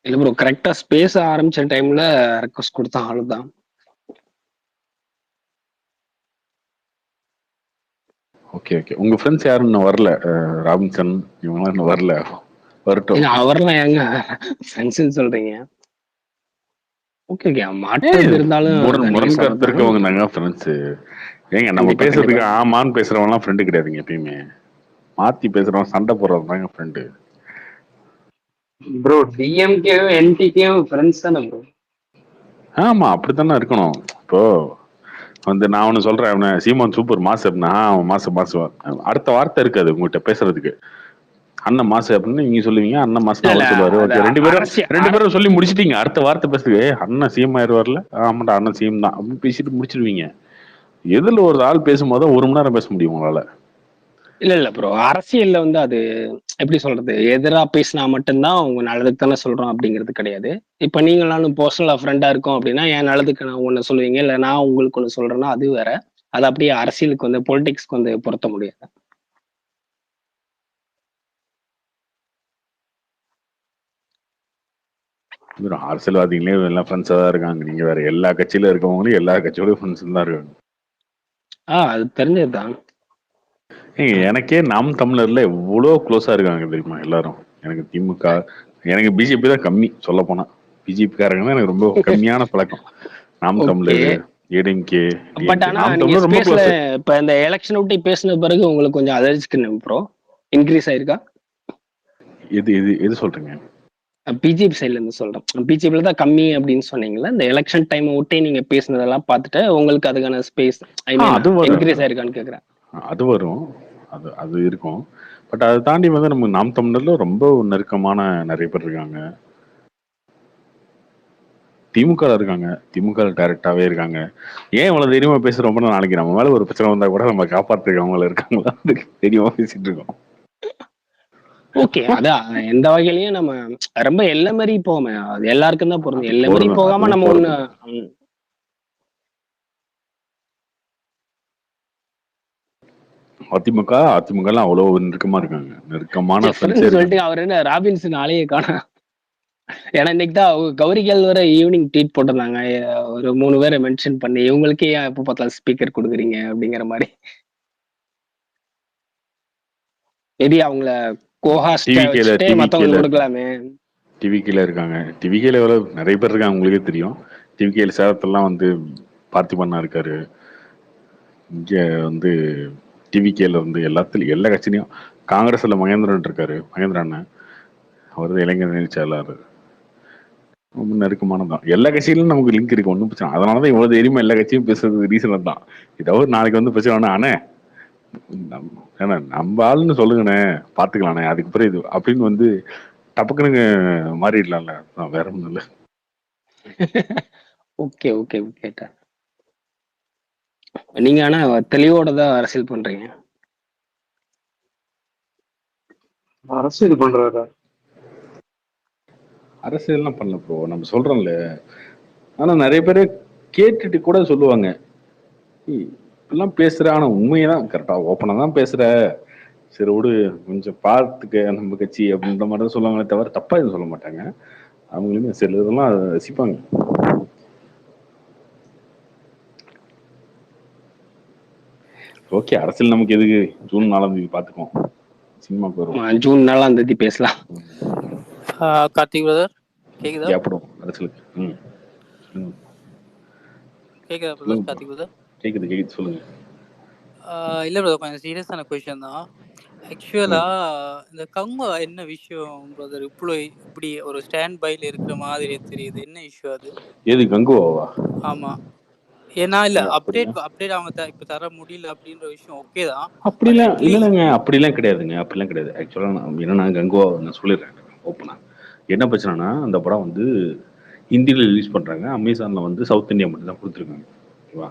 இல்ல ப்ரோ, கரெக்டா பேச ஆரம்பிச்ச டைம்ல ரெக்வஸ்ட் கொடுத்த ஆளு தான். Okay okay. உங்க ஃப்ரெண்ட்ஸ் யாரும் இன்னும் வரல? ராபின்சன் இவங்கலாம் இன்னும் வரல. வரட்டும். இல்ல அவர்லாம் ஏங்க ஃப்ரெண்ட்ஸ்னு சொல்றீங்க? ஓகே ஓகே, மாற்றம் இருந்தாலும் முரண் கருத்து இருக்கவங்க தாங்க ஃப்ரெண்ட்ஸ். ஏங்க நம்ம கண்டிப்பா பேசுறதுக்கு கண்டிப்பா ஆமான்னு பேசுறவங்கலாம் ஃப்ரெண்டு கிடையாதுங்க. எப்பயுமே மாத்தி பேசுறவன் சண்டை போடுறது தாங்க ஃப்ரெண்டு. ப்ரோ. டிஎம்கேவும் என்டிகேவும் ஃப்ரெண்ட்ஸ் தானே ப்ரோ? ஆமா, அப்படித்தானே இருக்கணும். இப்போ வந்து நான் ஒண்ணு சொல்றேன், அவனை சீமான் சூப்பர் மாசு அப்படின்னா அவன் மாசு அடுத்த வார்த்தை இருக்காது உங்ககிட்ட பேசுறதுக்கு. அண்ணன் மாசு அப்படின்னு நீங்க சொல்லுவீங்க, அண்ணன் மாசு இல்ல இல்ல, அவர் சொல்லுவாரு. அது ஓகே, ரெண்டு அரசியல் பேரும் சொல்லி முடிச்சிட்டீங்க. அடுத்த வார்த்தை பேசுறதுக்கு அண்ணன் சிஎம் ஆயிடுவார்ல, ஆமாண்டா அண்ணன் சிஎம் தான் அப்படின்னு பேசிட்டு முடிச்சிருவீங்க. எதுல ஒரு ஆள் பேசும்போது 1 மணி நேரம் பேச முடியும் உங்களால? இல்ல இல்ல ப்ரோ, அரசியல்ல வந்து அது எப்படி சொல்றது, எதிரா பேசினா மட்டும்தான் உங்க நல்லதுக்கு தானே சொல்றோம் அப்படிங்கிறது கிடையாது. இப்ப நீங்க நானும் பர்சனலா ஃப்ரெண்டா இருக்கோம் அப்படின்னா என் நல்லதுக்கு நான் ஒண்ணு சொல்லுவீங்க, இல்ல நான் உங்களுக்கு ஒண்ணு சொல்றேன்னா அது வேற. அது அப்படியே அரசியலுக்கு வந்து பொலிட்டிக்ஸ்க்கு வந்து பொருத்த முடியாது. அரசியல்வாதிகளே எல்லாம் ஃப்ரெண்ட்ஸா தான் இருக்காங்க. நீங்க வேற எல்லா கட்சியில இருக்கவங்களும் எல்லா கட்சியோட ஃப்ரெண்ட்ஸ் தான் இருக்காங்க. அது தெரிஞ்சதுதான். எனக்கே நாம் தமிழர்ல எவ்வளவு க்ளோஸா இருக்காங்க தெரியுமா எல்லாரும். எனக்கு திமுக, எனக்கு பிஜேபி தான் கம்மி சொல்ல போனா. பிஜேபி காரங்க தான் எனக்கு ரொம்ப கம்மியான பழக்கம். நாம் ஓகே. தமிழர், ஏடிஎம்கே, பட் டிஎம்கே, ஆனா நாம் நீங்க தமிழர் ரொம்ப ஸ்பேஸ்ல க்ளோஸ். இப்ப இந்த எலெக்ஷன் விட்டு பேசின பிறகு உங்களுக்கு கொஞ்சம் அதிர்ச்சிக்கு ப்ரோ இன்க்ரீஸ் ஆயிருக்கா? எது எது எது சொல்றீங்க? பிஜேபி சைட்ல இருந்து சொல்றேன். பிஜேபில தான் கம்மி அப்படின்னு சொன்னீங்கல்ல, இந்த எலெக்ஷன் டைம் ஒட்டி நீங்க பேசினதெல்லாம் பார்த்துட்டு உங்களுக்கு அதுக்கான ஸ்பேஸ் ஐ மீன் அது வரும், இன்க்ரீஸ் ஆயிருக்கான்னு கேக்குறேன். அது வரும், அது இருக்கும். பட் அதை தாண்டி வந்து நம்ம நாம் தமிழர்ல ரொம்ப நெருக்கமான நிறைய பேர் இருக்காங்க. திமுக இருக்காங்க, திமுக டைரக்டாவே இருக்காங்க. ஏன் இவ்வளவு தைரியமா பேசுறோம்னா, நாளைக்கு நம்ம மேல ஒரு பிரச்சனை வந்தா கூட நம்ம காப்பாத்துறவங்க இருக்காங்களா, தைரியமா பேசிட்டு இருக்கோம். ஓகே, அதான் எந்த வகையிலயும் நம்ம ரொம்ப எல்லை மாதிரி போகாம, அது எல்லாருக்கும் தான் பொருந்தும். எல்லை மாதிரி போகாம நம்ம ஒண்ணு அதிமுக எல்லாம் அவ்வளவு நெருக்கமா இருக்காங்க. நெருக்கமான சொல்லிட்டு அவர் என்ன ராபின்சன் ஆளையே காணோம். ஏன்னா இன்னைக்கு தான் கௌரிகள் வர ஈவினிங் ட்வீட் போட்டிருந்தாங்க, ஒரு 3 பேரை மென்ஷன் பண்ணி, இவங்களுக்கே ஏன் எப்ப பார்த்தாலும் ஸ்பீக்கர் கொடுக்குறீங்க அப்படிங்கிற மாதிரி. மேபி அவங்கள கோஹாஸ்டா வச்சுட்டு மத்தவங்களுக்கு கொடுக்கலாமே. டிவிகேல இருக்காங்க. டிவிகேல நிறைய பேர் இருக்காங்க, உங்களுக்கே தெரியும். டிவிகேல சேலத்தெல்லாம் வந்து பார்த்திபண்ணா இருக்காரு. இங்க வந்து டிவிகேல வந்து எல்லா கட்சியிலையும். காங்கிரஸ்ல மகேந்திரன் இருக்காரு, மகேந்திர அண்ணன். அவர் இளைஞர் செயலாளர். ரொம்ப நெருக்கமானதான். எல்லா கட்சியிலும் நமக்கு லிங்க் இருக்கு, ஒன்றும் பிரச்சனை. அதனாலதான் இவ்வளவு தைரியமா எல்லா கட்சியும் பேசுறது ரீசன் தான். ஏதாவது நாளைக்கு வந்து பிரச்சனை அண்ணே நம்ம ஆளுன்னு சொல்லுங்கண்ணே, பாத்துக்கலாண்ணே, அதுக்கு பிறகு இது அப்படின்னு வந்து டப்புக்குனுங்க மாறிடலாம்ல. வேற ஒண்ணும் இல்ல. ஓகே ஓகே கேட்டேன். நீங்க ஆனா தெளிவோட தான் அரசியல் பண்றீங்க. அரசியல் பண்றாரா? அரசியல்லாம் பண்ணல ப்ரோ, நம்ம சொல்றோம்ல. ஆனா நிறைய பேரு கேட்டுட்டு கூட சொல்லுவாங்க, இப்பெல்லாம் பேசுற, ஆனா உண்மையதான் கரெக்டா ஓப்பனா தான் பேசுற, சரி விடு கொஞ்சம் பார்த்துக்க நம்ம கட்சி அப்படின்ற மாதிரி தான் சொல்லுவாங்களே தவிர தப்பா எதுவும் சொல்ல மாட்டாங்க. அவங்களுமே சில இதெல்லாம் ரசிப்பாங்க. ஓகே, அரசியல் நமக்கு எதுக்கு? ஜூன் 4ஆம் தேதி பாத்துக்குவோம், சினிமா போயிடும். ஜூன் 4ஆம் தேதி பேசலாம். கார்த்திக் பிரதர் கேக்குதா? கேப்படும் அரசியலுக்கு. கேக்குதா பிரதர்? கார்த்திக் பிரதர் கேக்குது, சொல்லுங்க. இல்ல பிரதர், கொஞ்சம் சீரியஸான கொஸ்டின் தான். ஆக்சுவலா இந்த கங்கோ என்ன விஷயம் பிரதர்? இப்படி ஒரு ஸ்டாண்ட் பைல இருக்கிற மாதிரி தெரியுது, என்ன இஷ்யூ அது? எது கங்குவாவா? ஆமா, ஏன்னா இல்ல அப்டேட் அவங்க இப்ப தர முடியல அப்படின்ற விஷயம் ஓகே தான். அப்படிலாம் இல்லைங்க, அப்படிலாம் கிடையாதுங்க, அப்படிலாம் கிடையாது. ஆக்சுவலா என்னன்னா கங்குவா நான் சொல்லிடுறேன் ஓப்பனா. என்ன பிரச்சனைனா, அந்த படம் வந்து ஹிந்தியில் ரிலீஸ் பண்றாங்க, அமேசான்ல வந்து சவுத் இந்தியா மட்டும் தான் கொடுத்துருக்காங்க. ஓகேவா?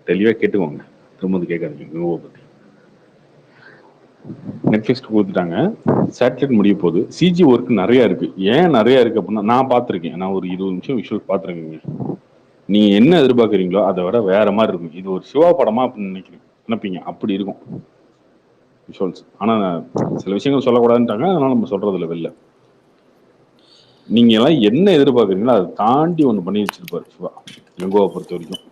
தெளிவாக கேட்டுக்கோங்க, திரும்ப வந்து கேட்காதீங்க கங்குவா பத்தி. நெட்ஃபிளிக்ஸ்க்கு கொடுத்துட்டாங்க, சேட்டலைட் முடிய போகுது. சிஜி ஒர்க் நிறைய இருக்கு. ஏன் நிறைய இருக்கு அப்படின்னா, நான் பார்த்துருக்கேன், நான் ஒரு 20 நிமிஷம் விஷுவல் பார்த்துருக்கேங்க. நீங்க என்ன எதிர்பார்க்குறீங்களோ அதை விட வேற மாதிரி இருக்கும். இது ஒரு சிவா படமா அப்படின்னு நினைப்பீங்க, அப்படி இருக்கும் விஷுவல்ஸ். ஆனா சில விஷயங்கள் சொல்லக்கூடாதுன்ட்டாங்க, அதனால நம்ம சொல்றது இல்லை வெளில. நீங்க எல்லாம் என்ன எதிர்பார்க்குறீங்களோ அதை தாண்டி ஒண்ணு பண்ணி வச்சிருப்பாரு சிவா. கங்குவாவை பொறுத்த வரைக்கும்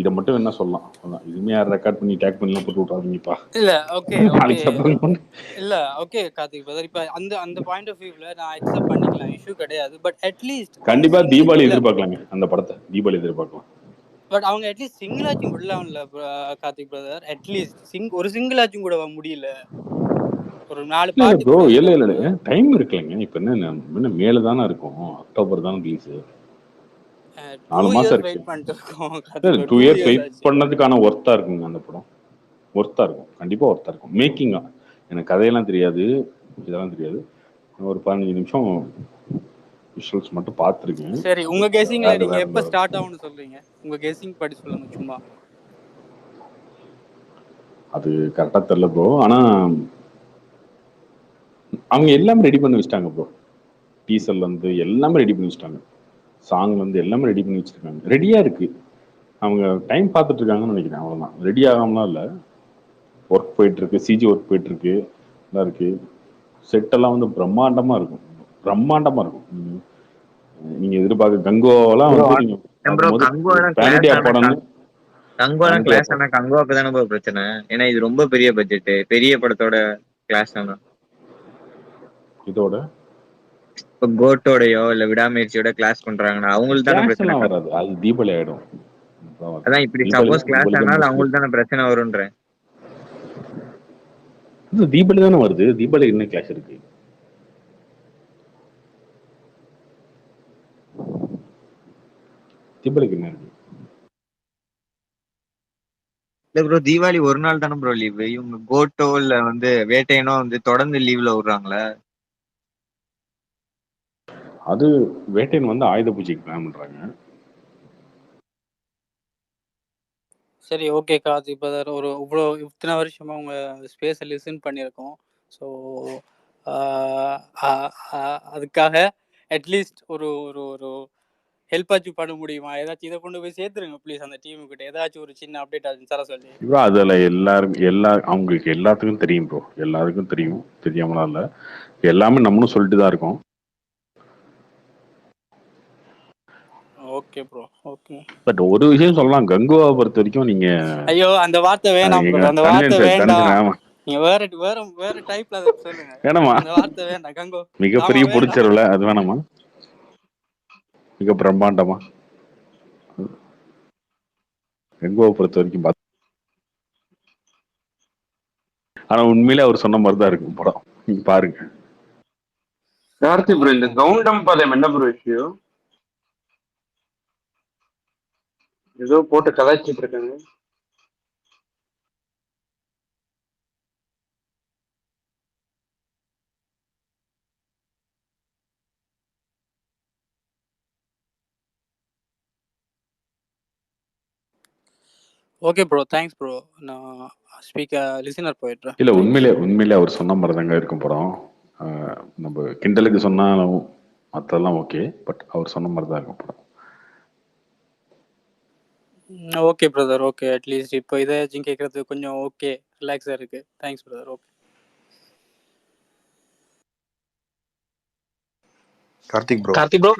இதை மட்டும் என்ன சொல்லலாம், அதான் இதுவுமே யார் ரெக்கார்ட் பண்ணி டேக் பண்ணி போட்டு விட்டாதீங்கப்பா. இல்ல ஓகே நாளைக்கு அப்புறம் இல்ல ஓகே கார்த்திக் பிரதர், இப்ப அந்த அந்த பாயிண்ட் ஆஃப் வியூல நான் அக்செப்ட் பண்ணிக்கலாம், இஷ்யூ கிடையாது. பட் அட்லீஸ்ட் கண்டிப்பா தீபாவளி எதிர்பார்க்கலாங்க, அந்த படத்தை தீபாவளி எதிர்பார்க்கலாம். பட் அவங்க அட்லீஸ்ட் சிங்கிளாச்சும் விடலாம்ல கார்த்திக் பிரதர், அட்லீஸ்ட் ஒரு சிங்கிளாச்சும் கூட முடியல. ஒரு 4 பாட்டு ப்ரோ கூட இல்ல இருந்தா இல்ல கூட டைம் இருக்குல்லங்க. இப்ப என்ன மேல தானே இருக்கும், அக்டோபர் தான் ரிலீஸ், 4 மாசம் years இருக்கு. வெயிட் பண்ணிட்டு இருக்கோம் Karthik brother. 2 2 years years wait ஆச்சு. பண்ணதுக்கான ஒர்த்தா இருக்குங்க அந்த படம். ஒர்த்தா இருக்கும், கண்டிப்பா ஒர்த்தா இருக்கும். மேக்கிங்கா எனக்கு கதையெல்லாம் தெரியாது, இதெல்லாம் தெரியாது. ஒரு 15 நிமிஷம் விஷுவல்ஸ் மட்டும் பார்த்துருக்கேன். சரி, உங்க கெஸிங்ல வேற நீங்க வேற எப்ப ஸ்டார்ட் ஆகும்னு சொல்றீங்க? உங்க கெஸிங் படி சொல்லுங்க சும்மா. அது கரெக்டா தெரியல ப்ரோ. ஆனா அவங்க எல்லாமே ரெடி பண்ணி வச்சிட்டாங்க ப்ரோ. டீசர்ல இருந்து எல்லாமே ரெடி பண்ணி வச்சிட்டாங்க, சாங்ல இருந்து எல்லாமே ரெடி பண்ணி வச்சிருக்காங்க, ரெடியா இருக்கு. அவங்க டைம் பார்த்துட்டு இருக்காங்கன்னு நினைக்கிறேன், அவ்வளவுதான். ரெடி ஆகாமலாம் இல்லை, ஒர்க் போயிட்டு இருக்கு, சிஜி ஒர்க் போயிட்டு இருக்கு, நல்லா இருக்கு. செட் எல்லாம் வந்து பிரம்மாண்டமா இருக்கும், பிரம்மாண்டமா இருக்கும். நீங்க எதிர்பார்க்க கங்குவாவெல்லாம் ப்ரோ வந்து நீங்க ப்ரோ பார்க்கும்போது கங்குவாலாம் கிளாஸ் பேனிட்டியா ஆனா படம்னு கங்குவாலாம் பேனிட்டியா கிளாஸ் படம். ஆனா கங்குவாக்கு தானே ப்ரோ பிரச்சனை? ஏன்னா இது ரொம்ப பெரிய பட்ஜெட், பெரிய படத்தோட கிளாஸ் ஆனா. இதோட இப்போ கோட்டோடையோ இல்ல விடாமுயற்சியோட கிளாஸ் பண்றாங்கன்னா அவங்களுக்கு தானே கிளாஸ் பிரச்சனை. எல்லாம் வராது, அது தீபாவளி ஆயிடும். அதான் இப்படி தீபாவளி சப்போஸ் தான், கிளாஸ் தீபாவளி தான் ஆனால் மோஸ்ட்லி. அவங்களுக்கு தானே பிரச்சனை வரும்ன்றேன். தீபாவளி தானே வருது, தீபாவளி என்ன கிளாஸ் இருக்கு? தீபாவளிக்கு என்ன இருக்கு? இல்ல ப்ரோ தீபாவளி ஒரு நாள் தானே ப்ரோ லீவ். இவங்க கோட்டோ இல்ல வந்து வேட்டையனோ வந்து தொடர்ந்து லீவ்ல விடுறாங்களே. அது வேட்டையன் வந்து ஆயுத பூஜைக்கு பிளான் பண்றாங்க. சரி ஓகே கார்த்திக் பிரதர், ஒரு இவ்வளோ இத்தனை வருஷமா உங்க ஸ்பேஸை லிசன் பண்ணியிருக்கோம். ஸோ அதுக்காக அட்லீஸ்ட் ஒரு ஒரு ஒரு ஹெல்ப் ஆச்சு பண்ண முடியுமா? ஏதாச்சும் இதை கொண்டு போய் சேர்த்துருங்க ப்ளீஸ் அந்த டீமுக்கிட்ட, ஏதாச்சும் ஒரு சின்ன அப்டேட் ஆச்சு தர சொல்லி. ப்ரோ அதில் அவங்களுக்கு எல்லாத்துக்கும் தெரியும் ப்ரோ, எல்லாருக்கும் தெரியும், தெரியாமலாம் இல்லை. எல்லாமே நம்மளும் சொல்லிட்டு தான் இருக்கோம். Okay bro okay. பட் ஒரு விஷயம் சொல்லலாம், கங்குவாவை பொறுத்த வரைக்கும் நீங்க ஐயோ அந்த வார்த்தை வேணாம் எங்க ப்ரோ, அந்த வார்த்தை கன்வென்ஸ் வேண்டாம். ஆமா நீங்க வேற வேற வேற டைப்ல அதை சொல்லுங்க. வேணாமா? அந்த வார்த்தை வேண்டாம் கங்கோ. மிகப்பெரிய ஆமா வேண்டாம். பொடிச்சருல அது வேணாமா? மிக பிரம்மாண்டமா கங்குவாவை பொறுத்த வரைக்கும் ஆனா உண்மையிலே அவர் சொன்ன மாதிரி தான் இருக்கும் படம், நீங்க பாருங்க. கார்த்தி ப்ரோ, இந்த கவுண்டம் பாளையம் என்ன ப்ரோ விஷயம்? ஏதோ போட்டு கலாய்ச்சிட்டு இருக்காங்க. Okay bro, thanks bro. நான் லிசனர் போயிடுறேன். இல்ல உண்மையிலே அவர் சொன்ன மாதிரி தாங்க இருக்கும் படம். நம்ம கிண்டலுக்கு சொன்னாலும் மற்றெல்லாம் ஓகே, பட் அவர் சொன்ன மாதிரி தான் இருக்கும் படம். Okay brother okay. அட்லீஸ்ட் இப்போ இதாச்சும் கேட்கறது கொஞ்சம் ஓகே, ரிலாக்ஸாக இருக்கு. Thanks brother. Okay Karthik bro Karthik bro,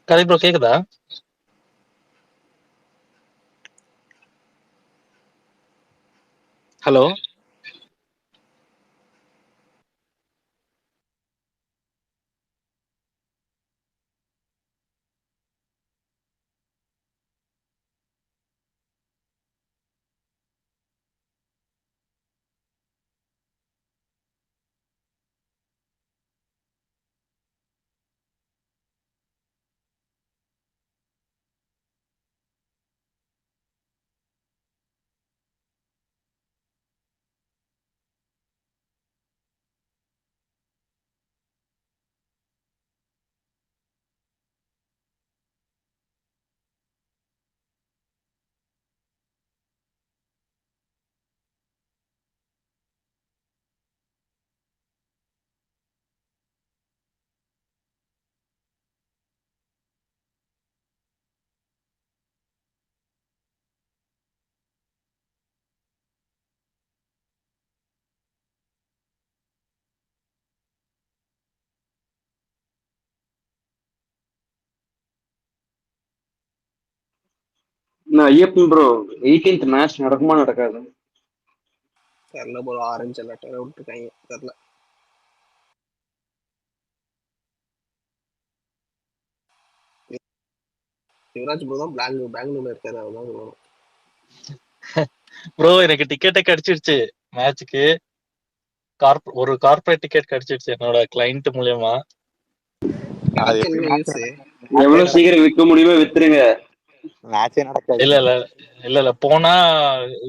Karthik bro கேக்குதா? ஹலோ நான் ஐயப்பன் ப்ரோ 18th மேட்ச் நடக்குமா நடக்காது? தெரியல ப்ரோ, ஆரஞ்சு அலர்ட் விட்டுருக்காங்க, தெரியல. யுவராஜ் ப்ரோ தான் பெங்களூர்ல இருக்காரு, அதான் சொல்லணும். ப்ரோ எனக்கு டிக்கெட்டே கிடைச்சிருச்சு மேட்சுக்கு. ஒரு கார்பரேட் டிக்கெட் கிடைச்சிருச்சு என்னோட கிளைண்ட் மூலியமா. அது எனக்கு எப்படி என்ன மேட்ச் யூஸ்? எவ்வளவு சீக்கிரம் விற்க முடியுமோ வித்துருங்க. மேட்சே நடக்காது. இல்ல போனா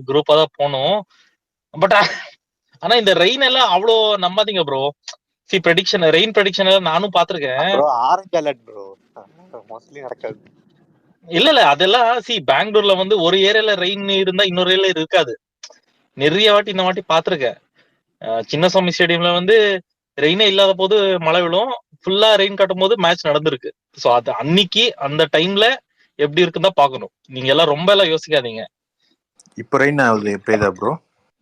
குரூப்பா தான் போகணும். பட் ஆனா இந்த ரெயின் எல்லாம் அவ்வளோ நம்பாதீங்க ப்ரோ. ரெயின் ப்ரெடிக்ஷன் எல்லாம் நானும் பாத்திருக்கேன். Bro orange alert bro, mostly நடக்காது. இல்ல அதெல்லாம் பெங்களூர்ல வந்து ஒரு ஏரியால ரெயின் இருந்தா இன்னொரு ஏரியால இருக்காது. நிறைய வாட்டி இந்த வாட்டி பாத்திருக்கேன். சின்னசாமி ஸ்டேடியம்ல வந்து ரெயினே இல்லாத போது மழை விழும், ஃபுல்லா ரெயின் காட்டும் போது மேட்ச் நடந்திருக்கு. சோ அது அன்னைக்கு அந்த டைம்ல எப்படி இருக்குன்னு தான் பாக்கணும். நீங்க எல்லாம் ரொம்ப எல்லாம் யோசிக்காதீங்க. இப்போ ரெயின் ஆகுது எப்படிதா ப்ரோ?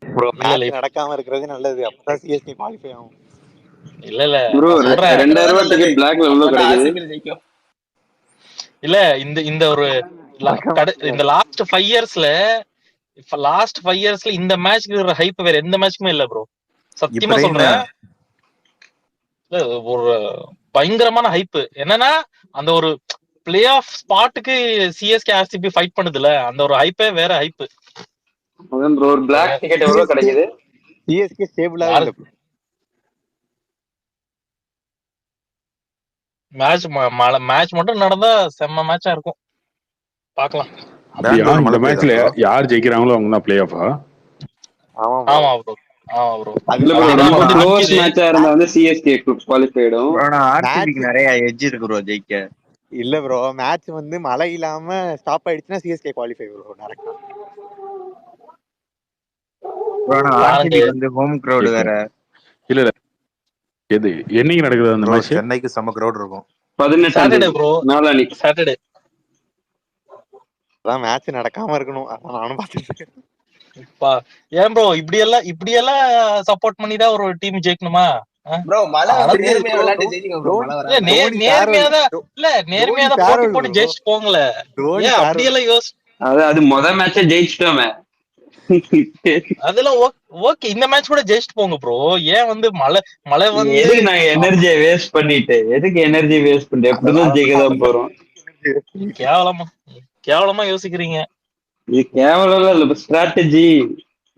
ப்ரோ மேட்ச் நடக்காம இருக்கிறது நல்லது, அப்பதான் சிஎஸ்கே குவாலிஃபை ஆகும். இல்ல ப்ரோ 2000 ரூபாய் டிக்கெட் பிளாக்ல எவ்வளவு கிடைக்குது? இல்ல இந்த ஒரு இந்த லாஸ்ட் 5 இயர்ஸ்ல இந்த மேட்ச்க்கு இருக்கிற ஹைப் வேற எந்த மேட்ச்க்குமே இல்ல ப்ரோ, சத்தியமா சொல்றேன். ஒரு பயங்கரமான ஹைப் என்னன்னா அந்த ஒரு பிளே ஆஃப் ஸ்பாட்டுக்கு சிஎஸ்கே ஆர்சிபி ஃபைட் பண்ணுதுல, அந்த ஒரு ஹைப்பே வேற ஹைப். அதான் ப்ரோ, ஒரு பிளாக் டிக்கெட் எவ்வளவு கிடைக்குது? சிஎஸ்கே ஸ்டேபிளாவே இல்ல ப்ரோ. மேட்ச் மட்டும் நடந்தா செம்ம மேட்சா இருக்கும், பார்க்கலாம். அப்படியா? இந்த மேட்ச்ல யார் ஜெயிக்கிறாங்களோ அவங்க தான் பிளே ஆஃபா? ஆமா ப்ரோ. இல்ல ப்ரோ, ரொம்ப க்ளோஸ் மேட்சா இருந்தா வந்து சிஎஸ்கே குவாலிஃபை ஆயிடும். ஆர்சிபிக்கு நிறைய எட்ஜ் இருக்கு ப்ரோ ஜெயிக்க. இல்ல ப்ரோ, மேட்ச் வந்து மழை இல்லாம ஸ்டாப் ஆயிடுச்சுன்னா சிஎஸ்கே குவாலிஃபை ப்ரோ டேரக்டா. ஆர்சிபிக்கு வந்து ஹோம் கிரவுட் வேற. இல்ல எது என்னைக்கு நடக்குது அந்த மேட்ச்? சென்னைக்கு செம கிரவுட் இருக்கும். 18 ப்ரோ, நாளானிக்கு சாட்டர்டே. அதான் மேட்ச் நடக்காம இருக்கணும், அதான் நானும் பாத்துட்டு. ஏன் ப்ரோ இப்படி எல்லாம் சப்போர்ட் பண்ணிதான் ஒரு டீம் ஜெயிக்கணுமா? ப்ரோ மழை நேர்மையா விளையாட்டு ஜெயிச்சிங்க ப்ரோ. நேர்மையா தான் போட்டி போட்டு ஜெயிச்சு போங்கல. ஏன் அப்படி எல்லாம் அது முத மேட்சே ஜெயிச்சிட்டோமே. அதெல்லாம் ஓகே, இந்த மேட்ச் கூட ஜெயிச்சிட்டு போங்க ப்ரோ. ஏன் வந்து மழை வந்து எதுக்கு நாங்க எனர்ஜியை வேஸ்ட் பண்ணிட்டு எப்படிதான் ஜெயிக்கதான் போறோம்? கேவலமா யோசிக்கிறீங்க. இது கேவலம் இல்ல, ஸ்ட்ராட்டஜி.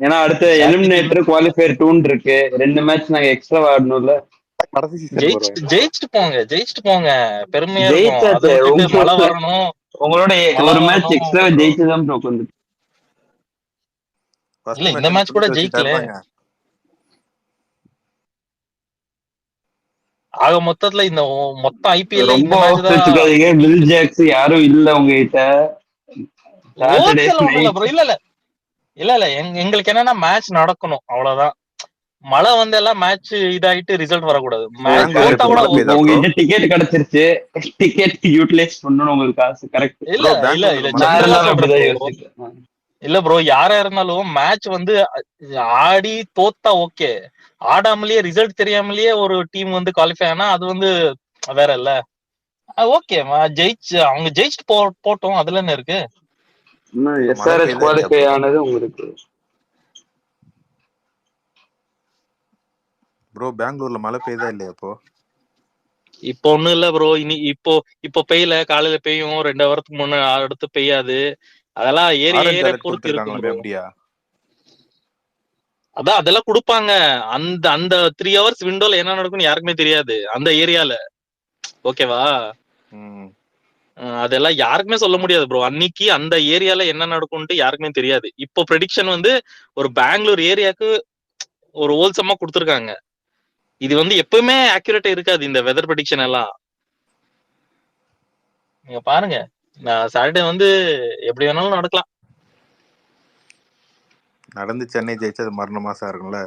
ஏன்னா அடுத்த எலிமினேட்டர் குவாலிஃபயர் 2 இருக்கு, 2 மேட்ச் நாங்க எக்ஸ்ட்ரா ஆடணும்ல. ஜெயிச்சிட்டு போங்க பெருமையா இருக்கும். மழை வரணும், உங்களோட ஒரு மேட்ச் எக்ஸ்ட்ரா ஜெயிச்சுதான் ப்ரோ கொஞ்சம். இல்ல இந்த மேட்ச் கூட ஜெயிக்கல. ஆக மொத்தத்துல இந்த மொத்த ஐபிஎல் ரொம்ப வச்சுக்காதீங்க. மில் ஜாக்ஸ் யாரும் இல்ல உங்ககிட்ட. இல்ல எங்களுக்கு என்னன்னா மேட்ச் நடக்கணும், அவ்வளவுதான். மழை வந்து எல்லாம் மேட்ச் இதாயிட்டு ரிசல்ட் வரக்கூடாது. உங்ககிட்ட டிக்கெட் கிடைச்சிருச்சு, டிக்கெட் யூட்டிலைஸ் பண்ணணும், உங்களுக்கு காசு கரெக்ட். இல்ல ப்ரோ, யாரா இருந்தாலும் மேட்ச் வந்து ஆடி தோத்தா ஓகே, ஆடாமலேயே ரிசல்ட் தெரியாமலேயே ஒரு டீம் வந்து குவாலிஃபை ஆனா அது வந்து வேற இல்ல. ஓகே, அவங்க ஜெயிச்சுட்டு போட்டோம், அதுல என்ன இருக்கு? எஸ்ஆர்எச் குவாலிஃபை ஆனது உங்களுக்கு. ப்ரோ பெங்களூர்ல மழை பெய்யுதா இல்லையா இப்போ ஒண்ணும் இல்ல ப்ரோ. இப்போ பெய்யல, காலையில பெய்யும், 2 வாரத்துக்கு முன்ன அடுத்து பெய்யாது. அதெல்லாம் ஏரியா பொறுத்து இருக்கு. அதான் அதெல்லாம் கொடுப்பாங்க. அந்த 3 hours விண்டோல என்ன நடக்கும்னு யாருக்குமே தெரியாது அந்த ஏரியால, ஓகேவா? அதெல்லாம் யாருக்குமே சொல்ல முடியாது ப்ரோ. அன்னைக்கு அந்த ஏரியால என்ன நடக்கும்னு யாருக்குமே தெரியாது. இப்போ ப்ரெடிக்ஷன் வந்து ஒரு பெங்களூர் ஏரியாக்கு ஒரு ஹோல்சமா கொடுத்துருக்காங்க. இது வந்து எப்பவுமே அக்யூரேட்டா இருக்காது இந்த வெதர் ப்ரெடிக்ஷன் எல்லாம். நீங்க பாருங்க, சாட்டர்டே வந்து எப்படி வேணாலும் நடக்கலாம். நடந்து சென்னை ஜெயிச்சது மரண மாசம் இருக்கும்ல.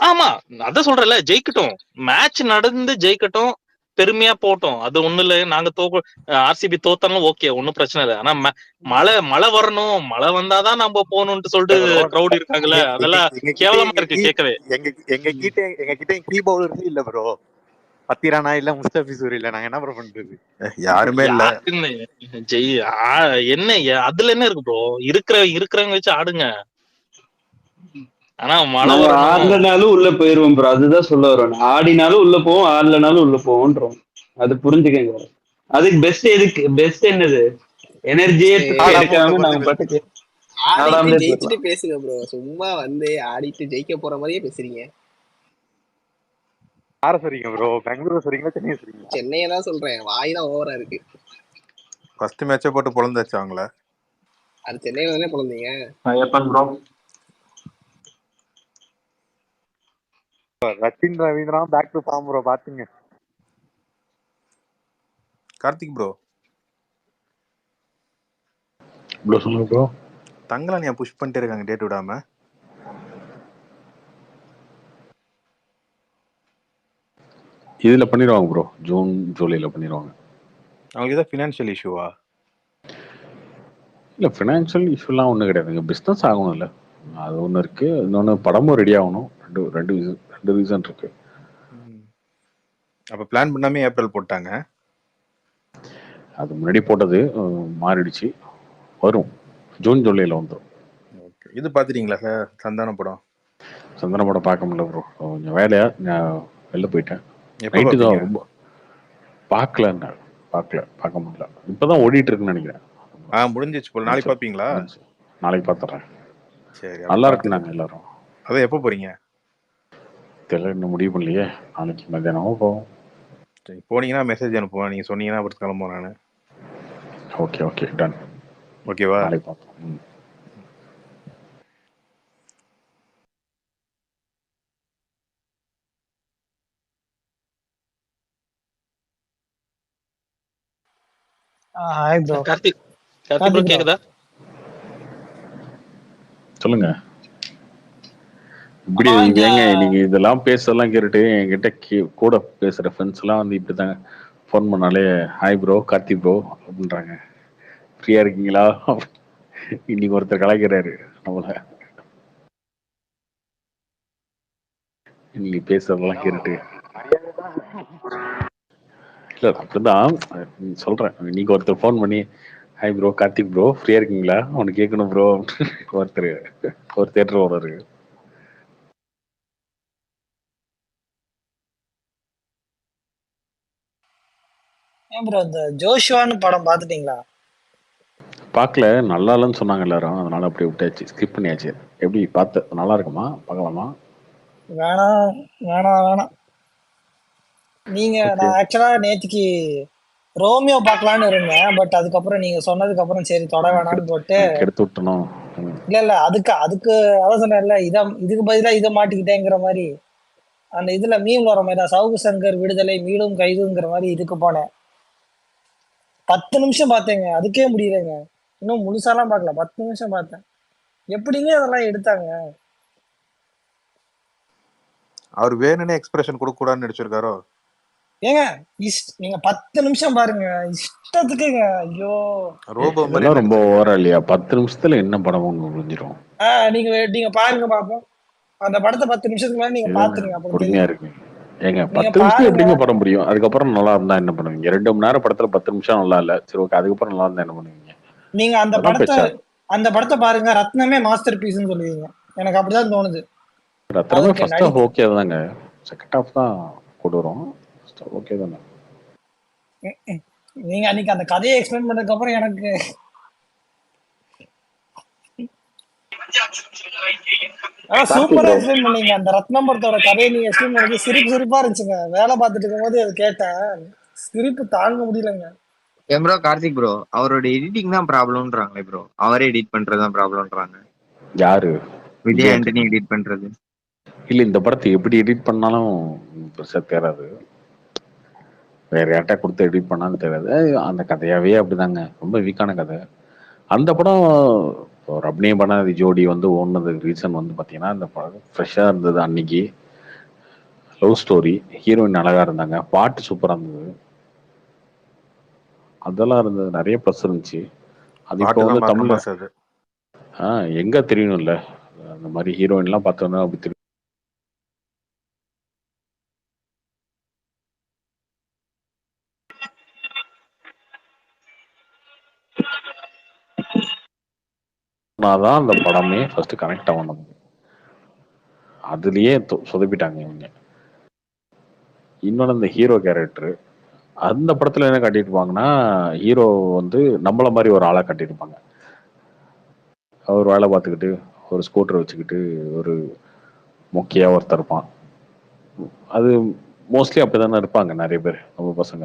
ஆமா, அதான் சொல்றேன்ல, ஜெயிக்கட்டும், மேட்ச் நடந்து ஜெயிக்கட்டும், பெருமையா போட்டோம், அது ஒண்ணு இல்ல. நாங்க ஆர்சிபி தோத்தாலும் ஓகே, ஒன்னும் பிரச்சனை இல்லை. ஆனா மழை வரணும், மழை வந்தாதான் நம்ம போகணும்னு சொல்லிட்டு கிரௌட் இருக்காங்கல்ல, அதெல்லாம் கேவலமா இருக்கு கேட்கவே. எங்க கிட்ட கீ பவுலர்ஸ் இல்ல ப்ரோ. பத்திரானா இல்ல முஸ்தபிசூர் இல்ல, நாங்க என்ன ப்ரோ பண்றது? யாருமே இல்ல. யாருக்குன்னு என்ன அதுல என்ன இருக்கு ப்ரோ? இருக்கிறவங்க வச்சு ஆடுங்க. ஆனா மழை நாங்க வரணும். ஆடலனாலும் உள்ள போயிருவோம் ப்ரோ, அதுதான் சொல்ல வரோம். ஆடினாலும் உள்ள போவோம், ஆடலனாலும் உள்ள போவோன்றோம். அது புரிஞ்சுக்கங்க. அதுக்கு பெஸ்ட் பெஸ்ட் என்னது? எனர்ஜியே எடுக்காம நாங்க பாட்டுக்கு ஆடிட்டு ஆடாமலே ஜெயிச்சுட்டு போயிடலாம். பேசுங்க ப்ரோ. சும்மா வந்து ஆடிட்டு ஜெயிக்க போற மாதிரியே பேசுறீங்க. யார சொல்றீங்க ப்ரோ? பெங்களூர் சொல்றீங்களா சென்னை சொல்றீங்களா? சென்னையை தான் சொல்றேன், வாய் தான் ஓவரா இருக்கு. ஃபர்ஸ்ட் மேட்சே போட்டு பொழந்தாச்சு அவங்கள. அது சென்னையில தானே பிறந்தீங்க. எப்பன் bro? Rachin Ravindra back to form bro, பாத்துங்க. கார்த்திக் ப்ரோ ப்ரோ சொல்லுங்க ப்ரோ. தங்கலான் ஏன் புஷ் பண்ணிட்டே இருக்காங்க டேட் விடாம? இதுல பண்ணிடுவாங்க ப்ரோ, ஜூன் ஜூலைல பண்ணிடுவாங்க. அவங்களுக்கு ஏதாவது ஃபினான்ஷியல் இஷ்யூவா? இல்லை ஃபினான்ஷியல் இஷ்யூலாம் ஒன்றும் கிடையாதுங்க, பிஸ்னஸ் ஆகணும் இல்லை, அது ஒன்று இருக்கு. இன்னொன்று படமும் ரெடி ஆகணும். ரெண்டு ரீசன் இருக்கு. அப்ப பிளான் பண்ணாமே ஏப்ரல் போட்டாங்க. அது முன்னாடி போட்டது மாறிடுச்சு, வரும் ஜூன் ஜூலைல வந்துடும். ஓகே, இது பாத்துட்டீங்களா சார் சந்தான படம்? சந்தன படம் பார்க்க முடியல ப்ரோ, கொஞ்சம் வேலையா நான் வெளில போயிட்டேன். எப்போ நைட்டு தான் பாப்பீங்க? ரொம்ப பார்க்க முடியல. இப்போதான் ஓடிட்டு இருக்குன்னு நினைக்கிறேன். முடிஞ்சிச்சு போல. நாளைக்கு பாப்பீங்களா? நாளைக்கு பார்த்துறேன். சரி, நல்லா இருக்குனாங்க எல்லாரும். அதான் எப்போ போறீங்க? தெரியல, இன்னும் முடிவு பண்ணலையே. நாளைக்கு மத்தியானமும் போவோம். சரி, போனீங்கன்னா மெசேஜ் அனுப்புவேன், நீங்க சொன்னீங்கன்னா அப்புறம் கிளம்புவோம் நான். Okay done. ஓகேவா? நாளைக்கு பார்ப்போம். Hi bro. கார்த்திக் ப்ரோ கேக்குதா? சொல்லுங்க. இப்படி ஏங்க நீங்க இதெல்லாம் பேசலாம் கேட்டுட்டு என்கிட்ட கூட பேசுற ஃப்ரெண்ட்ஸ் எல்லாம் வந்து இப்படிதாங்க ஃபோன் பண்ணாலே ஹாய் ப்ரோ கார்த்திக் ப்ரோ அப்படின்றாங்க. ஃப்ரீயா இருக்கீங்களா? இன்னைக்கு ஒருத்தர் கலாய்க்கிறாரு நம்மள, இன்னைக்கு பேசுறதெல்லாம் கேட்டுட்டு. இல்ல அப்படிதான் சொல்றேன். இன்னைக்கு ஒருத்தர் ஃபோன் பண்ணி ஹாய் ப்ரோ கார்த்திக் ப்ரோ ஃப்ரீயா இருக்கீங்களா அவனுக்கு கேட்கணும் ப்ரோ ஒருத்தர் ஒரு தேட்டர் ஓனரு. ஏன் ப்ரோ இந்த ஜோஷுவான்னு படம் பாத்துட்டீங்களா? பார்க்கல, நல்லா இல்லைன்னு சொன்னாங்க எல்லாரும், அதனால அப்படியே விட்டாச்சு, ஸ்கிப் பண்ணியாச்சு. எப்படி பார்த்து நல்லா இருக்குமா? பார்க்கலாமா? வேணாம் வேணாம். நீங்க நான் ஆக்சுவலா நேற்றுக்கு ரோமியோ பார்க்கலான்னு இருந்தேன், பட் அதுக்கப்புறம் நீங்க சொன்னதுக்கு அப்புறம் சரி தொட வேணாம்னு போட்டு எடுத்து விட்டணும். இல்ல அதுக்கு அதான் சொன்னேன்ல, இதுக்கு பதிலா இதை மாட்டிக்கிட்டேங்கிற மாதிரி அந்த இதுல மீன் வர மாதிரி தான், சவுக்கு சங்கர் விடுதலை மீண்டும் கைதுங்கிற மாதிரி இதுக்கு போனேன். 10 நிமிஷம் பார்த்தேங்க, அதுக்கே முடியலைங்க. இன்னும் முழுசாலாம் பார்க்கல, 10 நிமிஷம் பார்த்தேன். எப்படிங்க அதெல்லாம் எடுத்தாங்க? அவர் வேணும்னே எக்ஸ்பிரஷன் கொடுக்க கூடாதுன்னு நடிச்சிருக்காரோ? ஏங்க நீங்க 10 நிமிஷம் பாருங்க, இஷ்டத்துக்குங்க. ஐயோ ரோபோ மாதிரி இதெல்லாம் ரொம்ப ஓவரா இல்லையா? 10 நிமிஷத்துல என்ன படம் ஒன்று முடிஞ்சிடும். நீங்க பாருங்க பாப்போம். அந்த படத்தை 10 நிமிஷத்துக்கு மேல நீங்க பாத்துருங்க, அப்புறம் பொறுமையா இருக்கு. ஏங்க நீங்க 10 நிமிஷம் பாருங்க. எப்படிங்க படம் முடியும்? அதுக்கப்புறம் நல்லா இருந்தா என்ன பண்ணுவீங்க? 2 மணி நேரம் படத்துல 10 நிமிஷம் நல்லா இல்ல, சரி ஓகே, அதுக்கப்புறம் நல்லா இருந்தா என்ன பண்ணுவீங்க? நீங்க அந்த படத்தை பாருங்க, ரத்னமே மாஸ்டர் பீஸ்னு சொல்லுவீங்க. எனக்கு அப்படிதான் தோணுது. ரத்னமே ஃபர்ஸ்ட் ஹாஃப் ஓகே தாங்க, செகண்ட் ஹாஃப் தான் கொண்டு வரும். ஓகே தானே. நீங்க அன்னைக்கு அந்த கதையை எக்ஸ்பிளைன் பண்ணதுக்கு அப்புறம் எனக்கு சூப்பரா எக்ஸ்பிளைன் பண்ணீங்க. அந்த ரத்னம் படத்தோட கதையை நீங்க எக்ஸ்பிளைன் பண்ணது சிரிப்பா இருந்துச்சுங்க. வேலை பார்த்துட்டு இருக்கும் போது அது கேட்டேன், சிரிப்பு தாங்க முடியலங்க. ப்ரோ கார்த்திக் ப்ரோ, அவரோட எடிட்டிங் தான் ப்ராப்ளம்ன்றாங்களே ப்ரோ. அவரே எடிட் பண்றதுதான் ப்ராப்ளம்ன்றாங்க. யாரு? விஜய் ஆண்டனி எடிட் பண்றது. இல்ல, இந்த படத்தை எப்படி எடிட் பண்ணாலும் பெருசா தேராது. வேற யார்ட்டா கொடுத்து எடிட் பண்ணாலும் தெரியாது. அந்த கதையாவே அப்படிதாங்க, ரொம்ப வீக்கான கதை. அந்த படம் ஒரு அப்னியம் பண்ண ஜோடி வந்து ஓடுனதுக்கு ரீசன் வந்து பாத்தீங்கன்னா, அந்த படம் ஃப்ரெஷ்ஷா இருந்தது அன்னைக்கு. லவ் ஸ்டோரி, ஹீரோயின் அழகா இருந்தாங்க, பாட்டு சூப்பரா இருந்தது, அதெல்லாம் இருந்தது, நிறைய ப்ளஸ் இருந்துச்சு. அது இப்போ வந்து தமிழ்ல எங்க தெரியணும்ல, அந்த மாதிரி ஹீரோயின் எல்லாம் பார்த்தோன்னா அப்படி தான் அந்த படமே ஃபர்ஸ்ட் கனெக்ட் ஆகும் நமக்கு. அதுலயே சொதப்பிட்டாங்க இவங்க. இன்னொன்று இந்த ஹீரோ கேரக்டர் அந்த படத்துல என்ன காட்டியிருப்பாங்கன்னா, ஹீரோ வந்து நம்மள மாதிரி ஒரு ஆளா காட்டியிருப்பாங்க. அவர் வேலை பார்த்துக்கிட்டு ஒரு ஸ்கூட்டர் வச்சுக்கிட்டு ஒரு மொக்கையா ஒருத்தர் இருப்பான். அது மோஸ்ட்லி அப்படிதானே இருப்பாங்க நிறைய பேர் நம்ம பசங்க.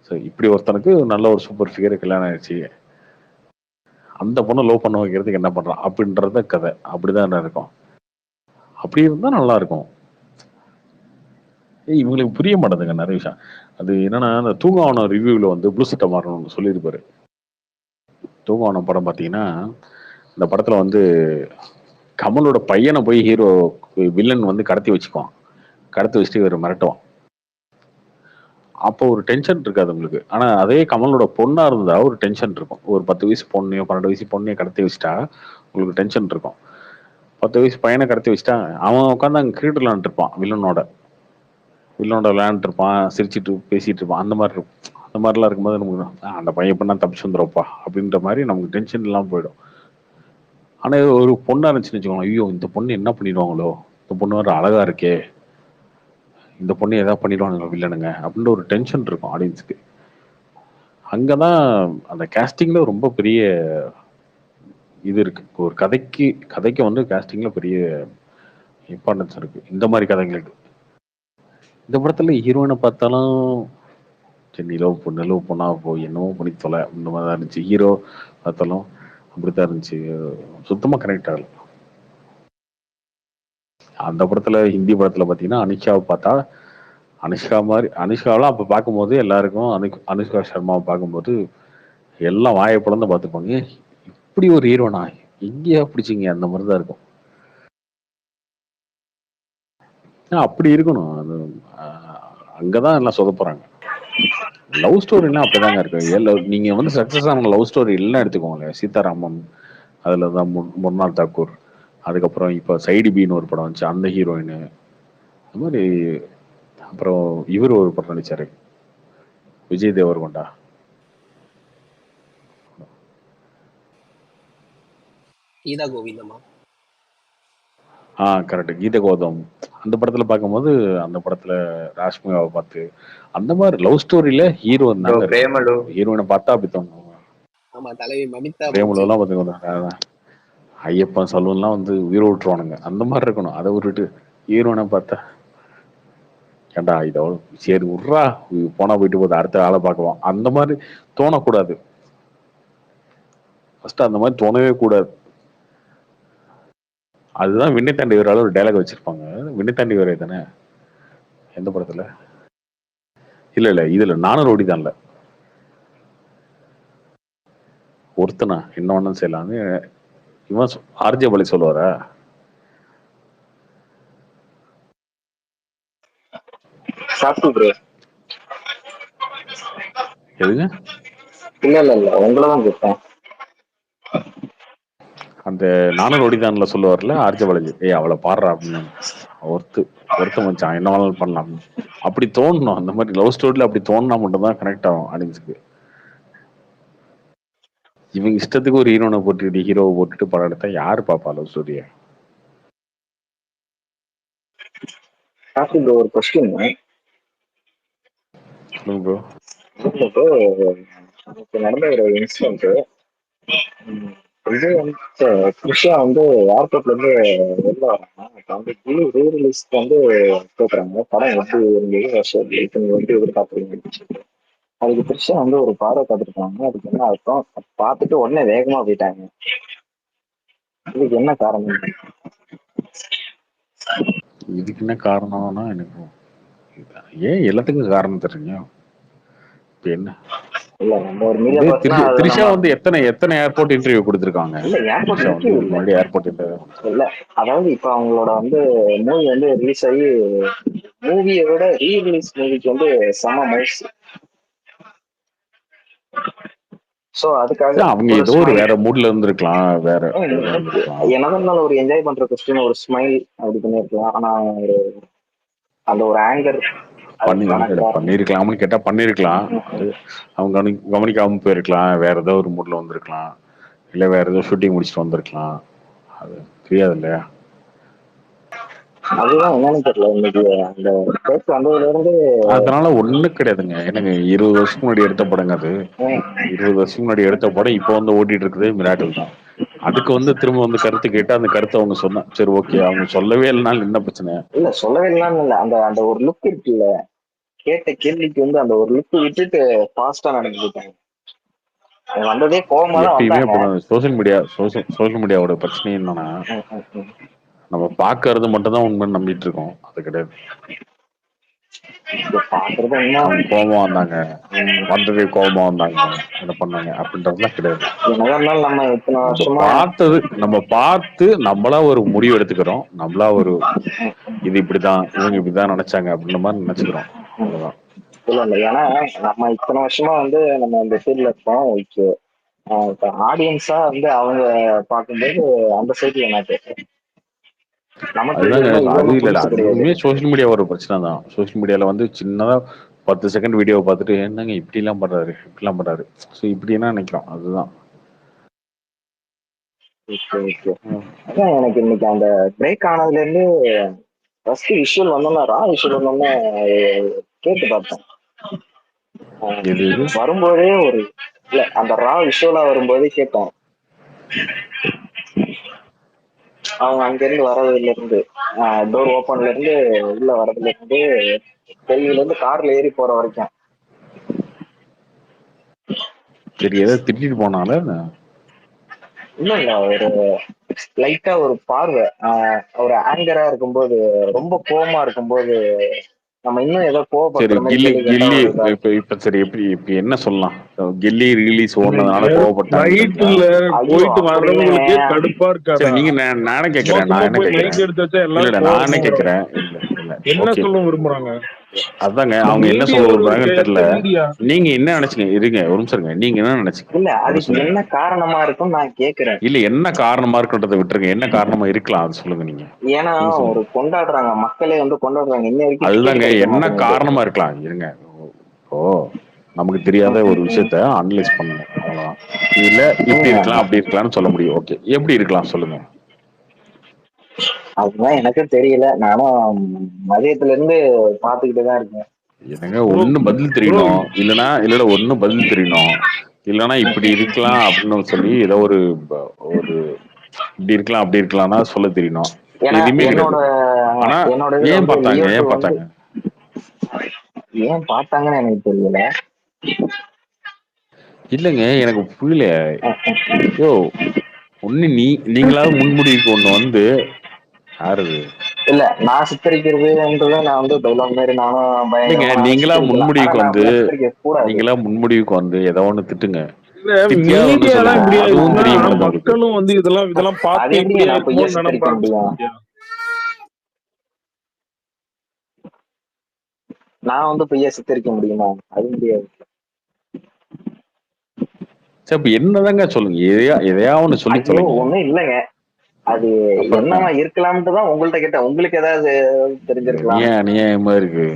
ஸோ இப்படி ஒருத்தனுக்கு நல்ல ஒரு சூப்பர் ஃபிகர் கல்யாணம் ஆயிடுச்சு, அந்த பொண்ணை லவ் பண்ண வைக்கிறதுக்கு என்ன பண்றான் அப்படின்றத கதை அப்படிதான் இருக்கும். அப்படி இருந்தா நல்லா இருக்கும். இவங்களுக்கு புரிய மாட்டேதுங்க நிறைய விஷயம். அது என்னன்னா, அந்த தூங்காவனம் ரிவ்யூவில் வந்து ப்ளூ சட்டை மாறணும்னு சொல்லியிருப்பாரு. தூங்காவனம் படம் பார்த்தீங்கன்னா, இந்த படத்துல வந்து கமலோட பையனை போய் ஹீரோ வில்லன் வந்து கடத்தி வச்சுக்குவான். கடத்தி வச்சுட்டு இவர் மிரட்டுவான். அப்போ ஒரு டென்ஷன் இருக்காது உங்களுக்கு. ஆனா அதே கமலோட பொண்ணா இருந்தா ஒரு டென்ஷன் இருக்கும். ஒரு 10 வயசு பொண்ணையோ 12 வயசு பொண்ணையோ கடத்தி வச்சுட்டா உங்களுக்கு டென்ஷன் இருக்கும். 10 வயசு பையனை கடத்தி வச்சுட்டா அவன் உட்காந்து அங்கே கிரிக்கெட் விளையாண்டுட்டு இருப்பான். வில்லனோட விளையாண்டுட்டு இருப்பான், சிரிச்சிட்டு பேசிட்டு இருப்பான். அந்த மாதிரி இருக்கும். அந்த மாதிரிலாம் இருக்கும்போது நமக்கு அந்த பையன் பண்ணா தப்பிச்சு வந்துடும்ப்பா அப்படின்ற மாதிரி நமக்கு டென்ஷன் எல்லாம் போயிடும். ஆனா ஒரு பொண்ணா இருந்துச்சுன்னு வச்சுக்கோங்க, ஐயோ இந்த பொண்ணு என்ன பண்ணிடுவாங்களோ, இந்த பொண்ணு வேற அழகா இருக்கே, இந்த பொண்ணு ஏதாவது பண்ணிடுவாங்க வில்லனுங்க அப்படின்ற ஒரு டென்ஷன் இருக்கும் ஆடியன்ஸுக்கு. அங்கதான் அந்த கேஸ்டிங்ல ரொம்ப பெரிய இது இருக்கு. ஒரு கதைக்கு வந்து கேஸ்டிங்ல பெரிய இம்பார்ட்டன்ஸ் இருக்கு இந்த மாதிரி கதைங்களுக்கு. இந்த படத்துல ஹீரோயினை பார்த்தாலும் சரி நிலவு பொண்ணா போய் என்னவோ பண்ணி தொலை இந்த மாதிரி தான் இருந்துச்சு. ஹீரோ பார்த்தாலும் அப்படித்தான் இருந்துச்சு. சுத்தமா கனெக்ட் ஆகல. அந்த படத்துல ஹிந்தி படத்துல பாத்தீங்கன்னா அனுஷ்காவை பார்த்தா அனுஷ்காவெல்லாம் அப்ப பார்க்கும்போது எல்லாருக்கும் அனுஷ்கா சர்மாவை பார்க்கும்போது எல்லாம் வாயை பிளந்து பார்த்துப்பாங்க. இப்படி ஒரு ஹீரோனா எங்கேயா பிடிச்சிங்க அந்த மாதிரிதான் இருக்கும். அப்படி இருக்கணும். அது அங்கதான் எல்லாம் சொதப்புறாங்க. லவ் ஸ்டோரிலாம் அப்படிதாங்க இருக்கு. நீங்க வந்து சக்சஸ் ஆன லவ் ஸ்டோரி எல்லாம் எடுத்துக்கோங்க. சீதாராமம், அதுலதான் முன்னாள் தாக்கூர், அதுக்கப்புறம் இப்ப சைடி பின்னு ஒரு படம் வந்துச்சு, அந்த ஹீரோயின், அந்த மாதிரி. அப்புறம் இவர் ஒரு படம் நடிச்சாரு, விஜய் தேவர்கொண்டா. கீதா கோவிந்தமா? கரெக்ட், கீத கோதம். அந்த படத்துல பார்க்கும்போது அந்த படத்துல ராஷ்மிகாவை பார்த்து அந்த மாதிரி லவ் ஸ்டோரியில ஹீரோ இருந்தாங்க. பிரேமலு ஹீரோயினை பார்த்தா அப்படி தோணும். ஆமா, தலைவி மமிதா பிரேமலு எல்லாம் பாத்துக்கோங்க, ஐயப்பன் சலூன்லாம் வந்து உயிரை விட்டுருவானுங்க. அந்த மாதிரி இருக்கணும். அதை விட்டுட்டு ஹீரோனை பார்த்தா ஏண்டா இதோ சரி விட்றா போனா போயிட்டு போகுது, அடுத்த ஆளை பார்க்குவோம் அந்த மாதிரி தோணக்கூடாது. ஃபர்ஸ்ட் அந்த மாதிரி தோணவே கூடாது. அதுதான் விண்ணை தாண்டி வரால ஒரு டைலாக் வச்சிருப்பாங்க. விண்ணை தாண்டி வரே தானே எந்த படத்துல? இல்ல இதுல நானும் ரோடி தான்ல, ஒருத்தனா என்ன ஒண்ணும் செய்யலான்னு இவன் ஆர்ஜே பலி சொல்லுவாரா? எதுங்க? இல்ல உங்களதான் கேட்டேன். அந்த நானும் ரோடிதான்ல சொல்லுவார்ல ஆர்ஜே பாலாஜி, அவளை பாடுறா அப்படின்னு. ஒருத்த மச்சான் என்ன வேணாலும் பண்ணலாம் அப்படி தோணணும். அந்த மாதிரி லவ் ஸ்டோரியில அப்படி தோணுனா மட்டும்தான் கனெக்ட் ஆகும் ஆடியன்ஸுக்கு. இவங்க இஷ்டத்துக்கு ஒரு ஹீரோனை போட்டுக்கிட்டு ஹீரோவை போட்டுட்டு படம் எடுத்தா யாரு பாப்பா லவ் ஸ்டோரிய? ஒரு கொஸ்டின் சொல்லுங்க ப்ரோ. நடந்த ஒரு இன்சிடென்ட், விஜய் வந்து கிருஷ்ணா வந்து ஏர்போர்ட்ல இருந்து வெளில வராங்க. வந்து ரீ ரிலீஸ்க்கு வந்து கேட்குறாங்க படம் எப்படி இருந்தது, எப்படி எதிர்பார்க்குறீங்க. அதுக்கு கிருஷ்ணா வந்து ஒரு பார்வை பார்த்துருக்காங்க. அதுக்கு என்ன அர்த்தம், பார்த்துட்டு உடனே வேகமா போயிட்டாங்க. இதுக்கு என்ன காரணம்? இதுக்கு என்ன காரணம்னா எனக்கு ஏன் எல்லாத்துக்கும் காரணம் தெரியுங்க. இப்ப என்ன த்ரிஷா வந்து எத்தனை ஏர்போர்ட் இன்டர்வியூ கொடுத்திருக்காங்க. முன்னாடி ஏர்போர்ட் இன்டர்வியூ இல்ல, அதாவது இப்ப அவங்களோட வந்து மூவி வந்து ரிலீஸ் ஆகி மூவியை விட ரீ ரிலீஸ் மூவிக்கு வந்து செம மவுஸ். சோ அதுக்காக அவங்க ஏதோ ஒரு வேற மூட்ல இருந்திருக்கலாம். வேற என்னதான் ஒரு என்ஜாய் பண்ற கொஸ்டின் ஒரு ஸ்மைல் அப்படி பண்ணிருக்கலாம். ஆனா ஒரு அந்த ஒரு ஆங்கர் பண்ணிருக்கலாம்னு கேட்டா பண்ணிருக்கலாம். அது அவங்க கவனிக்காம போயிருக்கலாம். வேற ஏதோ ஒரு மூட்ல வந்திருக்கலாம். இல்ல வேற ஏதோ ஷூட்டிங் முடிச்சுட்டு வந்திருக்கலாம். அது தெரியாது இல்லையா? அதுதான் என்னன்னு தெரியல. இன்னைக்கு அந்த கேஸ் வந்ததுல இருந்து அதனால ஒண்ணும் கிடையாதுங்க. எனக்கு 20 வருஷத்துக்கு முன்னாடி எடுத்த படங்க அது. 20 வருஷத்துக்கு முன்னாடி எடுத்த படம் இப்போ வந்து ஓட்டிட்டு இருக்கிறதே மிராக்கிள் தான். அதுக்கு வந்து திரும்ப வந்து கருத்து கேட்டு அந்த கருத்தை அவங்க சொன்னா சரி ஓகே. அவங்க சொல்லவே இல்லைனாலும் என்ன பிரச்சனை? இல்ல சொல்லவே இல்லாம இல்ல, அந்த அந்த ஒரு லுக் இருக்குல்ல, கேட்ட கேள்விக்கு வந்து அந்த ஒரு லுக் விட்டுட்டு ஃபாஸ்டா நடந்துட்டாங்க. வந்ததே கோவமா தான் எப்பயுமே வந்தாங்க. அப்படிதான். சோசியல் மீடியாவோட பிரச்சனை என்னன்னா நம்ம பாக்குறது மட்டும் தான் உண்மை நம்பிட்டு இருக்கோம். அது கிடையாது. பாக்குறது என்ன அவங்க கோபமா வந்தாங்க, வந்ததே கோபமா வந்தாங்க, என்ன பண்ணாங்க அப்படின்றதுலாம் கிடையாது. என்னதான் இருந்தாலும் நம்ம இத்தனை நம்ம வருஷமா பார்த்தது நம்ம பார்த்து நம்மளா ஒரு முடிவு எடுத்துக்கிறோம். நம்மளா ஒரு இது இப்படிதான், இவங்க இப்படிதான் நினைச்சாங்க அப்படின்ற மாதிரி நினைச்சுக்கிறோம். அவ்வளவுதான். இல்ல இல்ல, ஏன்னா நம்ம இத்தனை வருஷமா வந்து நம்ம இந்த ஃபீல்ட்ல இருக்கோம். இப்போ ஆடியன்ஸா வந்து அவங்க பார்க்கும்போது அந்த சைட்ல என்ன பேசுறேன், நமக்கு இது அதுதாங்க. ஒண்ணும் இது அது ஒண்ணும் இல்ல புதுசு கிடையாது. அதுவுமே சோசியல் மீடியா ஒரு பிரச்சனை தான். சோசியல் மீடியால வந்து சின்னதா 10 செகண்ட் வீடியோ பார்த்துட்டு என்னங்க இப்படி எல்லாம் பண்றாரு, இப்படிலாம் பண்றாரு, ஸோ இப்படி என்ன நினைக்கிறோம். அதுதான். Okay okay. அதான் எனக்கு இன்னைக்கு அந்த பிரேக் ஆனதுல இருந்து ஃபர்ஸ்ட் விஷுவல் வந்தோம்னா விஷுவல் வந்தோம்னா கேட்டு பார்த்தேன். எது இது வரும்போதே ஒரு இல்ல அந்த விஷுவலா வரும்போதே கேட்டேன். அவங்க அங்க இருந்து வர்றதுல இருந்து டோர் ஓபன்ல இருந்து உள்ள வர்றதுல இருந்து டெல்லியில இருந்து கார்ல ஏறி போற வரைக்கும். சரி ஏதாவது திட்டிட்டு போனால இல்ல இல்ல, ஒரு லைட்டா ஒரு பார்வை, ஒரு ஆங்கரா இருக்கும்போது, ரொம்ப கோவமா இருக்கும்போது நம்ம இன்னும் ஏதோ சரி கோவப்படுற மாதிரி கில்லி கேள்வி கேட்டா கில்லி ஒரு இதா இப்ப இப்ப சரி எப்படி என்ன சொல்லலாம்? கில்லி ரிலீஸ் ஓடுனதுனால கோவப்பட்டாங்கன்றீங்களா? ஃபிளைட்ல ஐயோ போயிட்டு அப்படி இல்லைங்க. வர்றவங்களுக்கு கடுப்பா சரி இருக்காதா? நீங்க நானே சும்மா கேட்கிறேன் சும்மா நான் என்ன போய் கேட்கிறேன் மைக் எடுத்து வச்சா இல்ல எல்லாரும் இல்ல நானே கோவமா வரும். கேட்கிறேன் இல்ல இல்ல என்ன ஓகே சொல்ல விரும்புறாங்க? அதாங்க இந்த அவங்க என்ன மீடியா சொல்ல ஒரு விரும்புறாங்கன்னு தெரியல. மீடியா நீங்க என்ன நினைச்சீங்க? இருங்க ஒரு நிமிஷம் இருங்க. நீங்க என்ன நினைச்சீங்க இல்ல அதை அதுக்கு சொல்லுங்க. என்ன காரணமா இருக்கும் நான் கேக்குறேன். இல்ல என்ன காரணமா இருக்குன்றதை விட்டுருங்க. என்ன காரணமா இருக்கலாம் அது சொல்லுங்க. நீங்க ஏன்னா நீங்க ஒரு சொல்லுங்க. கொண்டாடுறாங்க, மக்களே வந்து கொண்டாடுறாங்க, இன்ன வரைக்கும் டிக்கெட் அதுதாங்க கிடைக்க என்ன மாட்டேங்குது. காரணமா இருக்கலாம். இருங்க இப்போ நமக்கு தெரியாத ஒரு விஷயத்த அனலைஸ் பண்ணணும். அவ்வளவுதான். இல்ல இப்படி இருக்கலாம் அப்படி இருக்கலாம்னு சொல்ல முடியும். ஓகே எப்படி இருக்கலாம் சொல்லுங்க. அதுதான் எனக்கும் தெரியல. நானும் மதியத்துல இருந்து பாத்துக்கிட்டு தான் இருக்கேன். என்னங்க ஒண்ணு பதில் தெரியணும். இல்லனா ஒண்ணு பதில் தெரியணும். இல்லனா இப்படி இருக்கலாம் அப்படின்னு சொல்லி ஏதோ ஒரு ஒரு இப்படி இருக்கலாம் அப்படி இருக்கலாம்னா சொல்ல தெரியணும். ஏன்னா எதுவுமே கிடையாது. ஆனா என்னோட இதுல ஏன் வந்து பார்த்தாங்க லியோ 2 ஏன் வந்து பார்த்தாங்க ஏன் பார்த்தாங்கன்னு எனக்கு தெரியல. இல்லங்க எனக்கு புரியல. யோ ஒண்ணு நீங்களாவது முன்முடிவுக்கு ஒண்ணு வந்து யாரு இல்ல நான் சித்தரிக்கிறதுன்றத நான் வந்து பைலான் மாதிரி நானும் இல்லைங்க பயங்கரமா நீங்களா சித்தரிக்கலாம். ஆனா முன்முடிவுக்கு நான் வந்து அப்படிலாம் சித்தரிக்க கூடாது. நீங்களா முன்முடிவுக்கு வந்து ஏதோ ஒண்ணு திட்டுங்க. இல்ல திட்டியாவது ஒண்ணு மீடியா தான் சொல்லுங்க. இப்படி அதுவும் ஆயிடுச்சுன்னா தெரிய மாட்டேங்குது உங்களுக்கு. மக்களும் வந்து இதெல்லாம் அது பார்த்து எப்படிங்க இப்படி நான் பொய்யா ஆயிருக்குமோன்னு சித்தரிக்க நினைப்பாங்க. முடியும்? நான் வந்து பொய்யா சித்தரிக்க முடியுமா? அது முடியாது. சரி அப்ப என்னதாங்க சொல்லுங்க. எதையா ஒண்ணு சொல்லி ஐயோ சொல்லுங்க. ஒண்ணும் இல்லைங்க. அது அப்புறம் என்னவா இருக்கலாம்னு தான் உங்கள்ட்ட கேட்டேன். உங்களுக்கு ஏதாவது தெரிஞ்சிருக்கலாம். ஏன் அநியாயமா இருக்கு.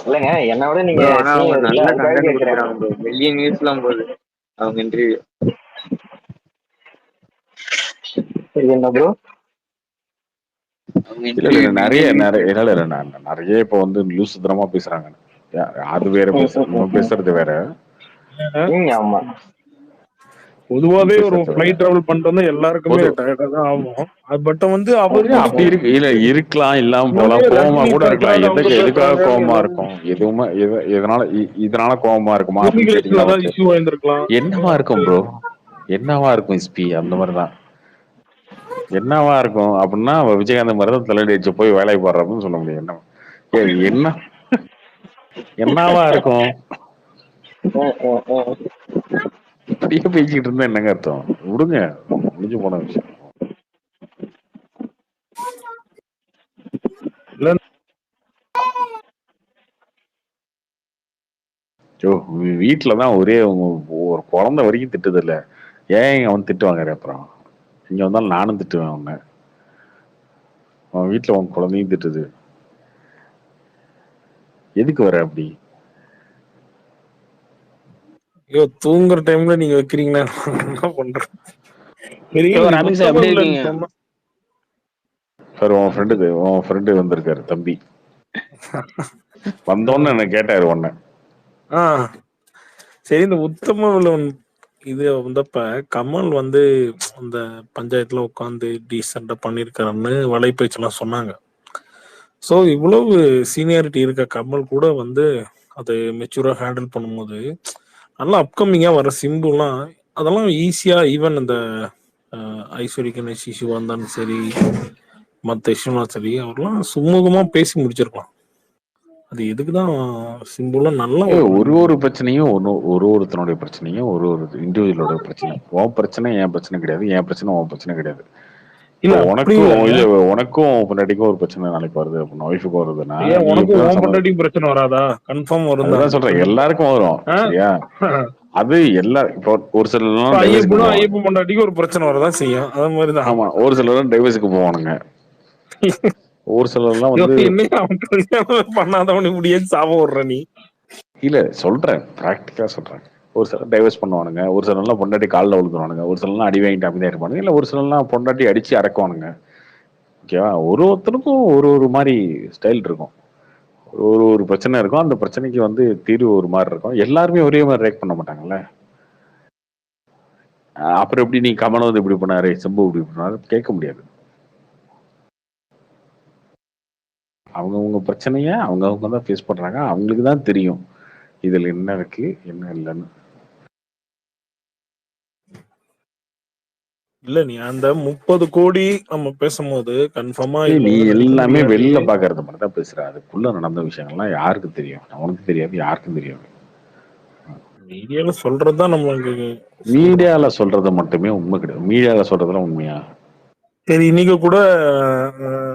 இல்லைங்க, என்னை விட நீங்க ப்ரோ ஆனா அவங்க சீனியர் இல்ல, நல்ல அதுக்காக கண்டென்ட் கேக்குறேன். கொடுக்குறாங்க ப்ரோ. வெளிய நியூஸ் எல்லாம் போகுது அவங்க இன்டர்வியூ. இது என்ன ப்ரோ? அவங்க இல்ல இன்டர்வியூ நிறைய வெளிய நியூஸ். நிறைய இல்ல நிறைய இப்ப வந்து லூசு தரமா பேசுறாங்க. அது வேற நம்ம பேசுறது வேற. ஆமா பொதுவாவே ஒரு பேசுறது வேற. ஃபிளைட் டிராவல் பண்ணிட்டு வந்தா எல்லாருக்குமே டயர்டா தான் ஆகும். பட் வந்து அவர் அப்படி இருக்கு. இல்ல இருக்கலாம் இல்லாம போலாம். நிறைய கோவமா ரஜினி கூட இருக்கலாம். சாருக்காக அவங்க எதுக்காக பேசுறாங்க. கோவமா இருக்கும்? எதுவுமே எதனால இதனால கோவமா இருக்குமா அப்படின்னு இமிகிரேஷன்ல கேட்டீங்கன்னா ஏதாவது இஷ்யூ ஆயிருந்திருக்கலாம். என்னவா இருக்கும் ப்ரோ? என்னவா இருக்கும் எஸ்பி? அந்த மாதிரிதான் என்னவா இருக்கும் அப்படின்னா விஜயகாந்த் மாதிரி தான் தலையடி வச்சு போய் வேலைக்கு போடுறப்பன்னு சொல்ல முடியும். என்ன என்னவா இருக்கும்? இப்படியே பேசிக்கிட்டு இருந்தா என்னங்க அர்த்தம்? விடுங்க, முடிஞ்சு போன விஷயம். வீட்டுலதான் ஒரே ஒரு குழந்தை வரைக்கும் திட்டுது இல்ல. ஏன் அவன் திட்டுவாங்க? அப்புறம் இங்க வந்தாலும் நானும் திட்டுவேன் அவனை. அவன் வீட்டுல உன் குழந்தையும் திட்டுது. எதுக்கு வர அப்படி? ஐயோ தூங்குற டைம்ல நீங்க வைக்கிறீங்களா? என்ன பண்றது? பெரிய யோ நீ ரபிக் சார் சுத்தமா எப்படி இல்லைன்னு இருக்கீங்க? சொன்னா சார் உன் ஃப்ரெண்டு வந்திருக்காரு தம்பி. வந்தோன்னு என்ன கேட்டாரு உன்ன. ஆ சரி. இந்த உத்தம வில்லன் இது வந்தப்ப கமல் வந்து அந்த பஞ்சாயத்துல உட்காந்து டீசெண்டா பண்ணிருக்காருன்னு வலைப்பேச்செல்லாம் சொன்னாங்க. ஸோ இவ்வளவு சீனியாரிட்டி இருக்க கமல் கூட வந்து அதை மெச்சூரா ஹேண்டில் பண்ணும்போது நல்லா அப்கமிங்கா வர சிம்புலாம் அதெல்லாம் ஈஸியா ஈவன் இந்த ஐஸ்வர்யா கணேஷ் இஷ்யூ வந்தாலும் சரி மற்ற இஷ்யூலாம் சரி அவர்லாம் சுமூகமா பேசி முடிச்சிருக்கலாம். அது எதுக்குதான் சிம்புலாம் நல்லா ஒரு பிரச்சனையும் ஒருத்தனுடைய பிரச்சனையும் ஒரு இண்டிவிஜுவலோட பிரச்சனையும். உன் பிரச்சனை என் பிரச்சனை கிடையாது, என் பிரச்சனை உன் பிரச்சனை கிடையாது. இல்ல உனக்கும் பொண்டாட்டிக்கும் ஒரு பிரச்சனை நாளைக்கு வருது அப்படின்னா, ஒய்ஃபுக்கும் வருதுன்னா உனக்கும் உன் பொண்டாட்டிக்கும் பிரச்சனை வராதா? கன்ஃபார்ம் வரும். அதுதான் சொல்றேன், எல்லாருக்கும் வரும். சரியா? அது இப்போ ஒரு சிலர் ஐயப்ப பொண்டாட்டிக்கு ஒரு பிரச்சனை வரதான் செய்யும். அது மாதிரிதான். ஆமா, ஒரு சிலர் டைவர்ஸுக்கு போவானுங்க. ஒரு சிலர்லாம் வந்து பண்ணாதவனு முடியாது சாப விடுற நீ. இல்ல சொல்றேன், பிராக்டிக்கலா சொல்றேன். ஒரு சிலர் டைவர்ஸ் பண்ணுவானுங்க, ஒரு சிலர்லாம் பொண்டாட்டி காலில் விழுந்துருவானுங்க, ஒரு சிலர்லாம் அடி வாங்கிட்டு அமைதியா இருப்பானுங்க, இல்ல ஒரு சிலர்லாம் பொண்டாட்டி அடிச்சு அடக்குவானுங்க. ஓகேவா? ஒருத்தருக்கும் ஒரு மாதிரி ஸ்டைல் இருக்கும், ஒரு பிரச்சனை இருக்கும். அந்த பிரச்சனைக்கு வந்து தீர்வு ஒரு மாதிரி இருக்கும். எல்லாருமே ஒரே மாதிரி ரியாக்ட் பண்ண மாட்டாங்கல்ல. அப்புறம் எப்படி நீ கமல் வந்து இப்படி பண்ணாரு, செம்பு இப்படி பண்ணாரு கேட்க முடியாது. அவங்கவுங்க பிரச்சனைய அவங்கவுங்க தான் ஃபேஸ் பண்றாங்க. அவங்களுக்கு தான் தெரியும் இதுல என்ன இருக்கு என்ன இல்லைன்னு. இல்ல நீ அந்த 30 கோடி நம்ம பேசும்போது கன்ஃபார்மா நீ எல்லாமே வெளில பாக்குறது மட்டும் தான் பேசுற. அதுக்குள்ள நடந்த விஷயங்கள்லாம் யாருக்கு தெரியும்? அவனுக்கு தெரியாது, யாருக்கும் தெரியாது. மீடியால சொல்றதுதான் நம்மளுக்கு. மீடியால சொல்றது மட்டுமே உண்மை கிடையாது. மீடியால சொல்றதுலாம் உண்மையா? சரி, இன்னைக்கு கூட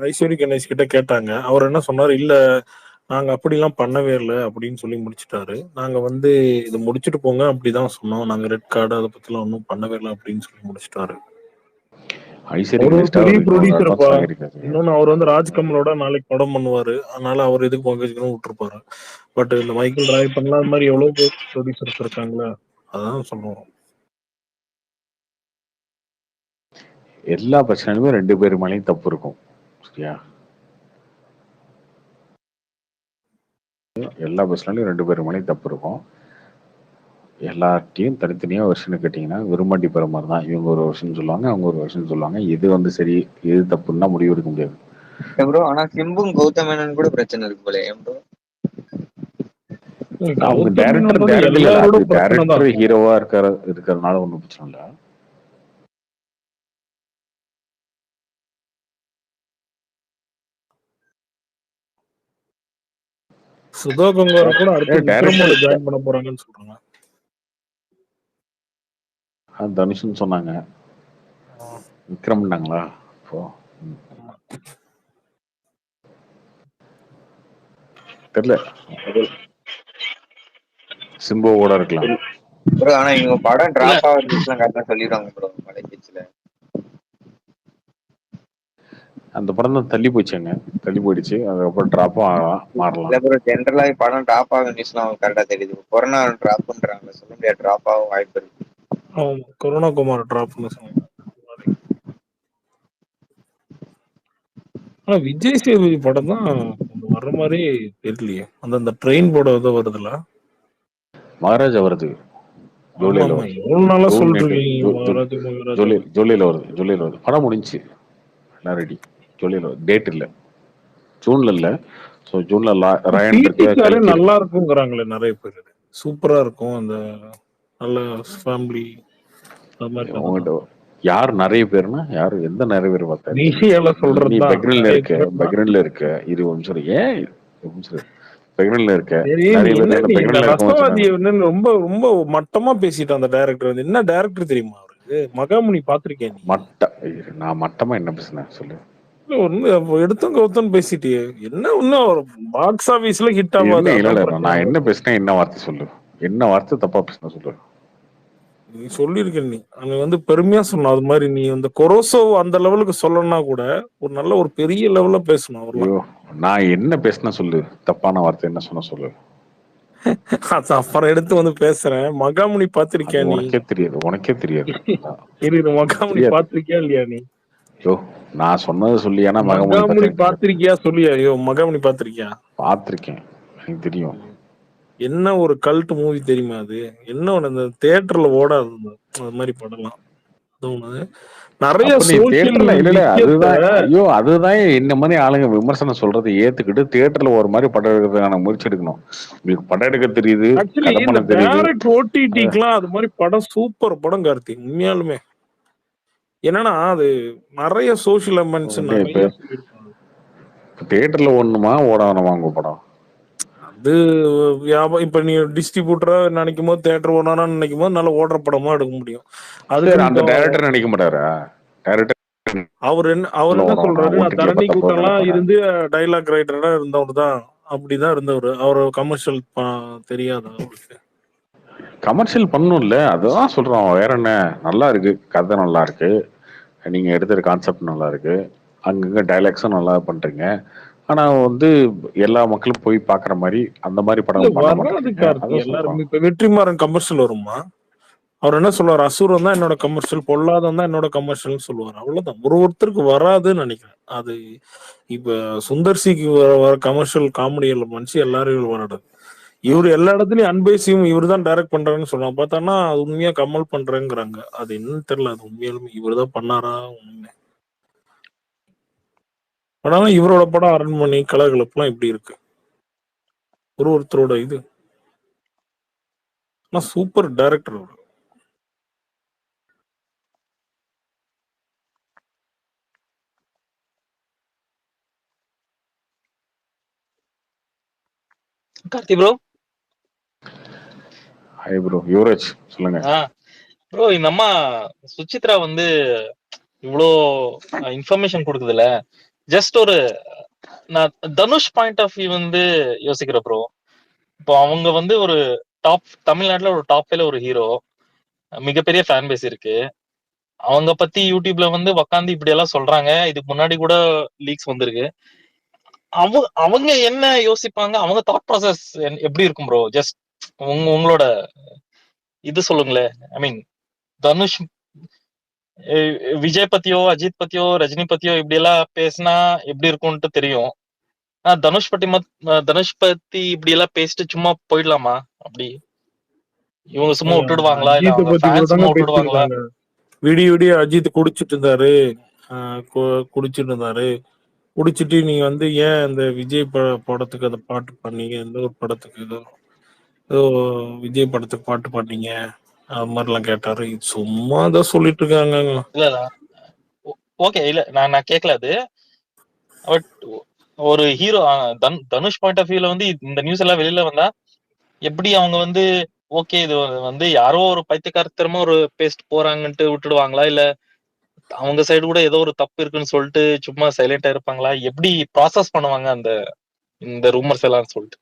ஐஸ்வர்யா கணேஷ் கிட்ட கேட்டாங்க. அவர் என்ன சொன்னாரு, இல்ல நாங்க அப்படிலாம் பண்ணவே இல்லை அப்படின்னு சொல்லி முடிச்சுட்டாரு. நாங்க வந்து இதை முடிச்சுட்டு போங்க அப்படிதான் சொன்னோம், நாங்க ரெட் கார்டு அதை பத்திலாம் ஒன்றும் பண்ணவே இல்லை அப்படின்னு சொல்லி முடிச்சுட்டாரு. பெரிய ப்ரொடியூசர்ப்பா. இன்னொன்னு அவர் வந்து ராஜ்கமலோட நாளைக்கு படம் பண்ணுவாரு, அதனால அவர் எதுக்கு பங்கேற்கணும் விட்டுருப்பாரு. பட் இந்த மைக்கேல் ராய் பண்ணலாம், அது மாதிரி எவ்வளவு ப்ரொடியூசர்ஸ் இருக்காங்களா, அதான் சொல்லுவோம். எல்லா பிரச்சனையுமே 2 பேர் மேலேயும் தப்பு இருக்கும். சரியா? எல்லா பிரச்சனையும் 2 பேர் மேலேயும் தப்பு இருக்கும். எல்லார்ட்டையும் தனித்தனியா வருஷன் கேட்டீங்கன்னா விரும்பாண்டி பெற மாதிரி தான். இவங்க ஒரு வருஷம் சொல்லுவாங்க, அவங்க ஒரு வருஷம் சொல்லுவாங்க. எது வந்து சரி எது தப்புன்னா முடிவு எடுக்க முடியாது. ப்ரோ ஆனா சிம்பும் கௌதம் மேனன் கூட பிரச்சனை இருக்கு போல. ப்ரோ அவங்க டைரக்டர் ஹீரோவா இருக்கிறதுனால ஒன்றும் பிரச்சனை இல்லை. சுதா கங்காரா கூட அடுத்து விக்ரமோட ஜாயின் பண்ண போறாங்கன்னு சொல்றாங்க. தனுஷ்னு சொன்னாங்க, விக்ரம்னாங்களா? தெரியல, சிம்பு கூட இருக்கலாம் ப்ரோ. ஆனா இவங்க படம் டிராப் ஆகுறதுலாம் கரெக்டா சொல்லிடுவாங்க ப்ரோ மலைக்கீச்சுல. அந்த படம் தான் தள்ளி போச்சுங்க, தள்ளி போயிடுச்சு. அதுக்கப்புறம் டிராப்பும் ஆகலாம், மாறலாம். இல்ல ப்ரோ, ஜென்ரலா படம் டிராப் ஆகும் நியூஸ்லாம் அவங்க கரெக்டா தெரியுது. கொரோனா டிராப் பண்றாங்க, சொல்ல முடியாது, டிராப் ஆகும் வாய்ப்பு இருக்கு. கொரோனா குமார் டிராப்னு சொன்னாங்க. ஆனா விஜய் சேதுபதி படம் தான் வர்ற மாதிரி தெரியலையே. அந்த ட்ரெயின் போட ஏதோ வருதுல்ல, மகாராஜா வருது ஜூலைல வருது. ஜூலைல வருது. படம் முடிஞ்சு எல்லாம் ரெடி. ஜூலைல டேட் இல்ல, ஜூன்ல இல்ல. சோ ஜூன்ல ராயன் இருக்கு. நல்லா இருக்குங்கறாங்களே நிறைய பேர். சூப்பரா இருக்கும், அந்த நல்ல ஃபேமிலி. யார் நிறைய பேர்னா யாரு? எந்த நிறைய பேர் பார்த்தா? நீ பெக்ரன்ல இருக்க இது ஒன்று. ஏன் பெக்ரன்ல இருக்க நிறைய பேர் ரொம்ப ரொம்ப மட்டமா பேசிட்டான் அந்த டைரக்டர். வந்து என்ன டைரக்டர் தெரியுமா அவருக்கு? மகாமுனி பாத்திருக்கேன். நான் மட்டமா என்ன பேசுனேன் சொல்லு? எடுத்தவங்க ஒருத்தன் பேசிட்டு என்ன ஒன்னும் பாக்ஸ் ஆபீஸ்ல ஹிட் ஆகாது. நான் என்ன பேசினேன்? என்ன வார்த்தை சொல்லு? என்ன வார்த்தை தப்பா பேசின சொல்லு? நீ சொல்லிருக்க, நீ அங்க வந்து பெருமையா சொன்ன. அது மாதிரி நீ அந்த கொரோசோ அந்த லெவலுக்கு சொல்லணும்னா கூட ஒரு நல்ல ஒரு பெரிய லெவல்ல பேசணும். நான் என்ன பேசின சொல்லு? தப்பான வார்த்தை என்ன சொன்ன சொல்லு? அது அப்புறம் எடுத்து வந்து பேசுறேன். மகாமுனி அது பாத்திருக்கியா நீ? உனக்கே தெரியாது. இரு மகாமுனி தெரியாது. பாத்திருக்கியா இல்லையா நீ? ஐயோ, நான் சொன்னது சொல்லி ஏன்னா மகாமுனி மகமுனி பாத்திருக்கியா சொல்லியா? ஐயோ மகாமுனி பாத்திருக்கியா? பார்த்திருக்கேன், எனக்கு தெரியும். என்ன ஒரு கல்ட் மூவி தெரியுமா அது? என்ன ஒண்ணு இந்த தியேட்டர்ல ஓடாது அது மாதிரி படம்லாம். அது ஒண்ணு நிறைய அப்ப நீ சோசியல் தியேட்டர்ல இல்ல விஷயத்த அதுதான் ஐயோ அதுதான் இந்த மாதிரி ஆளுங்க விமர்சனம் சொல்றதை ஏத்துக்கிட்டு தியேட்டர்ல ஒரு மாதிரி படம் எடுக்கிறதுக்கான முயற்சி எடுக்கணும். உங்களுக்கு படம் எடுக்க தெரியுது, ஆக்சுவலி கதை இந்த பண்ண தெரியுது. டைரக்ட் ஓடிடிக்குலாம் அது மாதிரி படம் சூப்பர் படம் கார்த்தி, உண்மையாலுமே. என்னன்னா அது நிறைய சோசியல் எமெண்ட்ஸ் இப்ப நிறைய சொல்லியிருப்பாங்க. தியேட்டர்ல ஓடணுமா ஓடாதணுமா உங்க படம்? அது வியாபாரம். இப்ப நீ டிஸ்ட்ரிபியூட்டரா நினைக்கும் போது தியேட்டர் ஓடணும்னு நினைக்கும் போது நல்ல ஓடுற படமா எடுக்க முடியும். சரி, அந்த அதுக்கு டைரக்டர் நினைக்க மாட்டாரா? டைரக்டர் அவர் என்ன சொல்றாரு, நான் தரணி கூட்டம்லாம் இருந்து டைலாக் ரைட்டரா இருந்தவர் தான், அப்படிதான் இருந்தவர். அவர் கமர்ஷியல் தெரியாதா அவருக்கு? கமர்ஷியல் பண்ணும்ல, அதுதான் சொல்றோம். வேற என்ன, நல்லா இருக்கு, கதை நல்லா இருக்கு, நீங்க எடுத்துற கான்செப்ட் நல்லா இருக்கு, அங்கங்க டைலாக்ஸும் நல்லா பண்றீங்க. ஆனா வந்து எல்லா மக்களும் போய் பாக்குற மாதிரி அந்த மாதிரி படம் பண்ண வராது மாட்டேங்க. கார்த்தி. அதான் எல்லாரும் சொல்றோம். இப்ப வெற்றிமாறன் கமர்ஷியல் வருமா? அவர் என்ன சொல்லுவார், அசுரன் தான் என்னோட கமர்ஷியல், பொல்லாதம் தான் என்னோட கமர்ஷியல் சொல்லுவார். அவ்வளவுதான். ஒருத்தருக்கு வராதுன்னு நினைக்கிறேன் அது. இப்ப சுந்தர்சிக்கு வர கமர்ஷியல் காமெடியில் மனுஷன் எல்லாரும் வராது. இவர் எல்லா இடத்துலயும் அன்பேசியும் இவர் தான் டைரக்ட் பண்றாருன்னு சொல்றாங்க. பார்த்தானா அது உண்மையா கமல் பண்றேங்கிறாங்க. அது என்னன்னு தெரியல. அது உண்மையாலுமே இவர் தான் பண்ணாரா உண்மை? ஆனாலும் இவரோட படம் அரண்மனை, கலகலப்புலாம் எப்படி இருக்கு ஒருத்தரோட இது. ஆனா சூப்பர் டைரக்டர் அவர். Karthi bro. Hi bro, Yuvaraj சொல்லுங்க. ப்ரோ, இந்த அம்மா சுசித்ரா வந்து இவ்வளோ இன்ஃபர்மேஷன் கொடுக்குதுல, ஜஸ்ட் ஒரு நான் தனுஷ் பாயிண்ட் ஆஃப் வியூ வந்து யோசிக்கிறேன் ப்ரோ. இப்போ அவங்க வந்து ஒரு டாப், தமிழ்நாட்டுல ஒரு டாப் 5ல ஒரு ஹீரோ, மிகப்பெரிய ஃபேன் பேஸ் இருக்கு. அவங்க பத்தி யூடியூப்ல வந்து உக்காந்து இப்படி எல்லாம் சொல்றாங்க. இதுக்கு முன்னாடி கூட லீக்ஸ் வந்திருக்கு. அவங்க என்ன யோசிப்பாங்க, அவங்க தாட் ப்ராசஸ் எப்படி இருக்கும் ப்ரோ? ஜஸ்ட் உங்களோட இது சொல்லுங்களேன். ஐ மீன் தனுஷ், விஜய் பத்தியோ அஜித் பத்தியோ ரஜினி பத்தியோ இப்படி எல்லாம் பேசினா எப்படி இருக்கும்ட்டு தெரியும். தனுஷ் பத்தி இப்படி எல்லாம் பேசிட்டு சும்மா போயிடலாமா? அப்படி இவங்க சும்மா விட்டுடுவாங்களா, இல்ல அஜித் அவங்க பத்தி கூட ஃபேன்ஸ் சும்மா தாங்க விட்டுடுவாங்களா? பேசியிருக்காங்க. விடிய அஜித் குடிச்சிட்டு இருந்தாரு, குடிச்சிட்டு நீங்க வந்து ஏன் இந்த விஜய் படத்துக்கு அந்த பாட்டு பண்ணீங்க, எந்த ஒரு படத்துக்கு ஏதோ விஜய் படத்துக்கு பாட்டு பாட்டீங்க, அது மாதிரிலாம் கேட்டாரு. இது சும்மா தான் சொல்லிட்டு இருக்காங்க. இல்ல ஓகே, இல்ல நான் கேட்கல அது. பட் ஒரு ஹீரோ தனுஷ் பாயிண்ட் ஆஃப் வியூல வந்து இந்த நியூஸ் எல்லாம் வெளியில வந்தா எப்படி அவங்க வந்து ஓகே இது வந்து யாரோ ஒரு பைத்தியக்காரத்தனமா ஒரு பேஸ்ட் போறாங்கன்ட்டு விட்டுடுவாங்களா, இல்ல அவங்க சைடு கூட ஏதோ ஒரு தப்பு இருக்குன்னு சொல்லிட்டு சும்மா சைலண்டா இருப்பாங்களா? எப்படி ப்ராசஸ் பண்ணுவாங்க அந்த இந்த ரூமர்ஸ் எல்லாம் சொல்லிட்டு?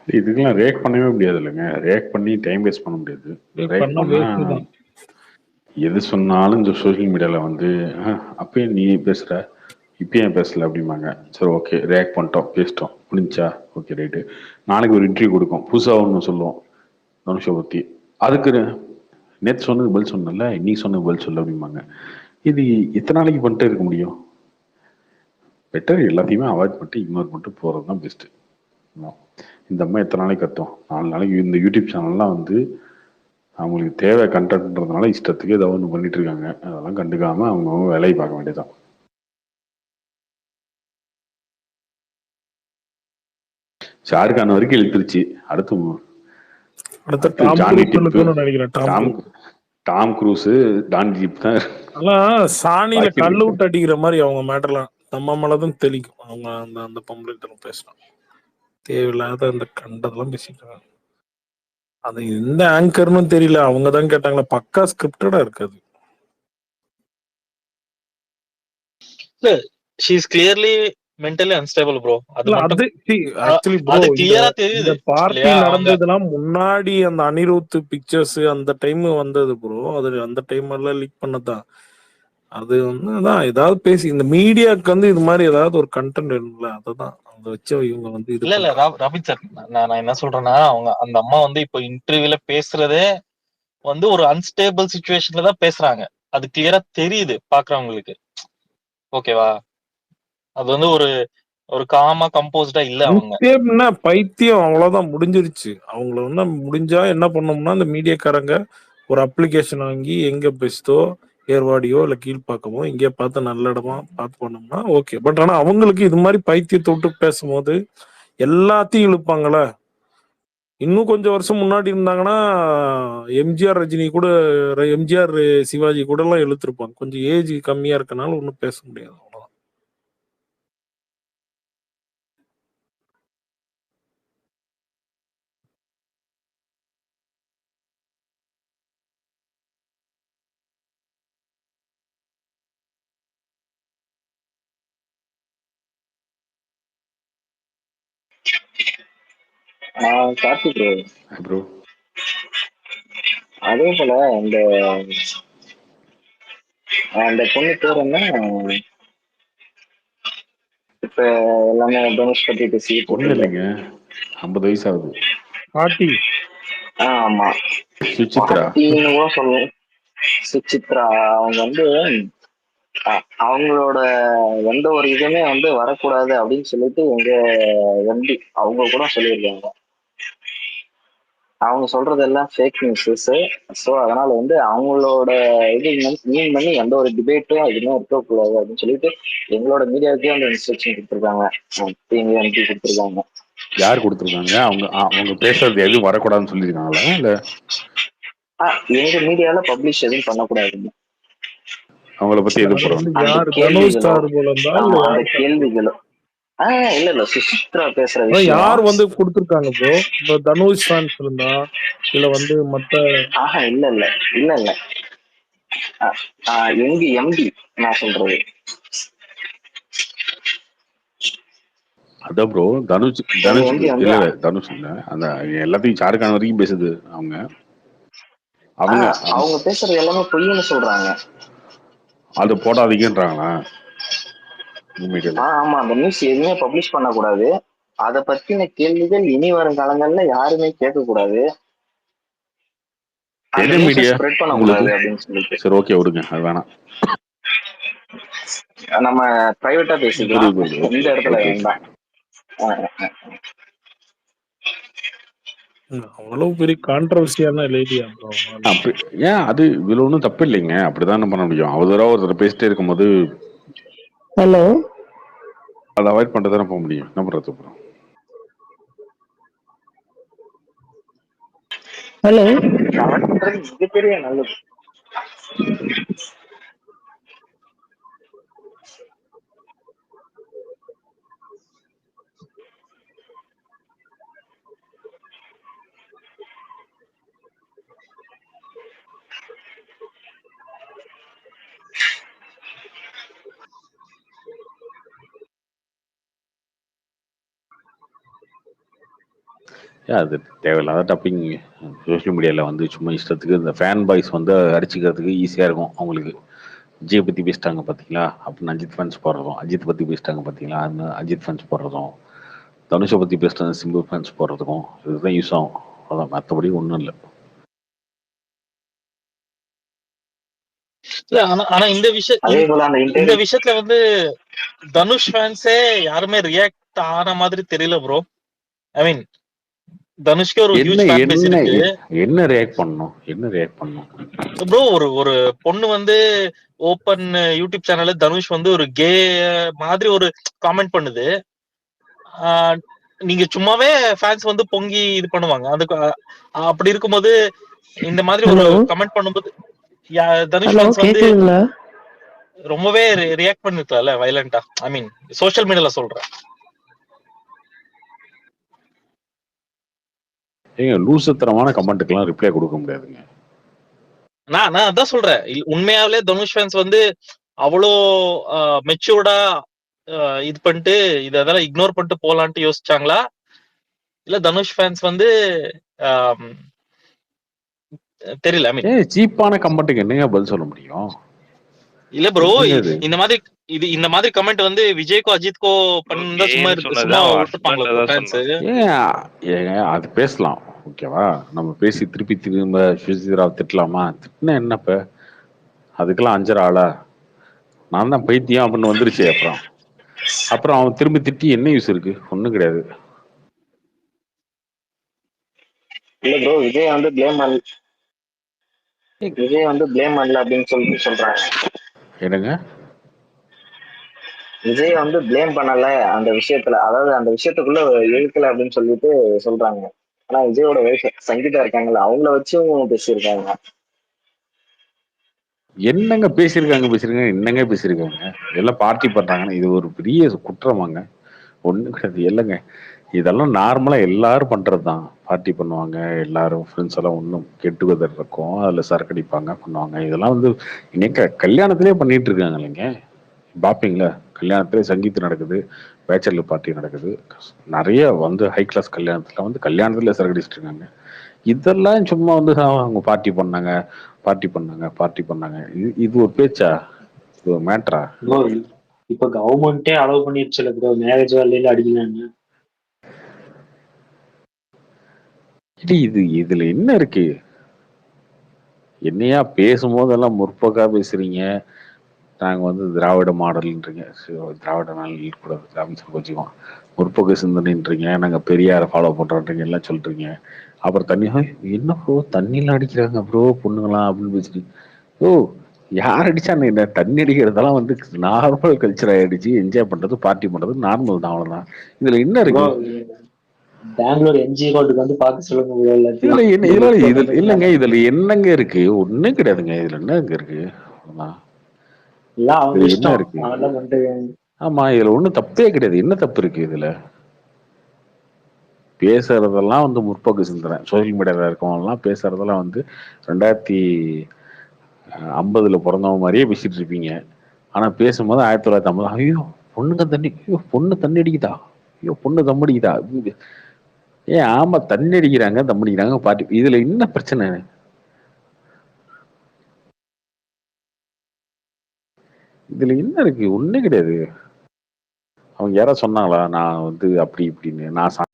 இதுக்கெல்லாம் ரியாக்ட் பண்ணவே முடியாது இல்லைங்க. ரியாக்ட் பண்ணி டைம் வேஸ்ட் பண்ண முடியாது. ரியாக்ட் பண்ணா எது சொன்னாலும் இந்த சோசியல் மீடியால வந்து அப்பயே நீ பேசுற, இப்பயே ஏன் பேசல அப்படிம்பாங்க. சரி ஓகே, ரியாக்ட் பண்ணிட்டோம், பேசிட்டோம், முடிஞ்சா ஓகே ரைட்டு. நாளைக்கு ஒரு இன்டர்வியூ கொடுக்கும், புதுசாக ஒன்று சொல்லுவோம் தனுஷை பற்றி. அதுக்கு நேற்று சொன்னது பதில் சொன்னல, இன்னைக்கு சொன்னது பதில் சொல்ல அப்படிம்பாங்க. இது எத்தனை நாளைக்கு பண்ணிட்டே இருக்க முடியும்? பெட்டர் எல்லாத்தையுமே அவாய்ட் பண்ணிட்டு இக்னோர் பண்ணிட்டு போகிறது தான் பெஸ்ட்டு. இந்த அம்மா எத்தனை நாளைக்கு கத்தும்? 4 நாளைக்கு. இந்த யூடியூப் சேனல்லாம் வந்து அவங்களுக்கு தேவை கண்டென்ட்ன்றதுனால இஷ்டத்துக்கு ஏதோ ஒன்று பண்ணிட்டு இருக்காங்க. அதெல்லாம் கண்டுக்காம அவங்க வேலையை பார்க்க வேண்டியதான். ஷாருக்கான் வரைக்கும் இழுத்துருச்சு. அடுத்து ஜானி டிப், டாம் க்ரூஸ், டான் ஜீப் தான். சாணியில கல்லு விட்டு அடிக்கிற மாதிரி அவங்க மேட்டர்லாம் நம்ம மேலதான் தெளிக்கும். அவங்க அந்த பொம்பளை பேசலாம், தேவையில்லாத அந்த கண்டதெல்லாம் பேசிட்டு. அது எந்த ஆங்கர்னு தெரியல, அவங்க தான் கேட்டாங்களா. பக்கா ஸ்கிரிப்டடா இருக்காது. she is clearly mentally unstable bro. அது ஆக்சுவலி ப்ரோ, அது கிளியரா தெரியுது. இந்த பார்ட்டி நடந்ததெல்லாம் முன்னாடி அந்த அனிருத் பிக்சர்ஸ் அந்த டைம் வந்தது ப்ரோ. அது அந்த டைம் எல்லாம் லீக் பண்ணதான். அது வந்து அதான் ஏதாவது பேசி இந்த மீடியாவுக்கு வந்து இது மாதிரி ஏதாவது ஒரு கண்டென்ட் வேணும்ல, அதுதான் அதை வச்சு இவங்க வந்து இது இல்ல பண்றாங்க. ராபின் சார், நான் என்ன சொல்றேன்னா, அவங்க அந்த அம்மா வந்து இப்போ இன்டர்வியூல பேசுறதே வந்து ஒரு அன்ஸ்டேபிள் சுச்சுவேஷன்ல தான் பேசுறாங்க. அது கிளியரா தெரியுது பாக்குறவங்களுக்கு. ஓகேவா? அது வந்து ஒரு ஒரு காமா கம்போஸ்டா இல்ல அவங்க. அன்ஸ்டேபிள்னா பைத்தியம், அவ்வளவுதான், முடிஞ்சிருச்சு. அவங்கள வந்து முடிஞ்சா என்ன பண்ணோம்னா, இந்த மீடியாக்காரங்க ஒரு அப்ளிகேஷன் வாங்கி எங்க பெஸ்ட்டோ ஏர்வாடியோ இல்ல கீழ்பாக்கமோ இங்கே பார்த்து நல்ல இடமா பார்த்து பண்ணோம்னா ஓகே. பட் ஆனா அவங்களுக்கு இது மாதிரி பைத்தியத்தை விட்டு பேசும்போது எல்லாத்தையும் இழுப்பாங்களே. இன்னும் கொஞ்சம் வருஷம் முன்னாடி இருந்தாங்கன்னா எம்ஜிஆர் ரஜினி கூட, எம்ஜிஆர் சிவாஜி கூட எல்லாம் இழுத்துருப்பாங்க. கொஞ்சம் ஏஜ் கம்மியா இருக்கனால ஒன்றும் பேச முடியாது. அவ்வளவுதான். கார்த்திக் bro, ப்ரோ அதே போல இந்த அந்த பொண்ணு பேர் என்ன, இப்ப எல்லாமே தனுஷ் பத்தி பேசிட்டு ஒண்ணும் இருக்கீங்க. இல்லைங்க, 50 வயசு ஆகுது. பாட்டி ஆமா, சுசித்ரா. பாட்டின்னு கூட சொல்லுவோம். சுசித்ரா அவங்க வந்து அவங்களோட எந்த ஒரு இதுவுமே வந்து வரக்கூடாது அப்படின்னு சொல்லிட்டு எங்க எம்பி அவங்க கூட சொல்லியிருக்காங்க. அவங்க சொல்றது எல்லாம் ஃபேக் நியூஸஸ். ஸோ அதனால வந்து அவங்களோட இது மீன் பண்ணி எந்த ஒரு டிபேட்டும் எதுவுமே இருக்கக்கூடாது அப்படின்னு சொல்லிட்டு எங்களோட மீடியாவுக்கே அந்த இன்ஸ்ட்ரக்ஷன் கொடுத்துருக்காங்க, எம்பி கொடுத்துருக்காங்க. யார் கொடுத்துருக்காங்க? அவங்க பேசுறது எதுவும் வரக்கூடாதுன்னு சொல்லியிருக்காங்களா? இல்ல எங்க மீடியால பப்ளிஷ் எதுவும் பண்ணக்கூடாதுங்க. அவங்கள பத்தி எதுவும் அது வந்து போடணும். அந்த யாரு, தனுஷ் கேள்விகளோ, சார் போல இருந்தா இல்ல ஆமா அந்த யாரு? கேள்விகளோ இல்ல சுசித்ரா பேசுற அதான் விஷயம் யார் வந்து கொடுத்துருக்காங்க ப்ரோ? இப்போ தனுஷ் ஃபேன்ஸ் இருந்தா இல்ல வந்து மத்த இல்ல இல்ல இல்ல இல்ல எங்க எம்பி நான் சொல்றது. அதான் ப்ரோ, தனுஷ் எங்க தனுஷ் எம்பி வந்து இல்ல தனுஷ் இல்ல, அந்த எல்லாத்தையும் ஷாருக்கான் வரைக்கும் பேசுது அவங்க. அவங்க பேசுறது எல்லாமே பொய்ன்னு சொல்றாங்க. அது போடாதீங்கன்றாங்களா மீடியால? ஆமா, அந்த நியூஸ் எதுவுமே பப்ளிஷ் பண்ணக்கூடாது. அதை பத்தின கேள்விகள் இனி வரும் காலங்கள்ல யாருமே கேட்க கூடாது. அந்த என்ன நியூஸை மீடியா ஸ்ப்ரெட் பண்ணக்கூடாது உங்களுக்கு? அப்படின்னு சொல்லிட்டு சரி ஓகே, விடுங்க, அது வேணாம். நம்ம பிரைவேட்டா பேசிக்கலாம், புரியுது. இந்த இடத்துல வேண்டாம். அவ்வளவு பெரிய கான்ட்ரவர்சியான லேடியா ப்ரோ? அப்படி ஏன்? அது இதுல ஒன்றும் தப்பு இல்லைங்க, அப்படிதான் பண்ண முடியும். அவதூறா ஒருத்தர் பேசிட்டே இருக்கும்போது ஹலோ, அதை அவாய்ட் பண்ணிட்டு தானே போக முடியும். என்ன பண்றது அப்புறம்? ஹலோ, மிகப்பெரிய நல்லது. அது தேவையில்லாத டாப்பிங். சோஷியல் மீடியாவில் வந்து சும்மா இஷ்டத்துக்கு இந்த ஃபேன் பாய்ஸ் வந்து அடிச்சுக்கிறதுக்கு ஈஸியாக இருக்கும் அவங்களுக்கு. விஜய் பற்றி பேசிட்டாங்க பார்த்தீங்களா அப்படின்னு அஜித் ஃபேன்ஸ் போடுறதும், அஜித் பற்றி பேசிட்டாங்க பார்த்தீங்களா அந்த அஜித் ஃபேன்ஸ் போடுறதும், தனுஷை பற்றி பேசிட்டாங்க சிம்பு ஃபேன்ஸ் போடுறதுக்கும் இதுதான் யூஸ் ஆகும். அதான், மற்றபடி ஒன்றும் இல்லை. ஆனா இந்த விஷயத்துல வந்து தனுஷ் ஃபேன்ஸே யாருமே ரியாக்ட் ஆன மாதிரி தெரியல ப்ரோ. ஐ மீன் தனுஷ்க்கு ஒரு ஹியூஜ் ஃபேன் பேஸ் இருக்கு. என்ன ரியாக்ட் பண்ணணும் ப்ரோ? ஒரு பொண்ணு வந்து ஓபன் யூடியூப் சேனல்ல தனுஷ் வந்து ஒரு கே மாதிரி ஒரு காமெண்ட் பண்ணுது. நீங்க சும்மாவே ஃபேன்ஸ் வந்து பொங்கி இது பண்ணுவாங்க. அதுக்கு அப்படி இருக்கும்போது இந்த மாதிரி ஒரு கமெண்ட் பண்ணும்போது தனுஷ் ஃபேன்ஸ் வந்து ரொம்பவே ரியாக்ட் பண்ணிருக்கலாம்ல வயலண்டா. ஐ மீன் சோஷியல் மீடியால சொல்றேன். ஏங்க லூசுத்தனமான கமெண்ட்டுக்கெல்லாம் ரிப்ளை கொடுக்க முடியாதுங்க. நான் அதான் சொல்றேன், உண்மையாவே தனுஷ் ஃபேன்ஸ் வந்து அவ்வளோ மெச்சூர்டா இது பண்ணிட்டு இதெல்லாம் இக்னோர் பண்ணிட்டு போலான்ட்டு யோசிச்சாங்களா, இல்ல தனுஷ் ஃபேன்ஸ் வந்து தெரியல. ஐ மீன் சீப்பான கமெண்ட்டுக்கு என்னங்க பதில் சொல்ல முடியும்? இல்ல ப்ரோ, என்னங்க இது இந்த மாதிரி கமெண்ட் வந்து விஜய்க்கோ அஜித்கோ பண்ணிருந்தா சும்மா ஓகேன்னு சொன்னது சும்மா அவன் விட்டுருப்பாங்களா ஹஸ்பண்ட ப்ரோ தான் ஃபேன்ஸ்? சொன்னான். ஏங்க அது பேசலாம், ஓகேவா? நம்ம பேசி திரும்ப சுஜித்ராவை திட்டலாமா? திட்டினா என்னப்ப அதுக்கெல்லாம் அஞ்சரை ஆளா? நான் தான் பைத்தியம் அப்படின்னு வந்துருச்சு. அப்புறம் அவன் திரும்பி திட்டி என்ன யூஸ் இருக்கு? ஒண்ணும் கிடையாது. இல்ல ப்ரோ, விஜய் வந்து பிளேம் பண்ணல அப்படின்னு சொல்லிட்டு சொல்றாங்க. என்னங்க விஜய் வந்து பிளேம் பண்ணல அந்த விஷயத்துல, அதாவது அந்த விஷயத்துக்குள்ள இழுக்கல அப்படின்னு சொல்லிட்டு சொல்றாங்க. ஆனா விஜயோட வைஃப் சங்கீதா இருக்காங்கல்ல, அவங்கள வச்சும் பேசியிருக்காங்க. என்னங்க பேசியிருக்காங்க என்னங்க பேசியிருக்காங்க? எல்லாம் பார்ட்டி பண்றாங்கன்னா இது ஒரு பெரிய குற்றமாங்க? ஒண்ணும் கிடையாது. இல்லைங்க, இதெல்லாம் நார்மலா எல்லாரும் பண்றதுதான். பார்ட்டி பண்ணுவாங்க, எல்லாரும் ஃப்ரெண்ட்ஸ் எல்லாம் ஒன்றும் கெட் டுகெதர் இருக்கும், அதுல சரக்கு அடிப்பாங்க, பண்ணுவாங்க. இதெல்லாம் வந்து இன்னைக்கு கல்யாணத்திலே பண்ணிட்டு இருக்காங்க இல்லைங்க? பாப்பீங்களா? கல்யாணத்திலே சங்கீத் நடக்குது, பேச்சலர் பார்ட்டி நடக்குது, நிறைய வந்து ஹை கிளாஸ் கல்யாணத்துல சரக்கு அடிச்சிட்டு இருக்காங்க. இதெல்லாம் சும்மா வந்து அவங்க பார்ட்டி பண்ணாங்க. இது ஒரு பேச்சா? இது ஒரு மேட்டரா? ப்ரோ இப்ப கவர்மெண்டே அலோவ் பண்ணிருச்சுல ப்ரோ, மேரேஜ் வேலையில அடிக்கலான்னு. இதுல என்ன இருக்கு? என்னையா பேசும்போதெல்லாம் முற்போக்கா பேசுறீங்க. நாங்க வந்து திராவிட மாடல்ன்றீங்க. திராவிட மாடல் இருக்கக்கூடாது அப்படின்னு சொல்லி வச்சுக்கோம். முற்போக்கு சிந்தனைன்றீங்க, நாங்க பெரியாரை ஃபாலோ பண்றோன்றீங்க, எல்லாம் சொல்றீங்க. அப்புறம் என்ன ப்ரோ தண்ணிலாம் அடிக்கிறாங்க ப்ரோ பொண்ணுங்களாம் அப்படின்னு பேசுறீங்க. ஓ, யார் அடிச்சா என்ன? தண்ணி அடிக்கிறதெல்லாம் வந்து நார்மல் கல்ச்சர் ஆயிடுச்சு. என்ஜாய் பண்றது, பார்ட்டி பண்றது நார்மல் தான், அவ்வளவுதான். இதுல என்ன இருக்கு? பெங்களூர் எம்ஜி ரோட்டுக்கு வந்து பார்த்து சொல்லுங்க ப்ரோ. இல்லங்க, இதுல என்னங்க இருக்கு? ஒண்ணும் கிடையாதுங்க. இதுல என்னங்க இருக்கு? அவங்க என்ன இஷ்டம், இருக்கு? அதெல்லாம் பண்ணிட்டு. ஆமா, இதுல ஒண்ணும் தப்பே கிடையாது. என்ன தப்பு இருக்கு இதுல? பேசுறதெல்லாம் வந்து முற்போக்கு சிந்தனை. சோசியல் மீடியால இருக்கவங்க எல்லாம் பேசுறதெல்லாம் வந்து 2050 பிறந்தவங்க மாதிரியே பேசிட்டு இருப்பீங்க. ஆனா பேசும்போது 1950, ஐயோ பொண்ணு தண்ணி அடிக்குதா, ஐயோ பொண்ணு தம் அடிக்குதா. ஏன் ஆமா, தண்ணி அடிக்கிறாங்க, தம் அடிக்கிறாங்க, பார்ட்டி. இதுல என்ன பிரச்சனை? இதுல என்ன இருக்கு? ஒண்ணும் கிடையாது. அவங்க யாராவது சொன்னாங்களா நான் வந்து அப்படி இப்படின்னு? நான்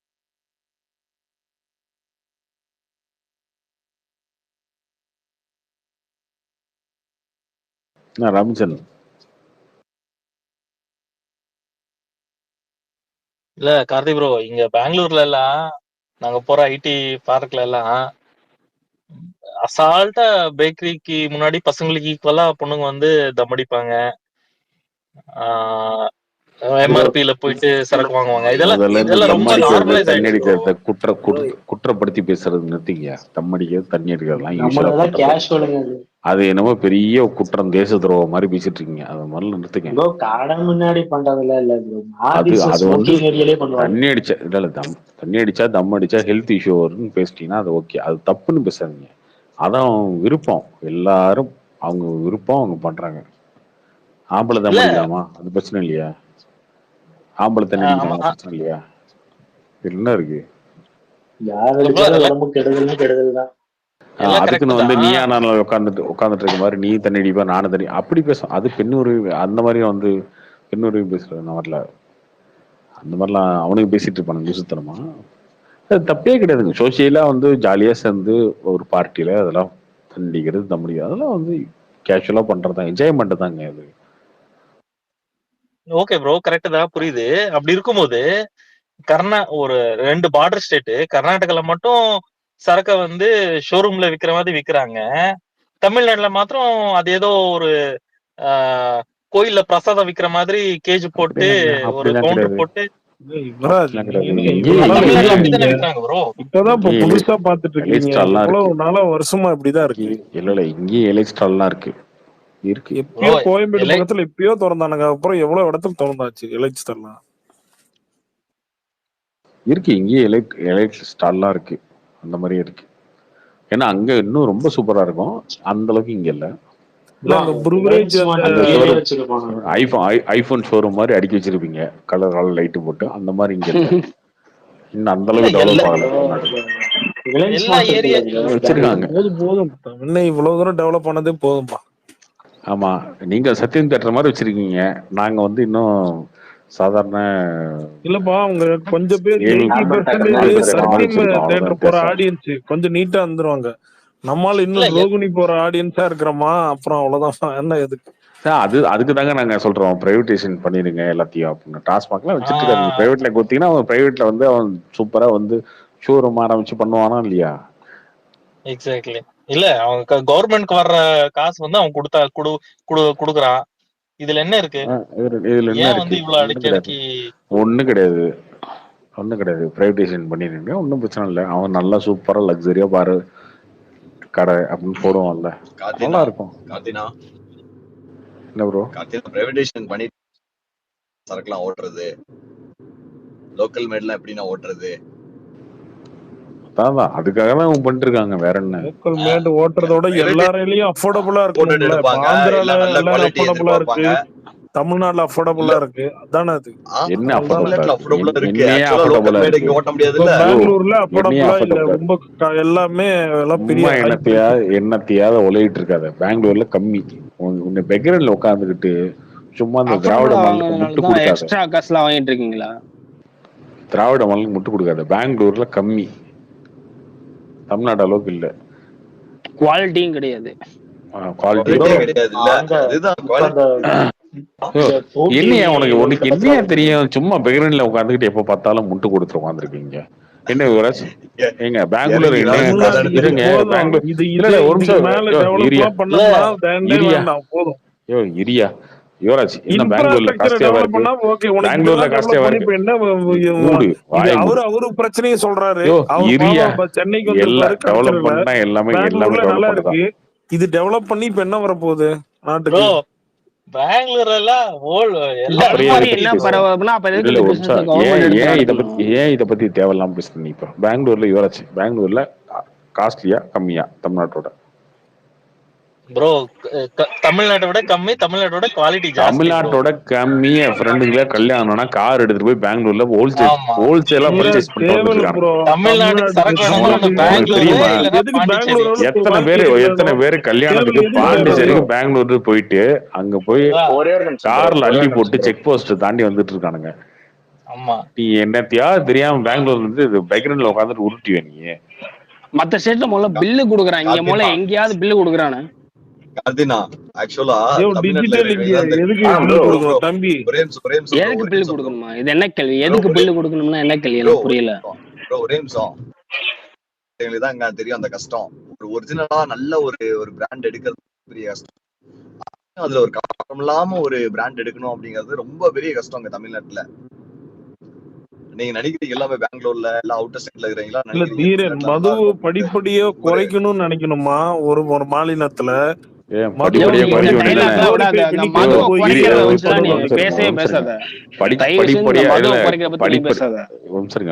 ரம்ஜன் இல்ல கார்த்தி ப்ரோ, இங்க பெங்களூர்ல எல்லாம் நாங்க போற ஐடி பார்க்ல எல்லாம் அசால்ட்டா பேக்கரிக்கு முன்னாடி பசங்களுக்கு ஈக்குவலா பொண்ணுங்க வந்து தம் அடிப்பாங்க, எம்ஆர்பில போயிட்டு சரக்கு வாங்குவாங்க. இதெல்லாம் ரொம்ப நார்மலைஸ் தண்ணி ஆயிடுச்சு ப்ரோ. அடிக்கிறது குற்றப்படுத்தி பேசுறது நிறுத்திங்க. தம் அடிக்கிறது, தண்ணி அடிக்கிறதுலாம் நம்மளதான் கேஷுவலுங்க அது. அது என்னமோ பெரிய குற்றம், தேச துரோகம் மாதிரி பேசிட்டு இருக்கீங்க. அது முதல்ல நிறுத்துங்க. ப்ரோ கடை முன்னாடி பண்றதுல இல்ல ப்ரோ, அது வந்து ஏரியாலே பண்ணுவாங்க. தண்ணி அடிச்சா தம் அடிச்சா ஹெல்த் இஷ்யூ வரும்னு பேசிட்டீங்கன்னா அது ஓகே. அது தப்புன்னு பேசாதீங்க. அதான் விருப்பம், எல்லாரும் அவங்க விருப்பம், அவங்க பண்றாங்க. ஆம்பளை தம் அடிக்கலாமா? அது பிரச்சனை இல்லையா? ஆம்பளை தண்ணி அடிக்கலாம் பிரச்சனை இல்லையா? என்ன இருக்கு? யார் அடிச்சாலும் உடம்பு கெடுதல்னா கெடுதல் தான். அதுக்குன்னு வந்து நீயா நான் உட்காந்துட்டு இருக்க மாதிரி நீ தண்ணி அடிப்பா நானும் தண்ணி அப்படி பேசும். அது பெண்ணுரிமை, அந்த மாதிரி வந்து பெண்ணுரிமை பேசுறது அந்த மாதிரிலாம், அந்த மாதிரிலாம் அவனுக்கு பேசிட்டு இருப்பானுங்க லூசுத்தனமா. அது தப்பே கிடையாதுங்க. சோசியலா வந்து ஜாலியா சேர்ந்து ஒரு பார்ட்டியில அதெல்லாம் தண்ணி அடிக்கிறது, தம் அடிக்கிறது, அதெல்லாம் வந்து கேஷுவலா பண்றதுதான், என்ஜாய்மெண்ட் தாங்க அது. ஓகே ப்ரோ, கரெக்ட் தான், புரியுது. அப்படி இருக்கும்போது ஒரு 2 பார்டர் ஸ்டேட் கர்நாடகால மட்டும் சரக்க வந்து ஷோரூம்ல விக்கிற மாதிரி விக்கிறாங்க. தமிழ்நாட்டுல மாத்திரம் அது ஏதோ ஒரு கோயில்ல பிரசாதம் விக்கிற மாதிரி கேஜ் போட்டு ஒரு கவுண்டர் போட்டு புதுசா பாத்துட்டு இருக்கீங்க. இவ்வளவு நாளா வருஷமா இப்படிதான் இருக்கு. இல்ல இங்கேயே எலைட் ஸ்டால்லாம் இருக்கு. எப்பயோ கோயம்பேடு பக்கத்துல எப்பயோ திறந்தானுங்க. அப்புறம் எவ்வளவு இடத்துல திறந்தாச்சு எலைட் ஸ்டால்லாம் இருக்கு. இங்கேயே எலைட் ஸ்டால்லாம் இருக்கு. அந்த மாதிரி இருக்கு. ஏன்னா அங்க இன்னும் ரொம்ப சூப்பரா இருக்கும். அந்த அளவுக்கு இங்க இல்ல. ஐபோன் ஷோரூம் மாதிரி அடுக்கி வச்சிருப்பீங்க, கலர் கலர் லைட் போட்டு. அந்த மாதிரி இங்க இல்ல. இன்னும் அந்த அளவுக்கு டெவலப் ஆகல. வச்சிருக்காங்க. போதும் இவ்வளவு தூரம் டெவலப் பண்ணதே போதும்பா. ஆமா, நீங்க சத்தியம் தேட்டர் மாதிரி வச்சிருக்கீங்க. நாங்க வந்து இன்னும் சாதாரண இல்லப்பா அவங்க கொஞ்சம் பேர் ஆல்பர்ட் தேட்டர் 80% மாதிரி சத்தியம் வச்சிருக்கோம், அவ்வளவுதான் தேட்டர் போற வித்தியாசம். ஆடியன்ஸ் கொஞ்சம் நீட்டா வந்துருவாங்க. நம்மால இல்ல இன்னும் ரோகிணி போற ஆடியன்ஸா இருக்கிறோமா, அப்புறம் அவ்வளவுதான். என்ன எதுக்கு அதுக்கு தாங்க நாங்க சொல்றோம் பிரைவேடைசேஷன் பண்ணிடுங்க எல்லாத்தையும் அப்படின்னு. டாஸ்மாக்லாம் வச்சுட்டு இருக்காங்க. ஆஹ் பிரைவேட்ல கொடுத்தீங்கன்னா அவன் பிரைவேட்ல வந்து அவன் சூப்பரா வந்து ஷோரூம் ஆரம்பிச்சு பண்ணுவானா இல்லையா? எக்ஸாக்ட்லி. இல்ல அவங்க கவர்மெண்ட்க்கு வர்ற காசு வந்து அவன் குடுக்குறான். இதுல என்ன இருக்கு? இதுல என்ன ஏன் வந்து இருக்கு? இவ்வளவு ஒண்ணும் கிடையாது, அடக்கி ஒண்ணும் கிடையாது, ஒண்ணும் கிடையாது. பிரைவேடைசேஷன் பண்ணிடுங்க, ஒன்றும் பிரச்சனை இல்லை. அவன் நல்லா சூப்பரா லக்ஸரியா பாரு கடை அப்படின்னு போடுவான்ல, கார்த்தினா நல்லா இருக்கும். கார்த்தினா என்ன ப்ரோ? கார்த்தினா பிரைவேடைசேஷன் பண்ணி சரக்குலாம் ஓட்டுறது, லோக்கல் மேட்லாம் எப்படின்னா ஓட்டுறது? அதான் அதுக்காக தான் அவங்க பண்ணிட்டு இருக்காங்க, வேற என்ன. லோக்கல் மேட் ஓட்டுறதோட எல்லா ரயிலையும் அஃபோர்டபுளா இருக்கணும்ல. இப்ப எடுப்பாங்க, ஆந்திரால எல்லாம் நல்ல எல்லாம் குவாலிட்டி அஃபோர்டபுளா இருக்கு, எதிர்பார்ப்பாங்க. தமிழ்நாட்டுல அஃபோர்டபுளா இருக்கு. அதானே அது? என்ன அதனாலதானே அஃபோர்டபுளா தமிழ்நாட்டுல இருக்கு? அஃபோர்டபுளா இருக்கு. என்னையே ஆக்சுவலா லோக்கல் அஃபோர்டபுளா மேட் இருக்கு? இங்க ஓட்ட இப்ப முடியாதுல்ல. பெங்களூர்ல என்னையே அஃபோர்டபுளா இல்ல, அஃபோர்டபுளா ரொம்ப எல்லாமே எல்லாம் பெரிய ஹை என்னத்தையா என்னத்தையாவது உலகிட்டு இருக்காத. பெங்களூர்ல கம்மி. உன்னை பெக்கரில் உட்காந்துக்கிட்டு சும்மா இந்த திராவிட அஃபோர்டபுளா மாடலுக்கு முட்டு வாங்கினதுனால தான் கொடுக்காத. எக்ஸ்ட்ரா காசுலாம் வாங்கிட்டு இருக்கீங்களா? திராவிட மாடலுக்கு முட்டு கொடுக்காத. பெங்களூர்ல கம்மி, தமிழ்நாடு அளவுக்கு இல்ல. குவாலிட்டியும் கிடையாது, குவாலிட்டி கிடையாது இல்ல. அதுதான் என்னையா உனக்கு என்னையா தெரியும்? சும்மா பெகரன்ல உட்காந்துக்கிட்டு எப்ப பார்த்தாலும் முட்டு கொடுத்து உட்காந்துருக்கீங்க. என்ன யுவராஜ்? எங்க பெங்களூர் என்ன இருங்க, பெங்களூர் இல்ல இல்ல ஒரு நிமிஷம் இரியா போதும். இரியா யுவராஜ், என்ன பெங்களூர்ல காஸ்டியாவா இருக்கு? பெங்களூர்ல காஸ்டியாவா இருக்கு? மூடு வாய் மூடு. அவரு பிரச்சனையை சொல்றாரு. இரியா, சென்னைக்கு எல்லாம் டெவலப் பண்ணா எல்லாமே நல்லா டெவலப் இருக்கு. இது டெவலப் பண்ணி இப்ப என்ன வரப்போகுது நாட்டுக்கு? ப்ரோ பெங்களூர் எல்லாம் ஏன் இத பத்தி தேவையில்லாம பேசுறீங்க? இப்ப பெங்களூர்ல யுவராஜ், பெங்களூர்ல காஸ்ட்லியா கம்மியா தமிழ்நாட்டோட? ப்ரோ தமிழ்நாட்டை விட கம்மி, தமிழ்நாட்டோட குவாலிட்டி ஜாஸ்தி. தமிழ்நாட்டோட கம்மி. என் ஃப்ரெண்டுங்களே கல்யாணம்னா கார் எடுத்துட்டு போய் பெங்களூர்ல ஹோல்சேலா பர்ச்சேஸ் பண்ணிட்டு வந்துருக்காங்க. தமிழ்நாட்டுக்கு சரக்கு தெரியுமா? எத்தனை பேரு கல்யாணத்துக்கு பாண்டிச்சேரிக்கு பெங்களூருக்கு போயிட்டு அங்க போய் கார்ல அள்ளி போட்டு செக் போஸ்ட் தாண்டி வந்துட்டு இருக்கானுங்க. ஆமா, நீ என்னத்தையாவது தெரியாம பெங்களூர்ல இருந்து பேக்ரவுண்ட்ல உட்காந்துட்டு உருட்டிவே நீ. மத்த ஸ்டேட்ல முதல்ல பில்லு குடுக்குறான், இங்க முதல்ல எங்கேயாவது பில்லு குடுக்குறானு? கார்த்தினா ஆக்சுவலா டிஜிட்டல் இந்தியா எதுக்கு பில் கொடுக்கணும் தம்பி? எதுக்கு பில் கொடுக்கணுமா? இது என்ன கேள்வி? எதுக்கு பில் கொடுக்கணும்னா என்ன கேள்வி? எனக்கு புரியல. ஒரே நிமிஷம், எங்களுக்கு தான் இங்க தெரியும் அந்த கஷ்டம். ஒரு ஒரிஜினலா நல்ல ஒரு பிராண்ட் எடுக்கிறது பெரிய கஷ்டம். அதுல ஒரு காரணம் இல்லாம ஒரு பிராண்ட் எடுக்கணும் அப்படிங்கிறது ரொம்ப பெரிய கஷ்டம் இங்க தமிழ்நாட்டுல. நீங்க நினைக்கிறீங்க எல்லாமே பெங்களூர்ல எல்லாம் அவுட்டர் ஸ்டேட்ல இருக்கிறீங்களா? மது படிப்படியா குறைக்கணும்னு நினைக்கணுமா ஒரு மாநிலத்துல?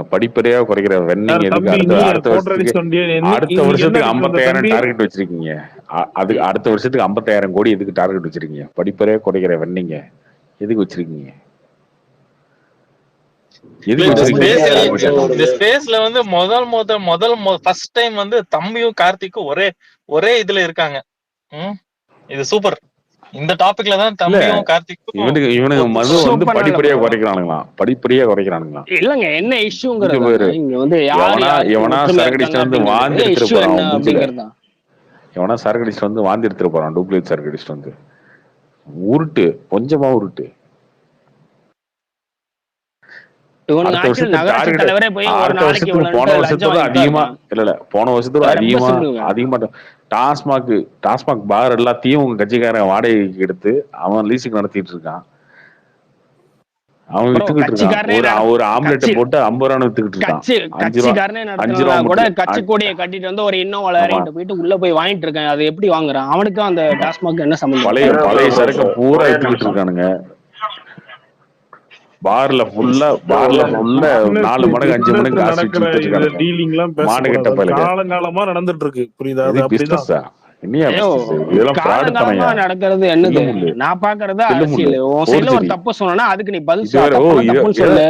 படிப்படியா குறைக்கிற வெண்ணீங்க அடுத்த வருஷத்துக்கு 50,000 டார்கெட் வச்சிருக்கீங்க. அடுத்த வருஷத்துக்கு 50,000 கோடி எதுக்கு டார்கெட் வச்சிருக்கீங்க? படிப்படியா குறைக்கிற வெண்ணீங்க எதுக்கு வச்சிருக்கீங்க? இந்த ஸ்பேஸ்ல வந்து முதல் ஃபர்ஸ்ட் டைம் வந்து தம்பியும் கார்த்திக்கும் ஒரே இதுல இருக்காங்க. இது சூப்பர். இந்த டாபிக்ல தான் தம்பியும் கார்த்திக்கும் இவனுக்கு மது வந்து படிப்படியா குறைக்கிறானுங்களா? இல்லங்க, என்ன இஷ்யூங்கிறது இங்க வந்து எவனா சரக்கடிச்சு வந்து வாந்தி எடுத்துட்டு போறான். எவனா சரக்கடிச்சு வந்து வாந்தி எடுத்துட்டு போறான். டூப்ளிகேட் சரக்கடிச்சு வந்து உருட்டு, கொஞ்சமா உருட்டு. போன வருஷத்தோட அதிகமா டாஸ்மாக் பார் எல்லாத்தையும் உங்க கட்சிக்காரன் வாடகைக்கு எடுத்து அவன் லீஸுக்கு நடத்திட்டு இருக்கான். அவன் வித்துக்கிட்டு இருக்கான். ஒரு ஆம்லெட் போட்டு 50 ரூபா வித்துக்கிட்டு இருக்கான். 5 ரூபா கூட கட்சி கொடியை கட்டிட்டு வந்து ஒரு இன்னோவால போயிட்டு உள்ள போய் வாங்கிட்டு இருக்கான். அது எப்படி வாங்குறான்? அவனுக்கு அந்த டாஸ்மாக் என்ன சம்பந்தம்? பழைய சரக்கு பூரா வித்துக்கிட்டு இருக்கானுங்க. பார்ல ஃபுல்லா 4 மடங்கு 5 மடங்கு காசு வச்சிருக்காங்க. டீலிங்லாம் காலங்காலமா நடந்துட்டு இருக்கு. புரியுதா? அது அப்படிதான். நடக்கிறது என்னது? நான் பாக்குறது அரசியல். ஒரு தப்பு சொன்னா அதுக்கு நீ பதில் சொல்லு.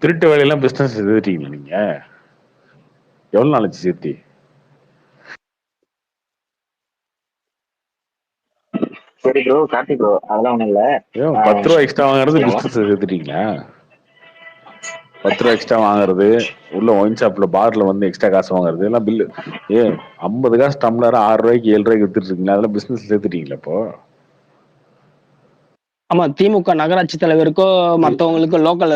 திருட்டு வேலையெல்லாம் பிசினஸ் எழுதிட்டீங்க நீங்க. எவ்வளவு நாளைக்கு சேர்த்தி சரி ப்ரோ, கார்த்தி ப்ரோ, அதெல்லாம் ஒண்ணும் இல்ல. 10 ரூபா எக்ஸ்ட்ரா வாங்குறது பிசினஸ் சேர்த்துட்டீங்களா? 10 ரூபா எக்ஸ்ட்ரா வாங்குறது, உள்ள ஒயின் ஷாப்ல பார்ல வந்து எக்ஸ்ட்ரா காசு வாங்குறது எல்லாம் பில்லு. 50 காசு டம்ளர் 6 ரூபாய்க்கு 7 ரூபாய்க்கு வித்துட்டு இருக்கீங்களா? அதெல்லாம் பிசினஸ் சேர்த்துட்டீங்களா இப்போ? ஆமா, திமுக நகராட்சி தலைவருக்கோ மத்தவங்களுக்கு லோக்கல்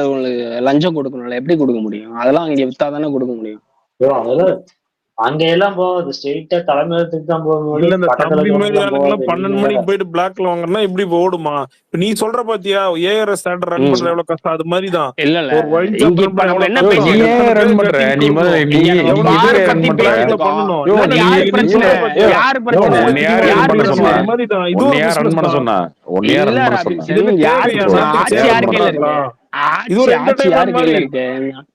லஞ்சம் கொடுக்கணும்ல, எப்படி கொடுக்க முடியும்? அதெல்லாம் இங்க வித்தாதானே கொடுக்க முடியும். அதெல்லாம் அங்க எல்லாம் போகாது, ஸ்ட்ரெயிட்டா தலைமையகத்துக்கு தான் போகும்போது இல்ல இந்த பக்கத்துல தம்பி மாதிரி இருக்கவங்க ஆளுங்கெல்லாம் போகாது. 12 மணிக்கு போயிட்டு பிளாக்ல வாங்குறனா எப்படி ஓடுமா? இப்ப நீ சொல்ற பாத்தியா, ஏஆர்எஸ் தேட்டர் ரன் பண்ற எவ்வளவு கஷ்டம், அது மாதிரிதான் இல்ல இல்ல ஒரு ஒயின் இங்க ஷாப் இப்ப ரன் நம்ம பண்ண என்ன எவ்வளவு பேசிட்டு கஷ்டம், இருக்கோம்? எத்தனை ரன் பேர் பண்ற கட்டிங் நீ கொடுக்கணும், நீ இங்க நம்ம நீ பார் எதுக்கு ரன் பத்தி பண்ற? பேசிட்டு பிளாக்ல இருக்கோம். பண்ணணும். யோ இல்ல நீ யாரு நீ பிரச்சனை? சொல்ற பாத்தியா, யாரு பிரச்சனை? உன்னை யார் ரன் யாரு பண்ண பிரச்சனை? சொன்னா? அது மாதிரிதான் இது உன்னை ஒரு யார் ரன் பிசினஸ் பண்ண தான். சொன்னா? உன்னை யார் இல்ல ரன் பண்ண சொன்னா? ராபின்சன், இதுக்கு யாரு தேவையா ப்ரோ பிரச்சனை? நாட்டுக்கு ஆட்சி யாரு கையில தேவைப்படுறாங்களா? இருக்கு? இது ஒரு ஆட்சி யாரு என்டர்டைன்மெண்ட் கையில மாதிரி. இருக்கு?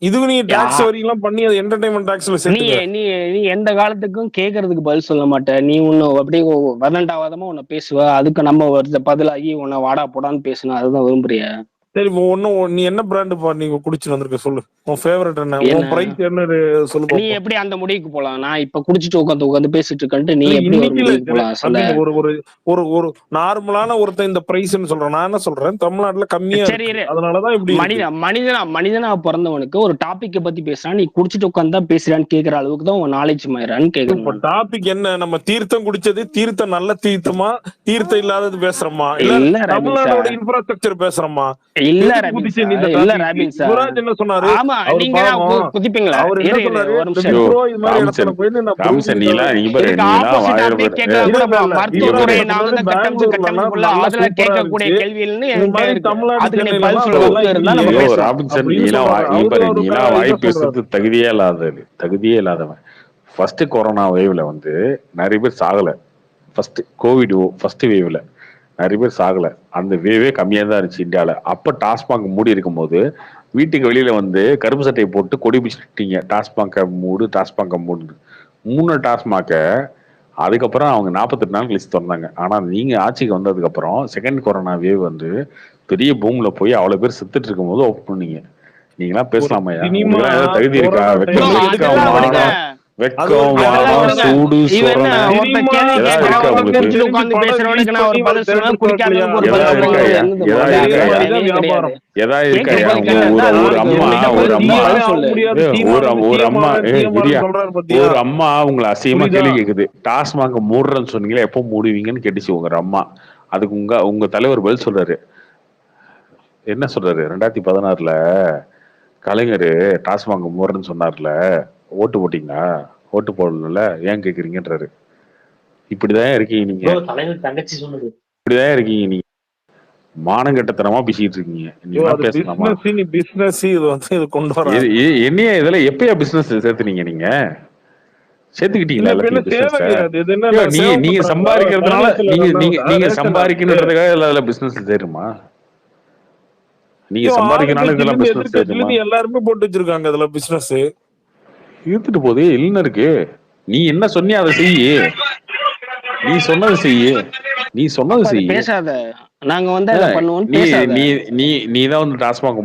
இதுக்கு நீ யா டாக்ஸ் வரிலாம் பண்ணி அது என்டர்டைன்மெண்ட் டாக்ஸ்ல நீ சேர்த்துக்க. நீ நீ எந்த காலத்துக்கும் கேட்கறதுக்கு பதில் சொல்ல மாட்ட. நீ ஒன்னு அப்படியே வதண்டாவாதமா உன்னை பேசுவ. அதுக்கு நம்ம பதிலாகி உன்னை வாடா போடான்னு பேசணும். அதுதான் விரும்புறிய? சரி ஒன்னும் நீ என்ன பிராண்ட் நீங்க குடிச்சிட்டு வந்திருக்க சொல்லு, உன் ஃபேவரட் என்ன, என்ன உன் பிரைஸ் என்ன சொல்லு நீ பாப்போம். எப்படி அந்த முடிவுக்கு போலாம்? நான் இப்ப குடிச்சிட்டு உட்காந்து பேசிட்டு இருக்கேன்ட்டு நீ இல்ல எப்படி ஒரு இன்னைக்கு இல்ல முடிவுக்கு போலாம் சொல்ல? தம்பி, ஒரு ஒரு ஒரு ஒரு நார்மலான ஒருத்தன் இந்த பிரைஸ்ன்னு சொல்றான், நான் என்ன சொல்றேன், தமிழ்நாட்டுல கம்மியா சரி இருக்கு அதனாலதான் இப்படி இருக்கு. மனிதனா பிறந்தவனுக்கு ஒரு டாபிக்கை பத்தி பேசுறான், நீ குடிச்சிட்டு உட்காந்து தான் பேசுறான்னு கேக்குற அளவுக்கு தான் உன் நாலேஜ் மாயிரான்னு இப்ப கேக்குறேன். டாபிக் என்ன, நம்ம தீர்த்தம் குடிச்சது தீர்த்தம் நல்ல தீர்த்தமா, தீர்த்தம் இல்லாதது பேசுறோமா, இல்ல இல்ல ராபின்ஸா, தமிழ்நாடோட இன்ஃப்ராஸ்ட்ரக்சர் பேசுறோமா? இல்ல எதுக்கு ராபின்ஸா, குதிச்ச இந்த இல்ல டாபிக்? ராபின்ஸா. யுவராஜ் என்ன சொன்னாரு, ஆமா, அவர் நீங்க பாவம், குதிப்பீங்களா? அவர் என்ன சொன்னாரு, ஒரு இந்த நிமிஷம். விப்ரோ இது மாதிரி இடத்துல ராம்சன் போயிட்டு நான் ராம்சன் நீலாம் நீ பாரு, இதுக்கு நீலாம் ஆப்போசிட் வாயில அப்படியே பாரு. கேட்கலாம் கூட போலாம். மருத்துவத்துறை யுவராஜ் நாங்க சொன்னது தான் கட்டமைச்சு பெங்களூர்லாம் புள்ள நல்லா அதுல சூப்பரா கேட்கக்கூடிய இருந்துச்சு, கேள்விகள்னு இது என்கிட்ட மாதிரி இருக்கு. தமிழ்நாடு அதுக்கு நீ சென்னையில பதில் எல்லாம் சொல்ல அதெல்லாம் ஒத்து இருந்தா நம்ம இல்லையே யோ பேசலாம். ராபின்சன் அப்படின்னு நீலாம் சொல்றாரு. நீ அவரு பாரு, அவரு நீலாம் வாய் இதை சொல்றாரு. பேசுறது தகுதியே இல்லாதவன். ஃபர்ஸ்ட் கொரோனா வேவ்ல வந்து நிறைய பேர் சாகல. ஃபர்ஸ்ட் வேவ்ல நிறைய பேர் சாகல. அந்த வேவே கம்மியா தான் இருந்துச்சு இந்தியாவில. அப்ப டாஸ்மாக் மூடி இருக்கும் போது வீட்டுக்கு வெளியில வந்து கருப்பு சட்டையை போட்டு கொடி பிடிச்சிட்டீங்க, டாஸ்மாக்க மூடு 3 டாஸ்மாக்க. அதுக்கப்புறம் அவங்க 48 நாள் கழிச்சு திறந்தாங்க. ஆனா நீங்க ஆட்சிக்கு வந்ததுக்கு அப்புறம் செகண்ட் கொரோனா வேவ் வந்து பெரிய பூம்ல போய் அவ்வளவு பேர் செத்துட்டு இருக்கும் போது ஓப்பன் பண்ணீங்க. நீங்களாம் ஒரு பேசலாமையா? சினிமா உங்களுக்கு ஏதாவது தகுதி இருக்கா? கொரோனா டைம்ல அதெல்லாம் விடுங்க. வெக்கம் அதெல்லாம் மானம் விடுங்க. சூடு இவன் என்ன சொரணை ஒருத்தன் கேள்வி ஏதாவது கேட்கறான், இருக்கா உங்களுக்கு? குடிச்சிட்டு உட்காந்து பேசுறவனுக்கு நான் ஒரு பதில் சொல்லுவேன், குடிக்காதவனுக்கு ஒரு பதில் ஏதாவது இருக்கா சொல்லுவேன். ஐயா? என்னது ஏதாவது முதல்ல? இருக்கா ஐயா? கிடையவே கிடையாது. ஏதாவது இருக்கா கேட்கிற ஐயா? பதில் கேட்டா ஒரு தான் ஒரு அம்மா உனக்கு ஒரு அம்மா பதில் சொல்லு. இரியா பாத்தியா, ஒரு அம்மா உங்களை அசிங்கமா புரியுதா? கேள்வி கேக்குது. டாஸ்மாக் மூடுறேன்னு சொன்னீங்களா, எப்போ மூடுவீங்கன்னு கேட்டுச்சு உங்க அம்மா. அதுக்கு உங்க தலைவர் பதில் சொல்றாரு. என்ன சொல்றாரு? 2016ல கலைஞர் டாஸ்மாக் மூடுறேன்னு சொன்னார்ல, ஓட்டு போட்டீங்களா? ஓட்டு போடல, ஏன் கேக்குறீங்கன்றாரு. இப்படிதான் இருக்கீங்க நீங்க, ப்ரோ தலைவர் தங்கச்சி சொன்னது. இப்படிதான் இருக்கீங்க நீங்க. மானங்கட்டத்தனமா பேசிட்டு இருக்கீங்க. நீங்க பேசலாமா? பிசினஸ் இது வந்து இது கொண்டு வர என்னையா இதெல்லாம் எப்பயா பிசினஸ் சேர்த்துனீங்க? நீங்க சேர்த்துக்கிட்டீங்களா எல்லாத்தையும் பிசினஸ்? நீங்க சம்பாதிக்கிறதுனால நீங்க சம்பாதிக்கணுன்றதுக்காக அதுல பிசினஸ் சேருமா? நீங்க சம்பாதிக்கனால இதெல்லாம் பிசினஸ் சேருமா? எல்லாருமே போட்டு வச்சிருக்காங்க இதுல பிசினஸ். இருந்துட்டு போதே இல்லைன்னு இருக்கு. நீ என்ன சொன்னியா அதை செய்யு. நீ சொன்னது செய்யு. பேசாத. நாங்க வந்து அதை பண்ணுவோம். நீ தான் வந்து டாஸ்மாக்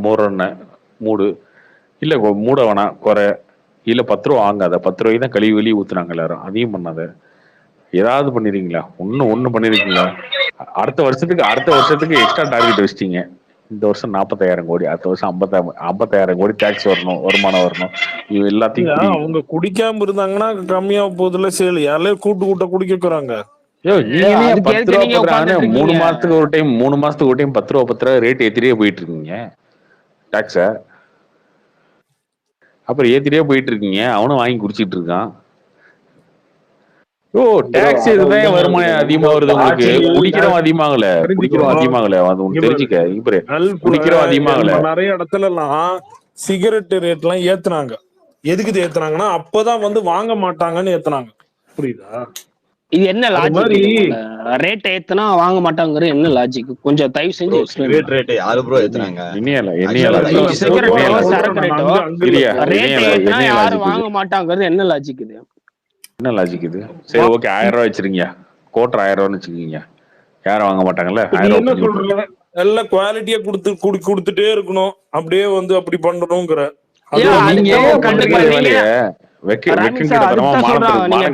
மூடு இல்ல, மூட வேணாம் குறை இல்ல, 10 ரூபா வாங்காத. 10 ரூபாய்க்கு தான் கழுவி வெளியே ஊத்துனாங்க எல்லாரும். அதையும் பண்ணாத. ஏதாவது பண்ணிருக்கீங்களா? ஒன்னும் பண்ணிருக்கீங்களா? அடுத்த வருஷத்துக்கு எக்ஸ்ட்ரா டார்கெட் வச்சிட்டீங்க. இந்த வருஷம் 40,000 கோடி, அடுத்த வருஷம் 50,000 கோடி டாக்ஸ் வரணும், வருமானம் வரணும். இது எல்லாத்தையும் அவங்க குடிக்காம இருந்தாங்கன்னா கம்மியா போகுதுல சேல். யாரையும் கூட்ட குடிக்கிறாங்க. நீங்க 10 ரூபா போடுறாங்க. 3 மாசத்துக்கு ஒரு டைம் 10 ரூபா ரேட் ஏத்திட்டே போயிட்டு இருக்கீங்க டாக்ஸ. அப்புறம் ஏத்திட்டே போயிட்டு இருக்கீங்க. அவனும் வாங்கி குடிச்சிட்டு இருக்கான். டாக்ஸ் இதுதான் வருமானம் அதிகமா வருது உங்களுக்கு. குடிக்கிறோம் அதிகமாகல அது உங்களுக்கு தெரிஞ்சுக்க. குடிக்கிறோம் அதிகமாகல. நிறைய இடத்துல எல்லாம் சிகரெட் ரேட் எல்லாம் ஏத்துனாங்க. எதுக்கு ஏத்துனாங்கன்னா அப்பதான் வந்து வாங்க மாட்டாங்கன்னு ஏத்துனாங்க. புரியுதா? இது என்ன லாஜிக்? ரேட் ஏத்துனா வாங்க மாட்டாங்கற என்ன லாஜிக்? கொஞ்சம் தயவு செஞ்சு எக்ஸ்பிளைன். ரேட் யாரு ப்ரோ ஏத்துனாங்க? ரேட் ஏத்துனா யாரு வாங்க மாட்டாங்கறது என்ன லாஜிக் இது? என்ன லாஜிக் இது? சரி ஓகே, 1000 ரூபாய் வச்சிருக்கீங்க, கோட்டர் 1000 ரூபான்னு வச்சுக்கீங்க. யாரும் வாங்க மாட்டாங்கல்ல? 1000 என்ன சொல்றீங்க? எல்லாம் குவாலிட்டியா குடுத்துட்டே இருக்கணும், அப்படியே வந்து அப்படி பண்ணணும்ங்கற. நீங்க ராபின்சா அதுதான் சொல்றான். நீங்க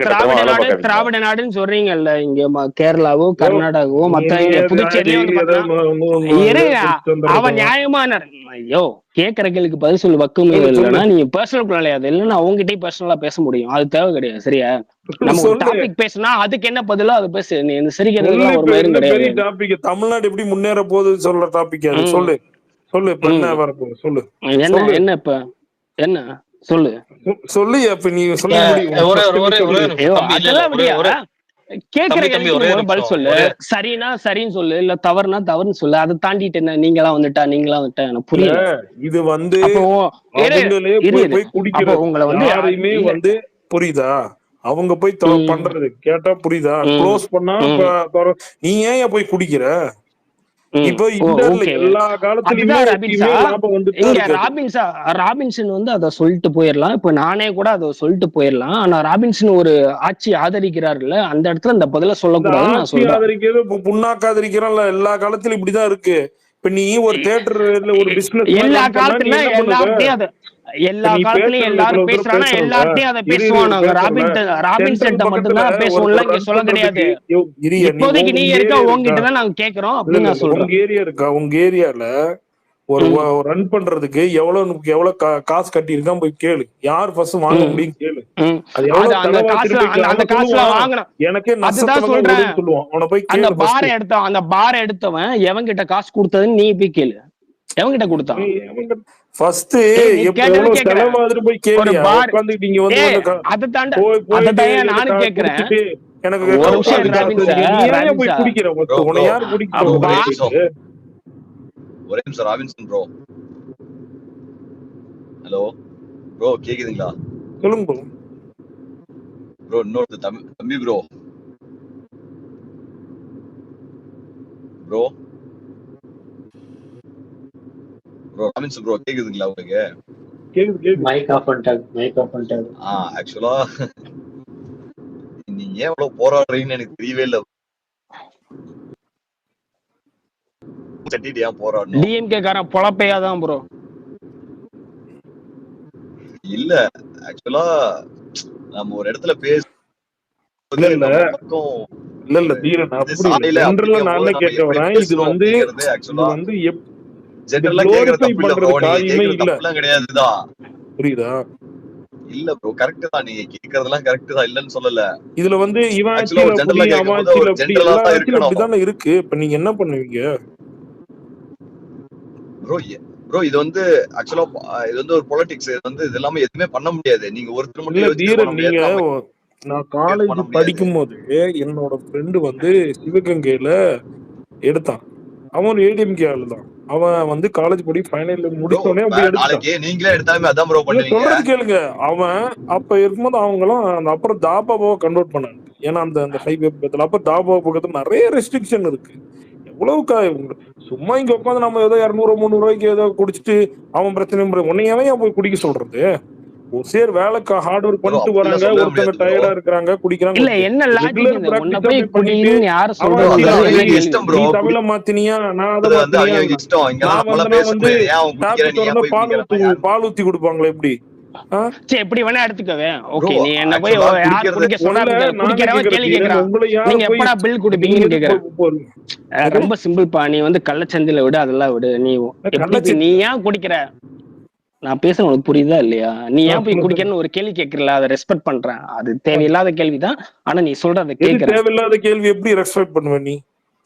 திராவிட நாடுன்னு சொல்றீங்கல்ல, இங்க கேரளாவோ கர்நாடகாவோ மத்த இங்க புதுச்சேரியிலே வந்து பாத்தீங்கன்னா அவன் நியாயமான ஐயோ கேக்குற கேள்விக்கு பதில் சொல்லு. வக்குமே இல்லைன்னா நீங்க பர்சனல் கிடையாது, இல்லைன்னா அவங்ககிட்டயே பர்சனலா பேச முடியும். அது தேவை கிடையாது. சரியா? நம்ம ஒரு டாபிக் பேசினா அதுக்கு என்ன பதிலோ அதை பேசு. நீ சிரிக்கிறதுலாம் ஒரு மயிரும் கிடையாது. டாபிக் தமிழ்நாடு எப்படி முன்னேற போகுது சொல்ற டாபிக் அது. சொல்லு சொல்லு இப்ப என்ன வரப்போகுது சொல்லு. என்ன இப்ப என்ன சொல்லு சொல்லு அப்ப நீ சொல்ல முடியும். அதெல்லாம் விடியா கேக்குற கேள்விக்கு பதில் சொல்லு. சரினா சரின்னு சொல்லு, இல்ல தவறுனா தவறுன்னு சொல்லு. அதை தாண்டிட்டு என்ன நீங்களா வந்துட்டா எனக்கு புரியல. இது வந்து போய் குடிக்கிற உங்களை வந்து யாரையுமே வந்து புரியுதா? அவங்க போய் பண்றது கேட்டா புரியுதா? க்ளோஸ் பண்ணா நீ ஏன் போய் குடிக்கிற? இப்ப எல்லா காலத்துலயுமே ராபின்சன் வந்து அதை சொல்லிட்டு போயிடலாம். இப்ப நானே கூட அதை சொல்லிட்டு போயிடலாம். ஆனா ராபின்சன் ஒரு ஆட்சி ஆதரிக்கிறாருல்ல, அந்த இடத்துல இந்த பதில சொல்லக்கூடாது. நான் சொல்றேன் ஆதரிக்கிறது புண்ணாக்கு ஆதரிக்கிறோம்ல. எல்லா காலத்திலும் இப்படிதான் இருக்கு. இப்ப நீ ஒரு தியேட்டர்ல ஒரு பிசினஸ் எல்லா காலத்துலயும் எல்லா காலத்துலயும் எல்லாரும் பேசுறாங்க, எல்லார்ட்டையும் அதை பேசுவாங்க. ராபின்சன் மட்டும்தான் பேசுவோம்ல, இங்க சொல்ல கிடையாது. இப்போதைக்கு நீ இருக்க உங்ககிட்ட தான் நாங்க கேக்குறோம் அப்படின்னு நான் சொல்றேன். உங்க ஏரியா இருக்கா? உங்க ஏரியால ஒரு ரன் பண்றதுக்கு எவ்வளவு காசு கட்டி இருக்கான் போய் கேளு. யார் ஃபர்ஸ்ட் வாங்க முடியும் கேளு. எனக்கு சொல்லுவான். அந்த பார எடுத்தவன் எவன் கிட்ட காசு கொடுத்ததுன்னு நீ போய் கேளு. எவங்கிட்ட கொடுத்தான்? ஃபர்ஸ்ட் எவ்வளவு செலவாகுது போய் கேளு. உட்கார்ந்துட்டு நீங்க வந்து அத தாண்ட நானும் கேக்குறேன். எனக்கு போய் குடிக்கிற உன்னை யார் குடிக்கிற? ஒரே நிமிஷம் ராபின்சன் ப்ரோ. ஹலோ ப்ரோ, கேக்குதுங்களா? சொல்லுங்க ப்ரோ. ப்ரோ இன்னொரு தம்பி ப்ரோ. ப்ரோ ராபின்சன் ப்ரோ கேக்குதுங்களா உங்களுக்கு? கேக்குது. மைக் ஆஃப் பண்ணிட்டாங்க. ஆக்சுவலா நீங்க ஏன் இவ்வளவு போராடுறீங்கன்னு எனக்கு தெரியவே இல்லை. டிஎம்கே காரன் பொழப்பையாதான் ப்ரோ. இல்ல ஆக்சுவலா நம்ம ஒரு இடத்துல பேச புரியுதா? இல்ல ப்ரோ கரெக்ட் தான், நீங்க கேக்குறதெல்லாம் கரெக்ட் தான், இல்லன்னு சொல்லல. இதுல வந்து இவன் இருக்கு. இப்ப நீங்க என்ன பண்ணுவீங்க ப்ரோ? இது வந்து ஆக்சுவலா இது வந்து ஒரு பொலிட்டிக்ஸ். இது வந்து இது எல்லாமே எதுவுமே பண்ண முடியாது. நீங்க ஒருத்தர் மட்டும் நான் காலேஜ் படிக்கும் போது என்னோட ஃப்ரெண்டு வந்து சிவகங்கையில எடுத்தான். அவன் ஒரு ஏடிஎம்கே ஆளு தான். அவன் வந்து காலேஜ் படி ஃபைனல் முடிச்சோடனே நீங்களே எடுத்தாலுமே அதான் ப்ரோ பண்ணுவீங்க. சொல்றது கேளுங்க. அவன் அப்ப இருக்கும்போது அவங்கலாம் அப்புறம் தாபாவை கன்வெர்ட் பண்ணாங்க. ஏன்னா அந்த ஹைவே பக்கத்துல அப்ப தாபா பக்கத்துல நிறைய ரெஸ்ட்ரிக்ஷன் இருக்கு. எவ்வளவு சும்மா இங்க உட்காந்து நம்ம ஏதோ 200-300 ரூபாய்க்கு ஏதோ குடிச்சிட்டு அவன் பிரச்சனை உன்னையாவே போய் குடிக்க சொல்றது? ஒரு சேர் வேலைக்கு ஹார்ட் ஒர்க் பண்ணிட்டு வராங்க, ஒருத்தங்க டயர்டா இருக்காங்க, குடிக்கிறாங்க. இல்ல என்ன லாஜிக் உன்ன போய் குடின்னு யார சொல்றாங்க? தமிழ மாத்தினியா? நான் அத பால் ஊத்தி கொடுப்பாங்களா? எப்படி எப்படி வேணா எடுத்துக்கவே. ஓகே, நீ என்ன போய் யார் குடிக்க சொன்னா குடிக்கிறவன் கேள்வி கேக்குறான். நீங்க எப்படா பில் குடிப்பீங்கன்னு கேக்குறேன். ரொம்ப சிம்பிள்ப்பா. நீ வந்து கள்ளச்சந்தில விடு, அதெல்லாம் விடு. நீ ஏன் குடிக்கிற? நான் பேச உனக்கு புரியுதா இல்லையா? நீ ஏன் போய் குடிக்கிறன்னு ஒரு கேள்வி கேட்கறல, அதை ரெஸ்பெக்ட் பண்றேன். அது தேவையில்லாத கேள்விதான். ஆனா நீ சொல்ற அதை கேட்கற தேவையில்லாத கேள்வி எப்படி ரெஸ்பெக்ட் பண்ணுவ நீ?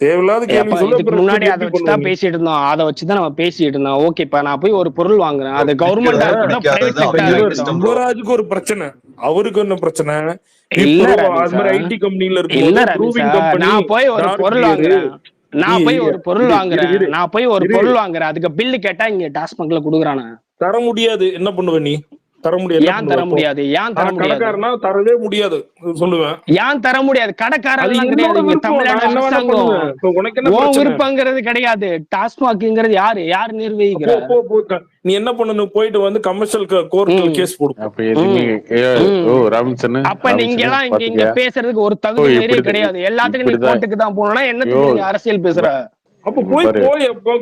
தேவையில்லாத கேள்வி இதுக்கு முன்னாடி அதை வச்சுதான் பேசிட்டு இருந்தோம். அதை வச்சுதான் நம்ம பேசிட்டு இருந்தோம். ஓகேப்பா, நான் போய் ஒரு பொருள் வாங்குறேன். அது கவர்மெண்டா இருக்கட்டும். யுவராஜுக்கு ஒரு பிரச்சனை, அவருக்கு என்ன பிரச்சனை? ஐடி கம்பெனில இருக்கு. நான் போய் ஒரு பொருள் வாங்குறேன். நான் போய் ஒரு பொருள் வாங்குறேன். அதுக்கு பில்லு கேட்டா இங்க டாஸ்மாக்ல குடுக்குறானா? தர முடியாது. என்ன பண்ணுவ நீ? தர முடியாது. ஏன் தர முடியாது? கடைக்காரனா தரவே முடியாது சொல்லுவேன். ஏன் தர முடியாது? கடைக்காரன் விருப்பங்கிறது கிடையாது. டாஸ்மாக்ங்கிறது யாரு நிர்வகிக்கிறா? நீ என்ன பண்ணணும்? போயிட்டு வந்து கமர்ஷியல் கோர்ட்ல கேஸ் போடு. அப்ப நீங்க எல்லாம் இங்க பேசுறதுக்கு ஒரு தகுதி கிடையாது. எல்லாத்துக்கும் நீ கோர்ட்டுக்கு தான் போனோம்னா என்ன அரசியல் பேசுற? அப்ப போய் பாரு போய் எப்போ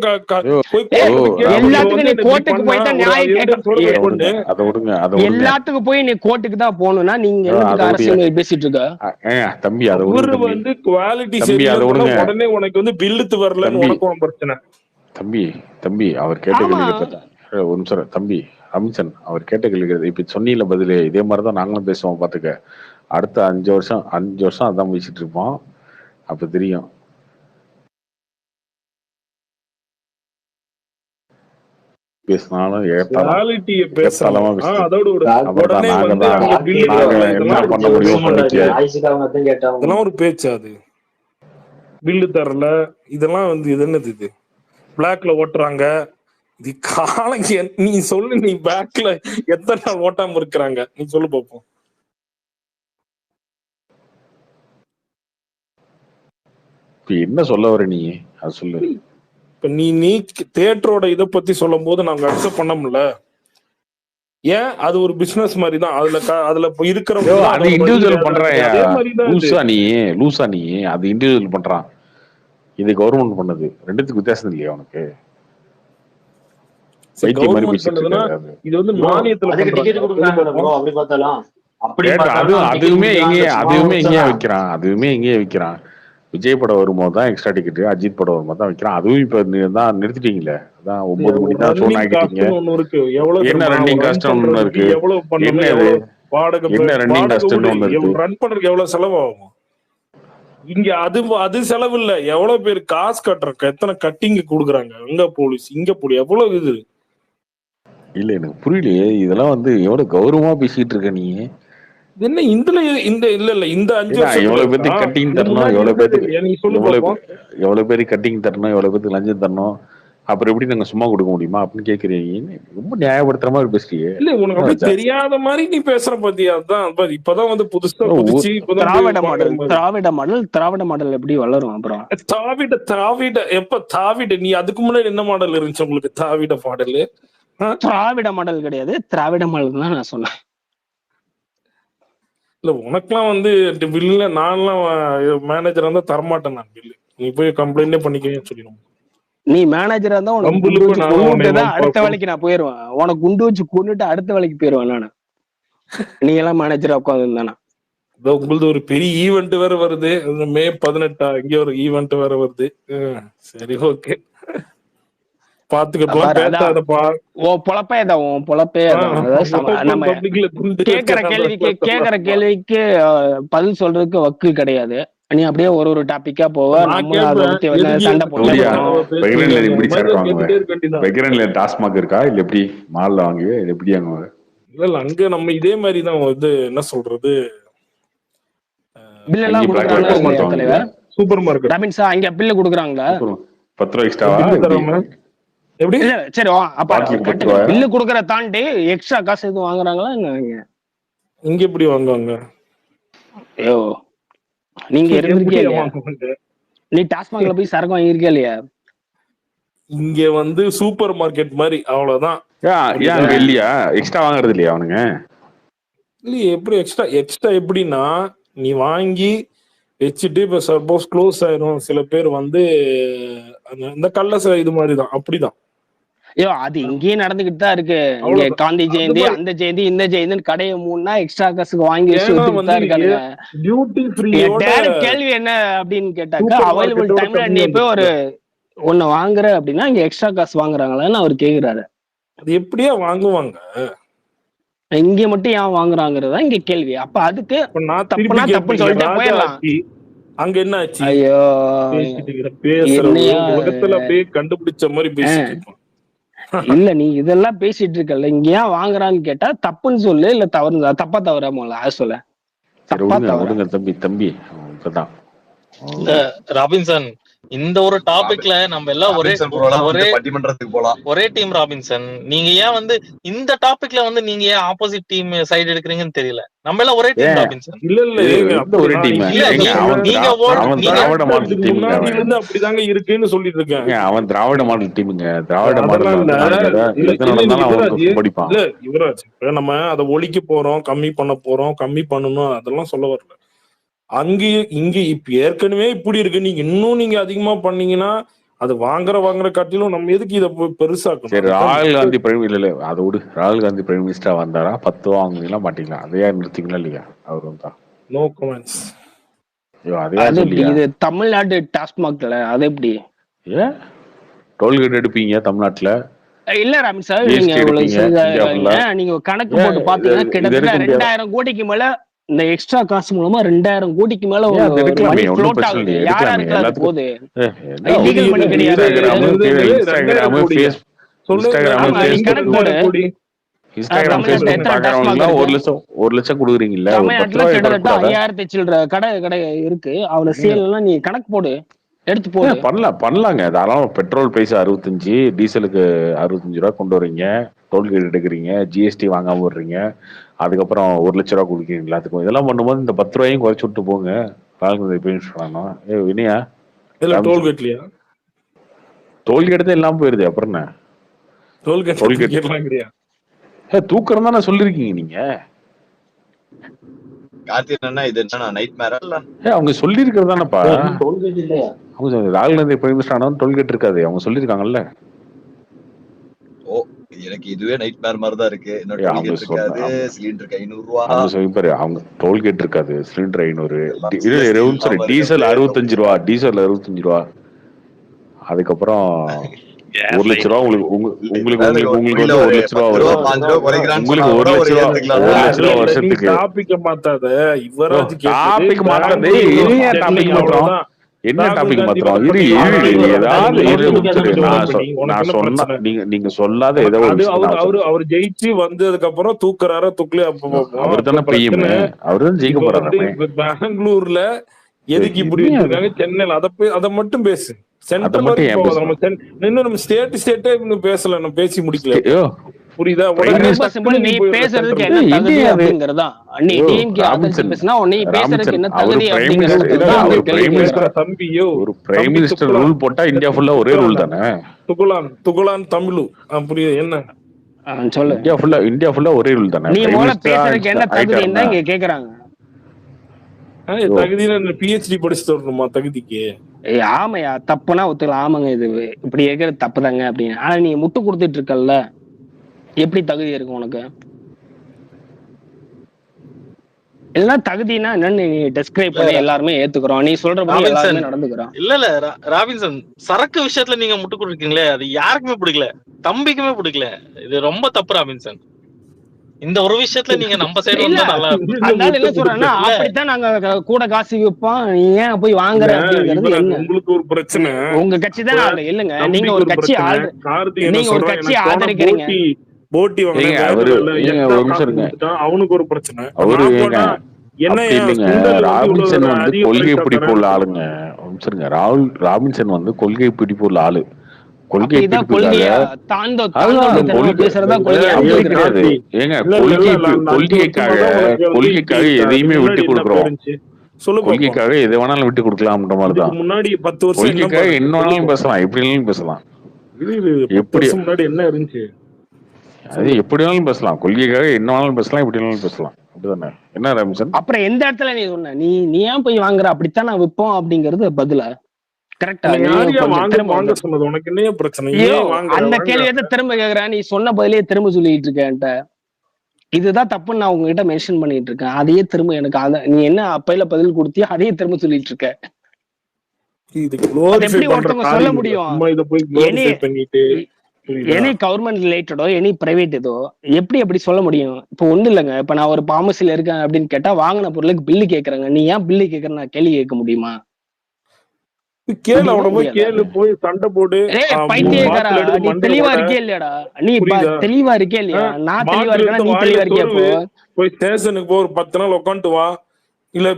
போய் ஐயோ கோர்ட்ல ராகுல் போய் கேட்டு எல்லாத்துக்கும் நீ என்ன இப்படி கோர்ட்டுக்கு பண்ணா போய் தான் ஒரு நியாயம் எவிடன்ஸோட போய் அதை கொண்டு விடுங்க அதை விடுங்க அதை விடுங்க எல்லாத்துக்கும் போய் நீ கோர்ட்டுக்கு தான் போகணும்னா நீங்க ஐயோ, என்னத்துக்கு அதை விடுங்க அரசியல் பேசிட்டு இருக்க? தம்பி அதை விடுங்க அவரு தம்பி வந்து குவாலிட்டி தம்பி அதை சரியில்லைன்னு சொன்னா விடுங்க உடனே உனக்கு வந்து பில்லுத்து வரலன்னு தம்பி உனக்கும் பிரச்சனை. தம்பி தம்பி அவர் கேட்ட ஆமா கேள்வி கேட்டா ஒரு நிமிஷம் தம்பி அமிச்சன் அவர் கேட்ட கேள்வி கேட்டது இப்ப சொன்னீல பதிலு இதே மாதிரிதான் நாங்களும் பேசுவோம் பாத்துக்க. அடுத்த 5 வருஷம் அதான் பேசிட்டு இருப்போம். அப்ப தெரியும். பேசினாலும் குவாலிட்டியை பேசணும். ஏத்தாளமா பேசிட்டு அதோட விடு. அப்புறம் உடனே நாங்க வந்து தான் அங்க பில்லு நாங்க தரல என்ன இதெல்லாம் பண்ண முடியும் பண்ணிக்க. இதெல்லாம் ஒரு பேச்சு. அது பில்லு தரல இதெல்லாம் வந்து இது என்னது இது பிளாக்ல ஓட்டுறாங்க. இது காலங்க நீ சொல்லு, நீ பேக்ல எத்தனை நாள் ஓட்டாம இருக்கிறாங்க நீ சொல்லு பாப்போம். இப்ப என்ன சொல்ல வர நீ அது சொல்லு. இப்ப நீ தியேட்டரோட இதை பத்தி சொல்லும் போது நாங்க அக்செப்ட் பண்ண முடியல. ஏன் அது ஒரு பிசினஸ் மாதிரி தான். அதுல இருக்கிறவங்க அது இண்டிவிஜுவல் பண்றான். அதே மாதிரி தான் லூசா நீ அது இண்டிவிஜுவல் பண்றான். இது கவர்மெண்ட் பண்ணது. ரெண்டுத்துக்கு வித்தியாசம் இல்லையா உனக்கு? கவர்மெண்ட் பண்ணதுன்னா இது வந்து மானியத்துல அப்படி பார்த்தாலும் அதுவுமே எங்கேயே விக்கிறான். விஜய் படம் வரும்போது தான் எக்ஸ்ட்ரா டிக்கெட், அஜித் படம் வரும்போது தான் வைக்கிறான். அதுவும் இப்ப தான் நிறுத்திட்டீங்களே. அதான் 9 மணி தான் ஷோ ஆகிட்டீங்க. என்ன ரன்னிங் காஸ்ட் ஒண்ணு இருக்கு? என்ன ரன்னிங் காஸ்ட் ஒண்ணு இருக்கு? ரன் பண்றதுக்கு எவ்வளவு செலவு ஆகும்? இங்க அது செலவு இல்ல. எவ்வளவு பேர் காசு கட்டுறாங்க, எத்தனை கட்டிங் கொடுக்குறாங்க. அங்க போலீஸ் இங்க போலீஸ் எவ்வளவு இது இல்ல எனக்கு புரியலையே. இதெல்லாம் வந்து எவ்வளவு கௌரவமா பேசிட்டு இருக்க நீ. என்ன இந்த இல்ல இந்த 5 வருஷம் எவ்வளவு பேருக்கு கட்டிங் தரணும், எவ்வளவு பேருக்கு கட்டிங் தரணும், எவ்வளவு பேருக்கு லஞ்சம் தரணும், அப்புறம் எப்படி நாங்க சும்மா கொடுக்க முடியுமா அப்படின்னு கேக்குறீங்க. ரொம்ப நியாயப்படுத்துற மாதிரி பேசுறீங்க. இல்ல உனக்கு அப்படி தெரியாத மாதிரி நீ பேசுற பத்தியா? அதான் இப்பதான் வந்து புதுசா புதுச்சு திராவிட மாடல் எப்படி வளரும்? அப்புறம் திராவிட எப்ப திராவிட நீ அதுக்கு முன்னாடி என்ன மாடல் இருந்துச்சு உங்களுக்கு? திராவிட மாடல் திராவிட மாடல் கிடையாது, திராவிட மாடல் தான் நான் சொன்னேன். இல்ல உனக்கெல்லாம் வந்து பில்ல நான்லாம் மேனேஜரா இருந்தா தரமாட்டேன் நான் பில்லு. நீ போய் கம்ப்ளைண்டே பண்ணிக்கன்னு சொல்லிடும். நீ மேனேஜரா இருந்தா உனக்கு குண்டு வச்சு கொண்டுதான் அடுத்த வேலைக்கு நான் போயிருவேன். உனக்கு குண்டு வச்சு கொண்டுட்டு அடுத்த வேலைக்கு போயிருவேன் நானு. நீ எல்லாம் மேனேஜரா உட்காந்துருந்தானா? உங்களுக்கு ஒரு பெரிய ஈவெண்ட் வேற வருது. மே 18 இங்க ஒரு ஈவெண்ட் வேற வருது. சரி ஓகே பாத்துக்கலாம். கேக்குற கேள்விக்கு பதில் சொல்றதுக்கு வக்கு கிடையாது. நீ அப்படியே ஒரு டாபிக்கா போவ. சண்டை போட்டு டாஸ்மாக் இருக்கா இல்ல எப்படி மால்ல வாங்குவே எப்படி வாங்குவாங்க? இல்ல அங்க நம்ம இதே மாதிரிதான் வந்து என்ன சொல்றது பில் எல்லாம் கொடுக்குறாங்க. சூப்பர் மார்க்கெட் ரமீன்ஸா அங்க பில் கொடுக்குறாங்களா? 10 ரூபாய் எக்ஸ்ட்ராவா? எப்படி சரி அப்ப பில்லு குடுக்கற தாண்டி எக்ஸ்ட்ரா காசு எதுவும் வாங்குறாங்களா? இங்க எப்படி வாங்குவாங்க? ஐயோ நீங்க இருந்திருக்கீங்க. நீ டாஸ்மாக்ல போய் சரக்கு வாங்கியிருக்கே இல்லையா? இங்க வந்து சூப்பர் மார்க்கெட் மாதிரி அவ்வளவுதான். இல்லையா எக்ஸ்ட்ரா வாங்குறது இல்லையா அவனுங்க? இல்லையே எப்படி எக்ஸ்ட்ரா எப்படின்னா நீ வாங்கி வச்சுட்டு இப்ப சப்போஸ் க்ளோஸ் ஆயிரும். சில பேர் வந்து இந்த கள்ள இது மாதிரிதான் அப்படிதான். ஐயோ அது இங்கேயும் நடந்துகிட்டு தான் இருக்கு. இங்க காந்தி ஜெயந்தி அந்த ஜெயந்தி இந்த ஜெயந்தி கடையை மூணுனா எக்ஸ்ட்ரா காசுக்கு வாங்கி இருக்காங்க. கேள்வி என்ன அப்படின்னு கேட்டாக்கா அவைலபிள் டைம்ல நீ போய் ஒரு ஒண்ணு வாங்குற அப்படின்னா இங்க எக்ஸ்ட்ரா காசு வாங்குறாங்களான்னு அவர் கேக்குறாரு. அது எப்படியா வாங்குவாங்க? இங்க மட்டும் ஏன் வாங்குறாங்கிறதா இங்க கேள்வி. அப்ப அதுக்கு தப்புனா தப்புன்னு சொல்லிட்டு போயிடலாம். அங்க என்ன ஆச்சு? ஐயோ உலகத்துல அப்படியே கண்டுபிடிச்ச மாதிரி பேசிட்டு இல்ல நீ இதெல்லாம் பேசிட்டு இருக்கல. இங்க ஏன் வாங்குறான்னு கேட்டா தப்புன்னு சொல்லு, இல்ல தவறு தப்பா தவறாமல அது சொல்ல. தம்பி இப்பதான் ராபின்சன் இந்த ஒரு டாபிக்ல நம்ம எல்லாம் ஒரே டீம். ராபின்சன் நீங்க ஏன் வந்து இந்த டாபிக்ல வந்து நீங்க ஏன் ஆப்போசிட் டீம் சைடு எடுக்கிறீங்கன்னு தெரியல. நம்ம எல்லாம் ஒரே டீம் ராபின்சன். இல்ல ஒரே டீம் நீங்க அப்படிதாங்க இருக்குன்னு சொல்லிட்டு இருக்கேன். அவன் திராவிட மாடல் டீமுங்க. திராவிட மாடல் யுவராஜ் நம்ம அதை ஒழிக்க போறோம், கம்மி பண்ண போறோம், கம்மி பண்ணணும் அதெல்லாம் சொல்ல வரல. அங்கே இங்க இப்ப ஏற்கனவே இப்படி இருக்கு. நீங்க இன்னும் நீங்க அதிகமா பண்ணீங்கன்னா அது வாங்குற காட்டிலும் நம்ம எதுக்கு இதை போய் பெருசாக்கணும்? சரி, அதுதான் ராகுல் மக்கள் காந்தி பிரைம் இல்ல அதை விடு. ராகுல் காந்தி பிரைம் மினிஸ்டரா வந்தாரா 10 வாங்குவீங்களா மாட்டீங்களா? அதையா நிறுத்திங்களா இல்லையா? அவர் வந்தா நோ கமெண்ட்ஸ். ஐயோ அதையா அது எப்படி சொல்லியா? இது தமிழ்நாடு டாஸ்மாக்ல அது எப்படி ஏன் டோல்கேட் எடுப்பீங்க தமிழ்நாட்டுல, இல்ல ராமன் சார், நீங்க ஜிஎஸ்டி இவ்வளவு எடுப்பீங்க இந்தியா ஃபுல்லா. நீங்க கணக்கு ஏன் போட்டு இது பாத்தீங்கன்னா இது கிட்டத்தட்ட எடுக்க முடியாது? 2000 கோடிக்கு மேல இந்த எக்ஸ்ட்ரா காசு மூலமா 2000 கோடிக்கு மேல ஏன் அது ஒரு எடுக்கலாமே, மணி ஒன்றும் ஃப்ளோட் பிரச்சனை ஆகுது. இல்லையே, யாரா எடுக்கலாமே இருக்கலாம் அது எல்லாத்துக்கும். போகுது, என்ன இல்லீகல் மணி கிடையாது. இன்ஸ்டாகிராமு ஆமா, நீ கணக்கு போடு. இன்ஸ்டாகிராம் தமிழ்நாட்டுல ஃபேஸ்புக் எத்தனை டாஸ்மாக் பாக்குறவங்கலாம் இருக்கு? 1 லட்சம் கொடுக்குறீங்கல்ல, ஒரு 10 தமிழ்நாட்டுல ரூபாய் கிட்டத்தட்ட குறைக்கூடாதா? 5000 சில்லற கடை இருக்கு. அவ்வளவு சேல் எல்லாம் நீ கணக்கு போடு, எடுத்து போடு. பண்ணலாங்க தாராளம். பெட்ரோல் பிரைஸ் 65, டீசலுக்கு 65 ரூபா கொண்டு வரீங்க, டோல்கேட் எடுக்கிறீங்க, ஜிஎஸ்டி வாங்காம விடுறீங்க, அதுக்கப்புறம் 1 லட்ச ரூபா கொடுக்குறீங்க எல்லாத்துக்கும். இதெல்லாம் பண்ணும்போது இந்த 10 ரூபாயும் குறைச்சு விட்டு போங்க. வினயா டோல்கேட்லயா? டோல்கேட் தான் இல்லாம போயிருது, அப்புறம் என்ன? டோல்கேட் தூக்குறதா நான் சொல்லிருக்கீங்க நீங்க. கார்த்திகேயன் இது என்ன நைட் மேரா இல்ல? அவங்க சொல்லிருக்கிறதானப்பா. டோல்கேட் இல்லையா? அவங்க ராகுல் காந்தி பிரைம் மினிஸ்டர் ஆனாலும் டோல்கேட் இருக்காது, அவங்க சொல்லிருக்காங்கல்ல. ஓ, எனக்கு இதுவே நைட் மேர் மாதிரி தான் இருக்கு. இன்னும் டோல்கேட் இருக்காது, சிலிண்டருக்கு 500 ரூபா. அவங்க சொல்லி பாரு, அவங்க டோல்கேட் இருக்காது, சிலிண்டர் 500, டீசல் 65 ரூபா, டீசல் 65 ரூபா, அதுக்கப்புறம் 1 லட்ச ரூபா. உங்களுக்கு வந்து 1 லட்ச ரூபா வரும். உங்களுக்கு 1 லட்ச ரூபா வருஷத்துக்கு. டாபிக் மாத்தாத யுவராஜ், டாபிக் மாத்தாதே. டாபிக் மாத்திரம் என்ன டாபிக் மாத்திரம்? நான் சொன்ன நீங்க சொல்லாத ஏதோ அவர் ஜெயிச்சு வந்ததுக்கு அப்புறம் தூக்குறாரா துக்குல அவர் தானே பிஎம், அவர் தான் ஜெயிக்க போறாரு. பெங்களூர்ல எதுக்கு இப்படி வச்சிருக்காங்க, சென்னையில அதை மட்டும் பேசு. சென்ட்ரல் நம்ம ஸ்டேட்டே இன்னும் பேசல, நம்ம பேசி முடிக்கல. புரியுதா? நீ பேசுறதுக்கு என்ன தகுதி அப்படிங்கறதா? நீ டிஎம்கே ஆதரிச்சு பேசினா நீ பேசுறதுக்கு என்ன தகுதி அப்படிங்கறது தம்பியோ. ஒரு பிரைம் மினிஸ்டர் ரூல் போட்டா இந்தியா ஃபுல்லா ஒரே ரூல் தானே? துகுலான் தமிழு புரியுது என்ன சொல்லு? இந்தியா ஃபுல்லா ஒரே ரூல் தானே? நீ முதல்ல பேசுறதுக்கு என்ன தகுதின்னு தான் இங்க கேக்குறாங்க. தகுதியில பிஹெச்டி படிச்சுட்டு வரணுமா தகுதிக்கு? ஆமையா, தப்புனா ஒத்துக்கலாம். ஆமாங்க, இது இப்படி இருக்கிறது தப்புதாங்க அப்படின்னு. ஆனா நீ முட்டு கொடுத்துட்டு இருக்கல்ல, எப்படி தகுதி இருக்கு உனக்கு? எல்லாம் தகுதினா என்னன்னு நீ டெஸ்கிரைப் பண்ணி எல்லாருமே ஏத்துக்கிறோம். நீ சொல்ற மாதிரி எல்லாருமே நடந்துக்கிறோம். இல்ல ராபின்சன், சரக்கு விஷயத்துல நீங்க முட்டு கொடுக்கீங்களே, அது யாருக்குமே பிடிக்கல, தம்பிக்குமே பிடிக்கல. இது ரொம்ப தப்பு ராபின்சன். இந்த ஒரு விஷயத்துல நீங்க நம்ம சைடு வந்தா நல்லா இருக்கும். அதனால என்ன சொல்றேன்னா, அப்படித்தான் நாங்க கூட காசு வைப்போம், நீ ஏன் போய் வாங்குற அப்படிங்கிறது என்ன? உங்களுக்கு ஒரு பிரச்சனை, உங்க கட்சி தான் இல்லங்க. நீங்க ஒரு கட்சி ஆதரிக்கிறீங்க. போட்டி அவனுக்கு ஒரு பிரச்சனை. ராபின்சன் வந்து கொள்கை பிடிப்பு உள்ள ஆளுங்க. ராபின்சன் வந்து கொள்கை பிடிப்பு உள்ள ஆளு. கொள்கைக்காக எதையுமே விட்டு கொடுக்குறோம். கொள்கைக்காக எது வேணாலும் விட்டு கொடுக்கலாம்ன்ற மாதிரிதான். முன்னாடி 10 வருஷம் கொள்கைக்காக என்ன வேணாலும் பேசலாம், எப்படி வேணாலும் பேசலாம். எப்படி முன்னாடி என்ன இருந்துச்சு, அது எப்படி வேணாலும் பேசலாம். கொள்கைக்காக என்ன வேணாலும் பேசலாம், எப்படி வேணாலும் பேசலாம். அப்படிதானே? என்ன ராபின்சன்? அப்புறம் எந்த இடத்துல நீ சொன்ன நீ ஏன் போய் வாங்குற, அப்படித்தான் நான் விற்போம் அப்படிங்கறது பதில கரெக்டா? அந்த கேள்வியை திரும்ப கேக்குறேன். நீ சொன்ன பதிலே திரும்ப சொல்லிட்டு இருக்க. இதுதான் தப்புன்னு நான் உங்ககிட்ட மென்ஷன் பண்ணிட்டு இருக்கேன். அதையே திரும்ப எனக்கு நீ என்ன அப்பையில பதில் கொடுத்தியோ அதையே திரும்ப சொல்லிட்டு இருக்க. எப்படி ஒருத்தவங்க சொல்ல முடியும்? எனி கவர்மெண்ட் ரிலேட்டடோ எனி பிரைவேட் இதோ எப்படி சொல்ல முடியும்? இப்ப ஒண்ணு இல்லைங்க. இப்ப நான் ஒரு பார்மசில இருக்கேன் அப்படின்னு கேட்டா வாங்கின பொருளுக்கு பில்லு கேக்குறாங்க. நீ ஏன் பில்லு கேக்குற நான் கேள்வி கேட்க முடியுமா? போய் சண்டை போடு. பைத்தியக்காரா, நீ தெளிவா இருக்கே இல்லையாடா? நீ தெளிவா இருக்கே இல்லையா? நான் தெளிவா இருக்கேன், நீ தெளிவா இருக்கியா? போய் ஸ்டேஷனுக்கு போய் ஒரு 10 நாள் உட்காந்துட்டு வா. இல்ல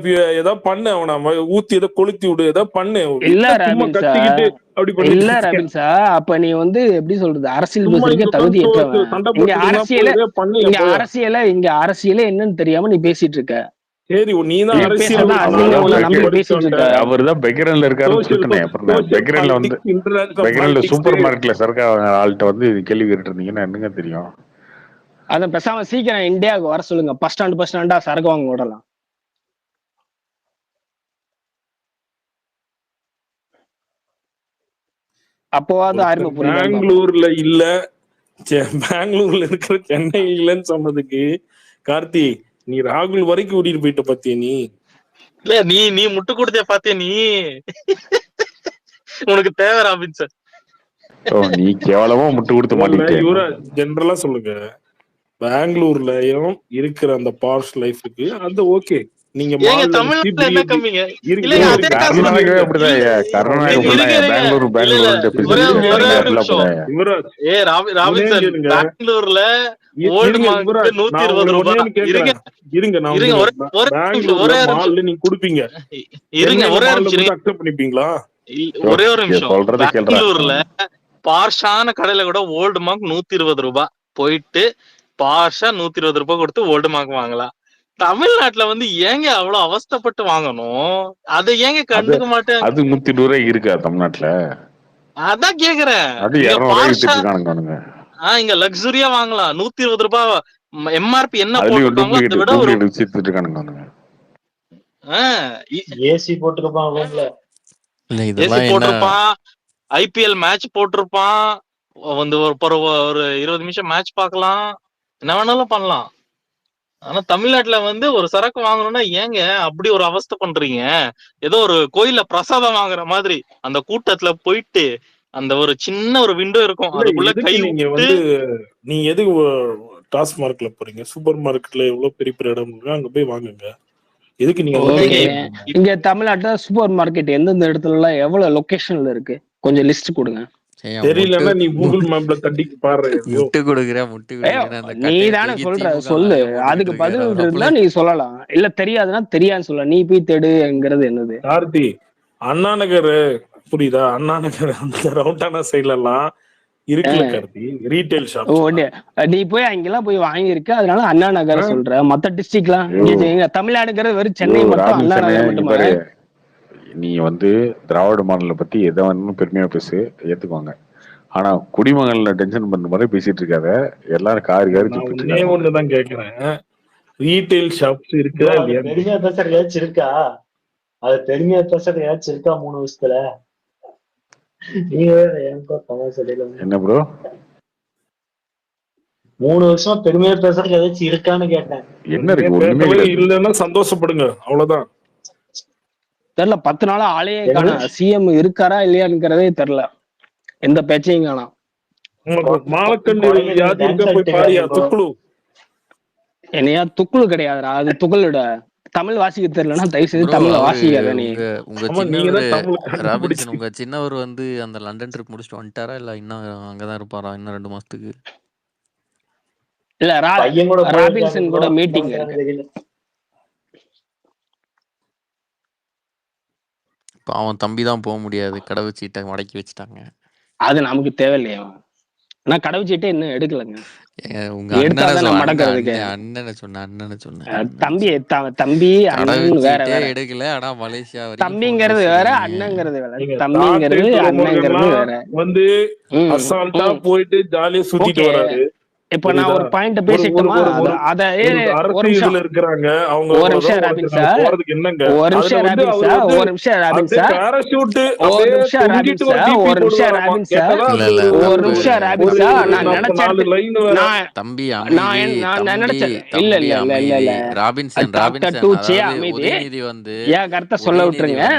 ஏதோ பண்ணு, அவனை ஊத்தி ஏதோ கொளுத்தி விடு, ஏதோ பண்ணு. இல்ல ராபின்சா, அப்ப நீ வந்து எப்படி சொல்றது, அரசியல் பேசுறதுக்கு தகுதி ஏற்றவன். இங்க அரசியல என்னன்னு தெரியாம நீ பேசிட்டு இருக்க. சரி, நீதான் அவர்தான் பெக்ரன்ல இருக்காருன்னு சொல்லிட்டேன். பெக்ரன்ல வந்து பெக்ரன்ல சூப்பர் மார்க்கெட்ல சரக்கு ஆள்கிட்ட வந்து கேள்வி கேட்டு இருந்தீங்கன்னா என்னங்க தெரியும்? அதான் பேசாம சீக்கிரம் இந்தியாவுக்கு வர சொல்லுங்க. பஸ் ஸ்டாண்டா சரக்கு வாங்க விடலாம். அப்போவாது ஆர்மி ஒருத்தர் புரியுதான்னு பார்ப்போம். பெங்களூர்ல இல்ல, பெங்களூர்ல இருக்கிற சென்னை இல்லைன்னு சொன்னதுக்கு கார்த்தி நீ ராகுல் வரைக்கும் கூட்டிட்டு போயிட்ட பாத்தியா நீ? இல்ல நீ முட்டு கொடுத்தே பாத்தியா நீ? உனக்கு தேவை ராபின்சன். நீ கேவலமா முட்டு கொடுத்து மாட்டிக்கிட்டே. யுவராஜ் ஜெனரலா சொல்லுங்க, பெங்களூர்லயும் இருக்கிற அந்த பாஷ் லைஃபுக்கு அது ஓகே. நீங்க ஏங்க தமிழ்நாட்டுல என்ன கம்மிங்க? இல்லங்க அதே காசு கர்நாடகாவே அப்படிதான். கர்நாடகா பெங்களூர் ராபின்சன் பெங்களூர்ல ஓல்டு மார்க் 120 ரூபாய். இருங்க நான் பெங்களூர்ல நீங்க கொடுப்பீங்க. இருங்க ஒரே நிமிஷம் அக்செப்ட் பண்ணிப்பீங்களா? ஒரே ஒரு நிமிஷம். பெங்களூர்ல பார்ஷான கடையில கூட ஓல்டு மார்க் 120 ரூபாய் போயிட்டு பார்ஷா 120 ரூபாய் கொடுத்து ஓல்டு மார்க் வாங்கலாம். தமிழ்நாட்டுல வந்து ஏங்க அவ்வளவு அவஸ்தப்பட்டு வாங்கணும்? அதை ஏங்க கண்டுக்க மாட்டேன்? அது 120 ரூபாய் இருக்கா தமிழ்நாட்டுல? அதான் கேக்குறேன். இங்க லக்ஸுரியா வாங்கலாம் 120 ரூபாய் எம்ஆர்பி என்ன போட்டுருக்காங்களோ அதை விட ஒரு ஏசி போட்டுருப்பான், ஏசி போட்டிருப்பான், ஐபிஎல் மேட்ச் போட்டிருப்பான், வந்து ஒரு 20 நிமிஷம் மேட்ச் பாக்கலாம், என்ன வேணாலும் பண்ணலாம். ஆனா தமிழ்நாட்டுல வந்து ஒரு சரக்கு வாங்கணும்னா ஏங்க அப்படி ஒரு அவஸ்தை பண்றீங்க? ஏதோ ஒரு கோயில்ல பிரசாதம் வாங்குற மாதிரி அந்த கூட்டத்துல போயிட்டு அந்த ஒரு சின்ன ஒரு விண்டோ இருக்கும், அதுக்குள்ள கை நீங்க வந்து நீங்க எதுக்கு டாஸ்மார்க்ல போறீங்க? சூப்பர் மார்க்கெட்ல எவ்வளவு பெரிய பெரிய இடம் இருக்கு, அங்க போய் வாங்குங்க. எதுக்கு நீங்க இங்க தமிழ்நாட்டுல சூப்பர் மார்க்கெட் எந்தெந்த இடத்துல எல்லாம் எவ்வளவு லொகேஷன்ல இருக்கு கொஞ்சம் லிஸ்ட் கொடுங்க. தெரியலன்னா நீ கூகுள் மேப்ல தட்டி பாரு. முட்டு கொடுக்குற நீ தானே சொல்லு. அதுக்கு பதில் இருந்தா நீ சொல்லலாம், இல்ல தெரியாதுன்னா தெரியாதுன்னு சொல்ல. நீ போய் தேடுங்கிறது என்னது? கார்த்தி அண்ணா நகர் புரியுதா? அண்ணா நகர் அந்த ரவுண்டானா சைட்ல எல்லாம் இருக்குல்ல கார்த்தி, ரீட்டைல் ஷாப். நீ போய் அங்கெல்லாம் போய் வாங்கியிருக்க, அதனால அண்ணா நகர் சொல்ற. மத்த டிஸ்ட்ரிக்ட்லாம் தமிழ்நாடுங்கிறது வெறும் சென்னை மட்டும் அண்ணா நகர் மட்டுமா? நீ வந்து திராவிட மாடலை பத்தி எதை வேணும்னு பெருமையா பேசு, ஏத்துக்குவாங்க. ஆனா குடிமகன்ல டென்ஷன் பண்ண மாதிரி பேசிட்டு இருக்காத. எல்லாரும் காரி ஒண்ணுதான் கேக்குறேன், ரீட்டைல் ஷாப்ஸ் இருக்கா இல்லையா? பெருமையா பேசுறது ஏதாச்சும் இருக்கா? அது பெருமையா பேசுறது ஏதாச்சும் இருக்கா 3 வருஷத்துல? நீங்க என்ன ப்ரோ 3 வருஷம் பெருமையா பேசுறதுக்கு ஏதாச்சும் இருக்கான்னு கேட்டேன். என்ன இருக்கு? இல்லன்னா சந்தோஷப்படுங்க, அவ்வளவுதான். தெரியல, 10 நாளா ஆளையே காணோம். சிஎம் இருக்காரா இல்லையாங்கிறதே தெரியல, எந்த பேச்சையும் காணோம். என்னையா துக்குளு கிடையாதுடா, அது துக்குளுட. தமிழ் வாசிக்க தெரியலன்னா தயவு செய்து தமிழ் வாசிக்காத. நீ உங்க சின்னவர் வந்து அந்த லண்டன் ட்ரிப் முடிச்சுட்டு வந்துட்டாரா இல்ல இன்னும் அங்கதான் இருப்பாரா இன்னும் 2 மாசத்துக்கு? இல்ல ராபின்சன் கூட மீட்டிங் இருக்கு. அவன் தம்பி தான் போக முடியாது, கடவு சீட்டை மடக்கி வச்சுட்டாங்க. அது நமக்கு தேவையில்லையா? நான் கடவு சீட்டை இன்னும் எடுக்கலங்க. உங்க அண்ணனை சொன்னேன். தம்பி வேற எடுக்கல. ஆனா மலேசியா தம்பிங்கிறது வேற, அண்ணங்கிறது வேற. தம்பிங்கிறது அண்ணங்கிறது வேற. வந்து அசால்ட்டா போயிட்டு ஜாலியா சுத்திட்டு வராரு. இப்ப நான் ஒரு பாயிண்ட் பேசிட்டோமா? அத ஒரு நிமிஷம் இருக்காங்க அவங்க. ஒரு நிமிஷம் ராபின் சார், ஒரு நிமிஷம் ராபின் சார், ஒரு நிமிஷம் ராபின் சார், ஒரு நிமிஷம் ராபின் சார், ஒரு நிமிஷம் ராபின் சார், ஒரு நிமிஷம் ராபின் சார். நான் நினைச்சேன் தம்பி நான் நினைச்சேன் இல்ல இல்ல இல்ல இல்ல இல்ல ராபின்சன் உதயநிதி வந்து ஏன் கருத்தை சொல்ல விட்டுருங்க.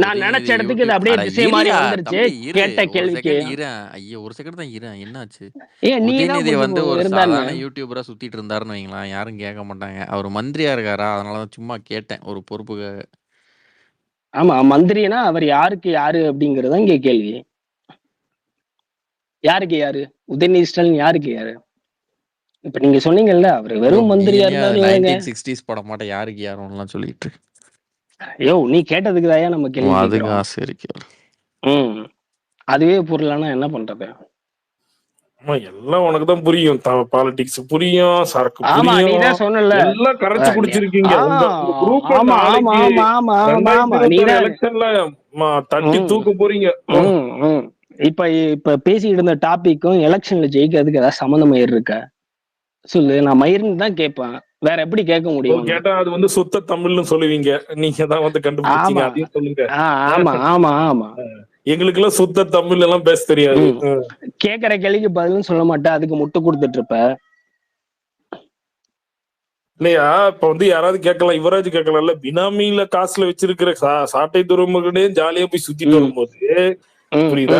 நான் நினைச்ச இடத்துக்கு இது அப்படியே திசை மாதிரி வந்துருச்சு கேட்ட கேள்விக்கு. ஐயோ ஒரு செகண்ட் தான் இரு, என்னாச்சு? உதயநிதி வந்து ஒரு சாதாரண யூடியூபரா சுத்திட்டு இருந்தாருன்னு வைங்களா, யாரும் கேட்க மாட்டாங்க. அவர் மந்திரியா இருக்காரா, அதனாலதான் சும்மா கேட்டேன் ஒரு பொறுப்புக்காக. ஆமா, மந்திரினா அவர் யாருக்கு யாரு அப்படிங்கறத இங்க கேள்வி. யாருக்கு யாரு? உதயநிதி ஸ்டாலின் யாருக்கு யாரு? இப்ப நீங்க சொன்னீங்கல்ல அவரு வெறும் மந்திரியா இருந்தாரு. 1960s பட மாட்டேன் யாருக்கு யாரும் சொல்லிட்டு. ஐயோ நீ கேட்டதுக்கு தான் நம்ம கேள்வி. அதுக்கு சரி அதுவே புரியலன்னா என்ன பண்றது? எல்லாம் உனக்கு தான் புரியும், பாலிடிக்ஸ் புரியும், சரக்கு புரியும், எல்லாம் கரைச்சு குடிச்சிருக்கீங்க. எலெக்ஷன்ல தட்டி தூக்க போறீங்க. இப்ப பேசிட்டு இருந்த டாபிக்கும் எலெக்ஷன்ல ஜெயிக்கிறதுக்கு ஏதாவது சம்பந்தம் இருக்கா சொல்லு. நான் மயிர்னு தான் கேட்பேன், வேற எப்படி கேட்க முடியும்? கேட்டா அது வந்து சுத்த தமிழ்னு சொல்லுவீங்க, நீங்க தான் வந்து கண்டுபிடிச்சீங்க, அதையும் சொல்லுங்க. ஆமா ஆமா ஆமா எங்களுக்கு எல்லாம் சுத்த தமிழ் எல்லாம் பேச தெரியாது. கேக்குற கேள்விக்கு பதிலும் சொல்ல மாட்டேன், அதுக்கு முட்டு கொடுத்துட்டு இருப்ப இல்லையா? இப்ப வந்து யாராவது கேட்கலாம், யுவராஜ் கேட்கலாம்ல, பினாமியில காசுல வச்சிருக்கிற சாட்டை துறைமுகனே ஜாலியா போய் சுத்திட்டு வரும்போது புரியுதா?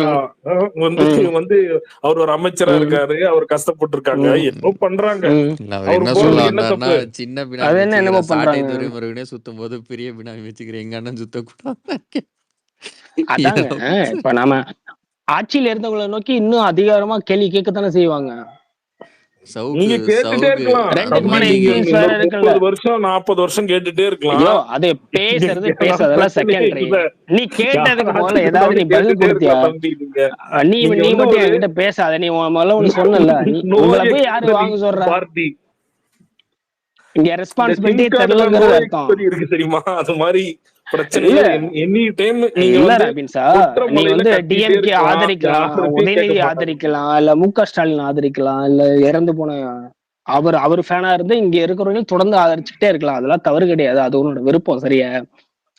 வந்து வந்து அவர் ஒரு அமைச்சரா இருக்காரு, அவர் கஷ்டப்பட்டு இருக்காங்க, என்னமோ பண்றாங்க. அவர் என்ன சொல்ல வந்தாருன்னா, சின்ன பினாமி என்னமோ வச்சுக்கிற சாட்டை பண்றாங்க. துறைமுருகனே சுத்தும் போது பெரிய பினாமி வச்சுக்கிற எங்க அண்ணன் சுத்தக்கூடாது. அதாங்க இப்ப நாம ஆட்சியில இருந்தவங்களை நோக்கி இன்னும் அதிகாரமா கேள்வி கேட்கத்தானே செய்வாங்க. நீங்க கேட்டுட்டே இருக்கலாம். 30 வருஷம் 40 வருஷம் கேட்டுட்டே இருக்கலாம். அது பேசுறது பேசாதெல்லாம் செகண்டரி. நீ கேட்டதுக்கு முதல்ல ஏதாவது நீ பதில் கொடுத்தியா? நீ மட்டும் என்கிட்ட பேசாத. நீ முதல்ல ஒண்ணு சொன்னல, உங்களை போய் யாரு வாங்க சொல்ற? இங்க ரெஸ்பான்சிபிலிட்டி தெரியலங்கிறது அர்த்தம் இருக்கு தெரியுமா? அது மாதிரி பிரச்சனை. எனி டைம் நீங்க நீ வந்து டிஎம்கே ஆதரிக்கலாம், உதயநிதி ஆதரிக்கலாம், இல்ல முக ஸ்டாலின் ஆதரிக்கலாம், இல்ல இறந்து போன அவர் ஃபேனா இருந்து இங்க இருக்கிறவங்க தொடர்ந்து ஆதரிச்சுட்டே இருக்கலாம். அதெல்லாம் தவறு கிடையாது, அது உன்னோட விருப்பம், சரியா?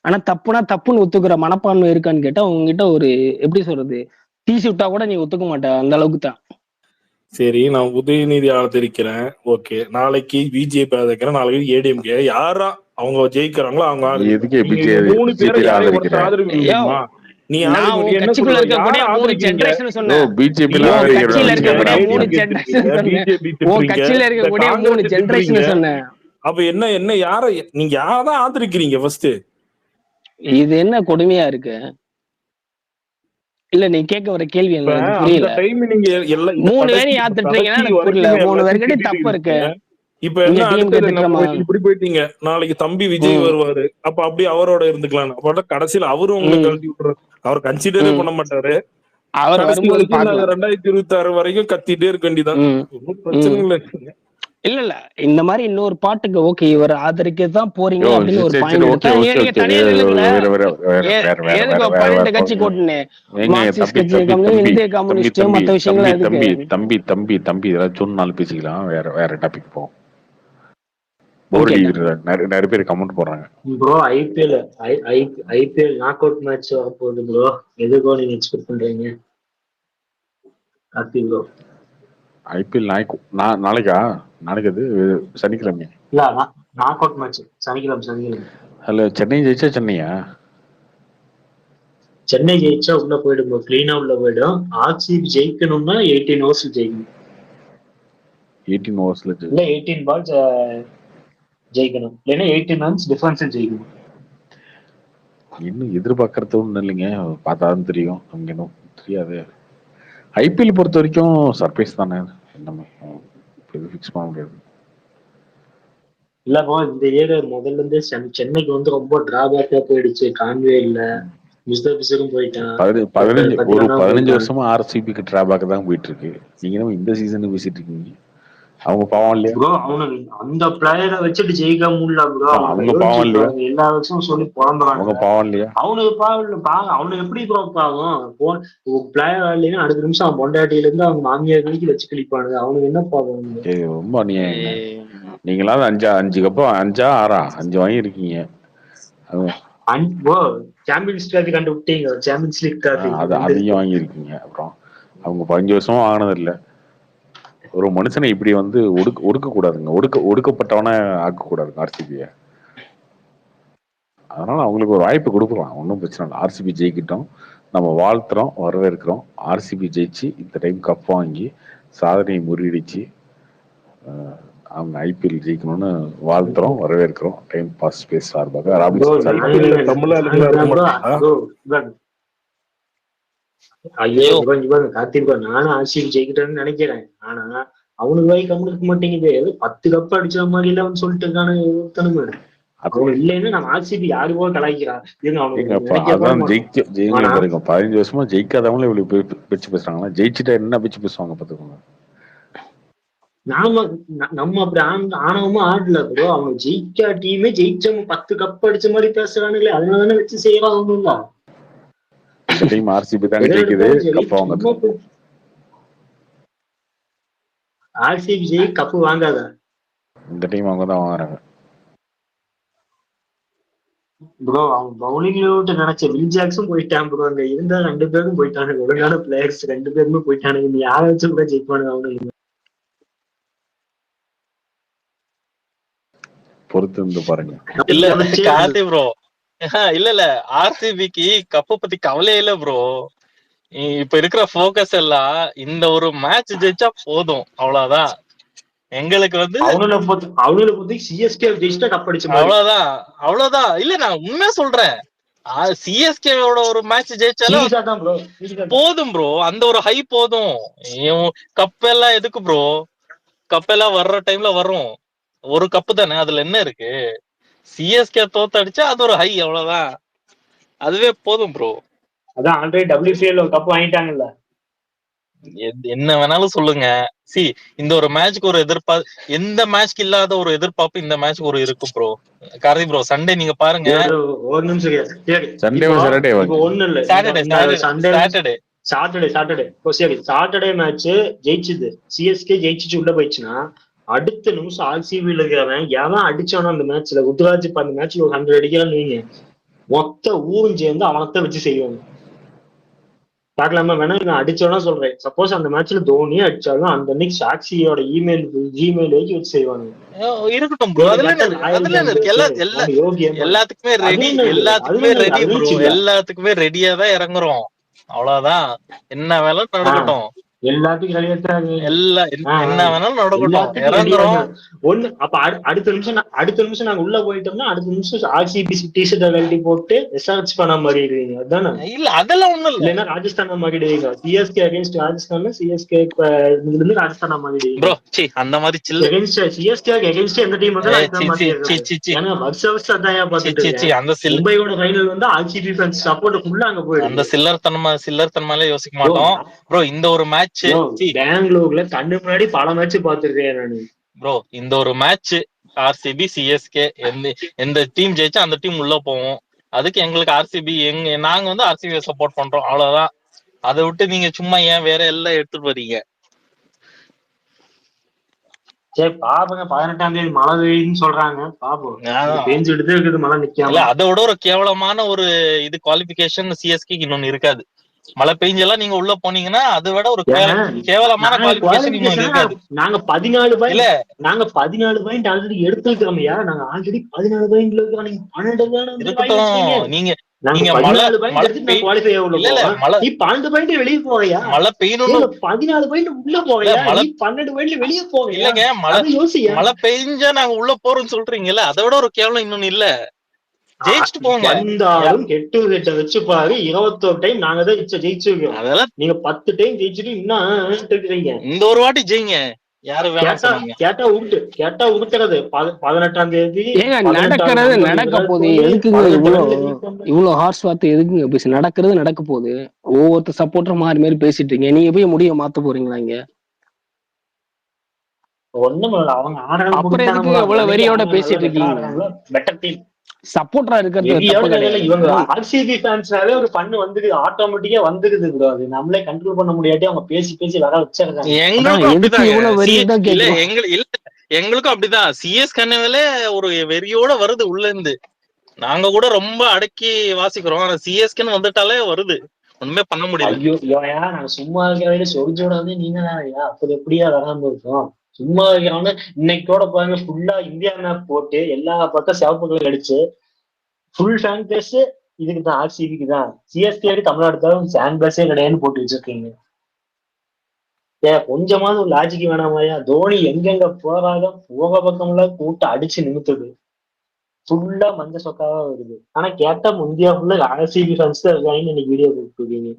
ஆனா தப்புனா தப்புன்னு ஒத்துக்கிற மனப்பான்மை இருக்கான்னு கேட்டா உங்ககிட்ட ஒரு எப்படி சொல்றது, தீசி விட்டா கூட நீ ஒத்துக்க மாட்ட, அந்த அளவுக்கு தான். சரி, நான் உதயநிதி ஆதரிக்கிறேன், ஓகே. நாளைக்கு பிஜேபி ஆதரிக்கிறேன், நாளைக்கு ஏடிஎம்கே, யாரா அவங்க ஜெயிக்கிறாங்களோ அவங்க ஆதரிக்கிறேன். 3 பேரை யாரையும் ஒருத்தர் ஆதரிக்க முடியுமா? நீ கட்சிக்குள்ள இருக்கக்கூடிய 3 ஜெனரேஷன் சொன்ன, பிஜேபி கட்சியில இருக்கக்கூடிய 3 ஜெனரேஷன் சொன்ன. அப்ப என்ன யார நீங்க யாரதான் ஆதரிக்கிறீங்க ஃபர்ஸ்ட்? இது என்ன கொடுமையா இருக்கு? இல்ல நீ கேட்க வர கேள்வி எனக்கு புரியல. 3 பேரையும் ஆதரிச்சீங்கன்னா எனக்கு புரியல. 3 பேர்கிட்ட தப்பு இருக்கு. இப்ப என்ன இப்படி போயிட்டீங்க, நாளைக்கு தம்பி விஜய் வருவாரு, அப்ப அப்படி அவரோட இருந்துக்கலாம். அப்ப கடைசியில அவரும் உங்களை கழட்டி விட்டுறாரு, அவர் கன்சிடரே பண்ண மாட்டாரு. அவர் 2026 வரைக்கும் கத்திட்டே இருக்க வேண்டியதான், பிரச்சனை இல்லை. இல்ல இந்த மாதிரி இன்னொரு பாட்டுக்கு ஓகே இவர் ஆதரிக்கதான் போறீங்க அப்படின்னு ஒரு பாயிண்ட் தனியா எதுக்கு 12 கட்சி கூட்டணே, மார்க்சிஸ்ட் கட்சி, இந்திய கம்யூனிஸ்ட், மத்த விஷயங்கள் எதுக்கு? தம்பி இதெல்லாம் சொன்னாலும் பேசிக்கலாம், வேற டாபிக் போவோம். நிறைய பேர் கமெண்ட் போடுறாங்க. Bro IPL knock out match வரப்போகுது ப்ரோ, எதுக்கோ நீங்க எக்ஸ்பெக்ட் பண்றீங்க? கார்த்தி ப்ரோ, ஐபிஎல் நாளைக்கா? நாளைக்கு அது சனிக்கிழமை இல்ல, நாக் அவுட் மேட்ச் சனிக்கிழமை. அதுல சென்னை ஜெயிச்சா சென்னையா? சென்னை ஜெயிச்சா உள்ள போயிடும் ப்ரோ, கிளீனா உள்ள போயிடும். ஆர்சிபி ஜெயிக்கணும்னா 18 ஓவர்ஸ்ல ஜெயிக்கணும். 18 ஓவர்ஸ்ல இல்ல 18 பால்ஸ் ஜெயிக்கணும், இல்லைன்னா 18 ரன்ஸ் டிஃபரன்ஸ் ஜெயிக்கணும். இன்னும் எதிர்பார்க்கறது ஒன்றும் இல்லைங்க, பார்த்தாதான் தெரியும். நமக்கு இன்னும் தெரியாது. ஐபிஎல் பொறுத்த வரைக்கும் சர்ப்ரைஸ் தானே, என்னமே ஃபிக்ஸ் பண்ண முடியாது. இல்ல ப்ரோ, இந்த இயர் முதல்ல இருந்தே சென்னைக்கு வந்து ரொம்ப டிராபேக்கா போயிடுச்சு. கான்வே இல்ல, முஸ்தபிஸுக்கும் போயிட்டான். 15 வருஷமா ஆர்சிபிக்கு டிராபேக் தான் போயிட்டு இருக்கு. நீங்க இந்த சீசன் பேசிட்டு இருக்கீங்க. அவங்க பாவம் இல்லையா ப்ரோ? அவனுக்கு அந்த பிளேயரை வச்சுட்டு ஜெயிக்க முடியல ப்ரோ. அவங்க பாவம் இல்லையா? எல்லா வருஷமும் சொல்லி பிறந்தாங்க. அவங்க பாவம் இல்லையா? அவனுக்கு பாவம். அவனுக்கு எப்படி ப்ரோ பாவம்? பிளேயர் இல்லைன்னா அடுத்த நிமிஷம் அவன் பொண்டாட்டியில இருந்து அவங்க மாமியார் வரைக்கும் வச்சு கிழிப்பானுங்க. அவனுக்கு என்ன பாவம்? ரொம்ப நீங்களாவது 5 கப்பம் 5 6 5 வாங்கி இருக்கீங்க. சாம்பியன்ஸ் ட்ராஃபி கண்டுபிட்டீங்க, சாம்பியன்ஸ் லீக் ட்ராஃபி அதையும் வாங்கி இருக்கீங்க. அப்புறம் அவங்க 15 வருஷமா ஆனது இல்லை. ஒரு மனுஷனை இப்படி வந்து ஒடுக்க கூடாதுங்க, ஒடுக்கப்பட்டவன ஆக்க கூடாதுங்க ஆர்சிபியை. அதனால அவங்களுக்கு ஒரு வாய்ப்பு கொடுக்கலாம், ஒன்றும் பிரச்சனை இல்லை. ஆர்சிபி ஜெயிக்கிட்டோம், நம்ம வாழ்த்துறோம், வரவேற்கிறோம். ஆர்சிபி ஜெயிச்சு இந்த டைம் கப் வாங்கி சாதனையை முறியடிச்சு அவங்க ஐபிஎல் ஜெயிக்கணும்னு வாழ்த்துறோம், வரவேற்கிறோம். டைம் பாஸ் ஸ்பேஸ் சார்பாக ஐயோ கார்த்திக், நானும் ஆர்சிபி ஜெயிக்கிட்டேன்னு நினைக்கிறேன். ஆனா அவனுக்கு வாய் கம்மி இருக்க மாட்டேங்குது. 10 கப் அடிச்ச மாதிரி இல்ல அவன் சொல்லிட்டு இருக்கானு. இல்லைன்னா நம்ம ஆர்சிபி யாரு போல கலாய்க்கிறான். 15 வருஷமா ஜெயிக்காதவங்களும் இவ்வளவு பிரிச்சு பேசுறாங்களா? ஜெயிச்சுட்டா என்ன பிரிச்சு பேசுவாங்க பாத்துக்கோங்க. நம்ம அப்படி ஆணவமா ஆடல ப்ரோ. அவங்க ஜெயிக்கா டீமே ஜெயிச்சவங்க 10 கப் அடிச்ச மாதிரி பேசுறானுங்களே, அதனாலதானே வச்சு செய்யறாங்க. ஆர்சிபி தாங்க ஜெயிக்குது, கப் வாங்குது. ஆர்சிபி ஜெயி கப்பு வாங்காத. இந்த டைம் அவங்க தான் வாங்குறாங்க. ப்ரோ அவன் பவுலிங்ல விட்டு நினைச்ச வில் ஜாக்ஸும் போயிட்டான் ப்ரோ. அங்க இருந்த 2 பேரும் போயிட்டானுங்க, ஒழுங்கான பிளேயர்ஸ் 2 பேருமே போயிட்டானுங்க. நீ யாரை வச்சு கூட ஜெயிப்பானுங்க அவனுங்க. பொறுத்து இருந்து பாருங்க. இல்ல கார்த்தி ப்ரோ, இல்ல ஆர்சிபிக்கு கப்பை பத்தி கவலையே இல்ல ப்ரோ. இப்ப இருக்கிற போக்கஸ் எல்லாம் இந்த ஒரு மேட்ச் ஜெயிச்சா போதும், அவ்வளவுதான். எங்களுக்கு வந்து அவனுல பத்தி சிஎஸ்கே ஜெயிச்சா கப் அடிச்ச மாதிரி. அவ்வளவுதான். இல்ல நான் உண்மையா சொல்றேன், சிஎஸ்கேவோட ஒரு மேட்ச் ஜெயிச்சாலும் போதும் ப்ரோ. அந்த ஒரு ஹை போதும். கப் எல்லாம் எதுக்கு ப்ரோ? கப் எல்லாம் வர்ற டைம்ல வரும். ஒரு கப்பு தானே, அதுல என்ன இருக்கு? சிஎஸ்கே தோத்தடிச்சா அது ஒரு ஹை, அவ்வளவுதான். அதுவே போதும் ப்ரோ. அதான் ஆல்ரெடி WCL ஒரு கப் வாங்கிட்டாங்கல்ல. என்ன வேணாலும் சொல்லுங்க. சி, இந்த ஒரு மேட்ச்க்கு ஒரு எதிர்பார்ப்பு, எந்த மேட்ச்க்கு இல்லாத ஒரு எதிர்பார்ப்பு இந்த மேட்ச்க்கு ஒரு இருக்கு ப்ரோ. கார்த்தி ப்ரோ, சண்டே நீங்க பாருங்க. ஒரு நிமிஷம். சண்டே ஒண்ணு இல்ல, சாட்டர்டே சாட்டர்டே மேட்ச் ஜெயிச்சுது, சிஎஸ்கே ஜெயிச்சு உள்ள போயிடுச்சுன்னா அடுத்த நிமிஷம் ஆர்சிபில இருக்கிறவன் எவன் அடிச்சானோ அந்த மேட்ச்ல, ருத்ராஜ் அந்த மேட்ச்ல ஒரு 100 அடிக்கிறான்னு வைங்க, மொத்த ஊரும் சேர்ந்து அவனத்தை வச்சு செய்வாங்க. பார்க்கலாமா வேணா, நான் அடிச்சோன்னா சொல்றேன். சப்போஸ் அந்த மேட்ச்ல தோனியே அடிச்சாலும் அந்த அன்னைக்கு சாக்சியோட ஜிமெயில் வச்சு செய்வாங்க. இருக்கட்டும் ப்ரோ, எல்லாத்துக்குமே ரெடி, எல்லாத்துக்குமே ரெடியா தான் இறங்குறோம், அவ்வளவுதான். என்ன வேலை நடக்கட்டும், எல்லாத்துக்கும் என்ன வேணாலும் நடக்கட்டும், இறங்குறோம். ஒண்ணு அப்ப அடுத்த நிமிஷம் நாங்க உள்ள போயிட்டோம்னா அடுத்த நிமிஷம் ஆர்சிபி டிஷர்ட்டை கழட்டி போட்டு ரிசர்ச் பண்ண மாறிடுவீங்க. அதுதானே? இல்ல அதெல்லாம் ஒண்ணும் இல்லைன்னா ராஜஸ்தான் மாறிடுவீங்க. சிஎஸ்கே அகைன்ஸ்ட் ராஜஸ்தான், சிஎஸ்கே இருந்து ராஜஸ்தான் மாறிடுவீங்க ப்ரோ. அந்த மாதிரி சிஎஸ்கே அகைன்ஸ்ட் எந்த டீம் வந்து வருஷ வருஷம் அதான் பாத்துட்டு மும்பையோட ஃபைனல் வந்து ஆர்சிபி ஃபேன்ஸ் சப்போர்ட் ஃபுல்லா அங்க போயிடும். அந்த சில்லர் தன்மையில யோசிக்க மாட்டோம் ப்ரோ. இந்த ஒரு மேட்ச் பெங்களூர்ல கண்ணு முன்னாடி பல மேட்ச் பாத்துருக்கேன் நானு ப்ரோ. இந்த ஒரு மேட்ச் ஆர்சிபி சிஎஸ்கே எந்த டீம் ஜெயிச்சா அந்த டீம் உள்ள போவோம். அதுக்கு எங்களுக்கு ஆர்சிபி, நாங்க வந்து ஆர்சிபியை சப்போர்ட் பண்றோம், அவ்வளவுதான். அதை விட்டு நீங்க சும்மா ஏன் வேற எல்லாம் எடுத்துட்டு வரீங்க? சரி பாப்பங்க, 18ஆம் தேதி மழை பெய்யுன்னு சொல்றாங்க, பாப்போம். பெஞ்சுட்டு இருக்குது மழை நிக்காம. அதோட ஒரு கேவலமான ஒரு இது குவாலிபிகேஷன் சிஎஸ்கே இன்னொன்னு இருக்காது. மழை பெஞ்செல்லாம் நீங்க உள்ள போனீங்கன்னா அதை விட ஒரு கேவலமான குவாலிஃபிகேஷன் இன்னும் இருக்காது. நாங்க 14 பாயிண்ட் ஆல்ரெடி எடுத்துக்கிறோம்யா. நாங்க ஆல்ரெடி 14 பாயிண்ட்ல இருக்கோம். நீங்க 12 இருக்கட்டும். நீங்க மழை வெளியே போறியா? மழை பெய்யணும் 14 பாயிண்ட் உள்ள போறியா? 12 பாயிண்ட் வெளியே போறியா? இல்லங்க, மழை பெய்ஞ்சா நாங்க உள்ள போறோம்னு சொல்றீங்கல்ல, அதை விட ஒரு கேவலம் இன்னொன்னு இல்ல. ஜெயிச்சுட்டு போங்க. வந்தாலும் கெட்ட வச்சு பாரு, 21 டைம் நாங்க தான் ஜெயிச்சிருக்கோம். அதெல்லாம் நீங்க 10 டைம் ஜெயிச்சுட்டு இன்னும் இந்த ஒரு வாட்டி ஜெயிங்க. யாரு கேட்டா உருட்டுறது 18ஆம் தேதி நடக்கிறது நடக்க போகுது. எதுக்குங்க இவ்வளவு ஹார்ஸ் வார்த்தை எதுக்குங்க பேசி? நடக்கிறது நடக்க போகுது. ஒவ்வொருத்தர் சப்போர்ட்டர் மாறி மாறி பேசிட்டு இருக்கீங்க. நீங்க போய் முடிய மாத்த போறீங்களா இங்க? ஒண்ணும் அவங்க அப்புறம் எதுக்கு எவ்வளவு வெறியோட பேசிட்டு இருக்கீங்க? பெட்டர் டீம் சப்போர்ட்டரா இருக்கிறது தப்பு கிடையாது. இவங்க ஆர்சிபி ஃபேன்ஸ்னாவே ஒரு பண்ணு வந்துது, ஆட்டோமேட்டிக்கா வந்துருது ப்ரோ. அது நம்மளே கண்ட்ரோல் பண்ண முடியாட்டி அவங்க பேசி வர வச்சிருக்காங்க. எங்களுக்கும் அப்படிதான். சிஎஸ் கனவுல ஒரு வெறியோட வருது உள்ள இருந்து. நாங்க கூட ரொம்ப அடக்கி வாசிக்கிறோம். ஆனா சிஎஸ்கேன்னு வந்துட்டாலே வருது, ஒண்ணுமே பண்ண முடியல. ஐயோயா, நாங்க சும்மா இருக்கிற சொரிஞ்சோட வந்து நீங்க அப்படி எப்படியா வராம இருக்கோம்? சும்மா இருக்கிறவங்க இன்னைக்கோட பாருங்க, ஃபுல்லா இந்தியா மேப் போட்டு எல்லா பக்கம் சிவப்பு கலர் அடிச்சு ஃபுல் ஃபேன் பேஸ் இதுக்கு தான், ஆர்சிபிக்கு தான். சிஎஸ்கே தமிழ்நாடு தான் ஃபேன் பேஸே கிடையாதுன்னு போட்டு வச்சிருக்கீங்க. கொஞ்சமாவது ஒரு லாஜிக் வேணாமாயா? தோனி எங்கெங்க போறாங்க போக பக்கம்லாம் கூட்ட அடிச்சு நிமித்துது, ஃபுல்லா மஞ்ச சொக்காவா வருது. ஆனா கேட்டா இந்தியா ஃபுல்லா ஆர்சிபி ஃபேன்ஸ் தான் இருக்காங்கன்னு இன்னைக்கு வீடியோ போட்டுருக்கீங்க.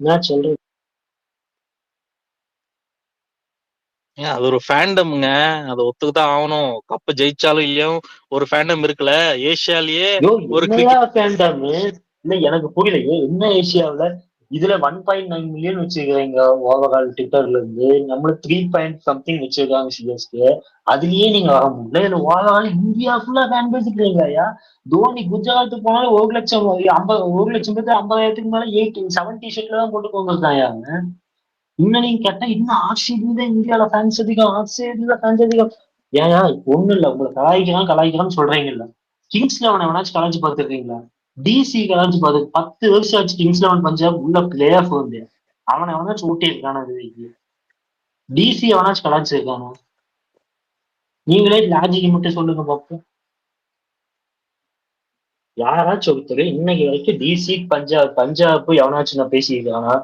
என்ன சொல்றது? அது ஒரு ஃபேண்டம்ங்க, அதை ஒத்துக்குதான் ஆகணும். கப்ப ஜெயிச்சாலும் இல்லையும் ஒரு ஃபேண்டம் இருக்குல்ல ஏசியாலயே. ஒரு ஃபேண்டம் இல்ல, எனக்கு புரியலையே என்ன ஏசியாவில இதுல 1.9 மில்லியன் வச்சிருக்காங்க ஓவரால் ட்விட்டர்ல இருந்து. நம்மள 3.something வச்சிருக்காங்க சிஎஸ்கே. அதுலயே நீங்க வர முடியல. இதுல ஓவரால் இந்தியா ஃபுல்லா ஃபேன் பேசிக்கிறீங்கயா. தோனி குஜராத்துக்கு போனாலும் 1 லட்சம் 1 லட்சம் பேர் 50,000க்கு மேல 70 ஷர்ட்ல தான் போட்டு போங்க. இன்னும் நீங்க கேட்டா இன்னும் ஆர்சிபி தான் இந்தியாவில ஃபேன்ஸ் அதிகம், ஆர்சிபி தான் ஃபேன்ஸ் அதிகம். ஏங்க ஒண்ணு இல்ல, உங்களை கலாய்க்கலாம்னு சொல்றீங்கல்ல, கிங்ஸ் லெவன் எவனாச்சும் கலாய்ச்சி பார்த்துருக்கீங்களா? டிசி கலாய்ச்சி பார்த்து 10 வருஷம் ஆச்சு. கிங்ஸ் லெவன் பஞ்சாப் உள்ள பிளே ஆஃப் வந்து அவனை எவனாச்சும் ஊட்டி இருக்கானா? டிசி எவனாச்சும் கலாய்ச்சிருக்கானா? நீங்களே லாஜிக் மட்டும் சொல்லுங்க பார்ப்போம். யாராச்சும் ஒருத்தர் இன்னைக்கு வரைக்கும் டிசி பஞ்சாப் எவனாச்சும் நான் பேசியிருக்கானா?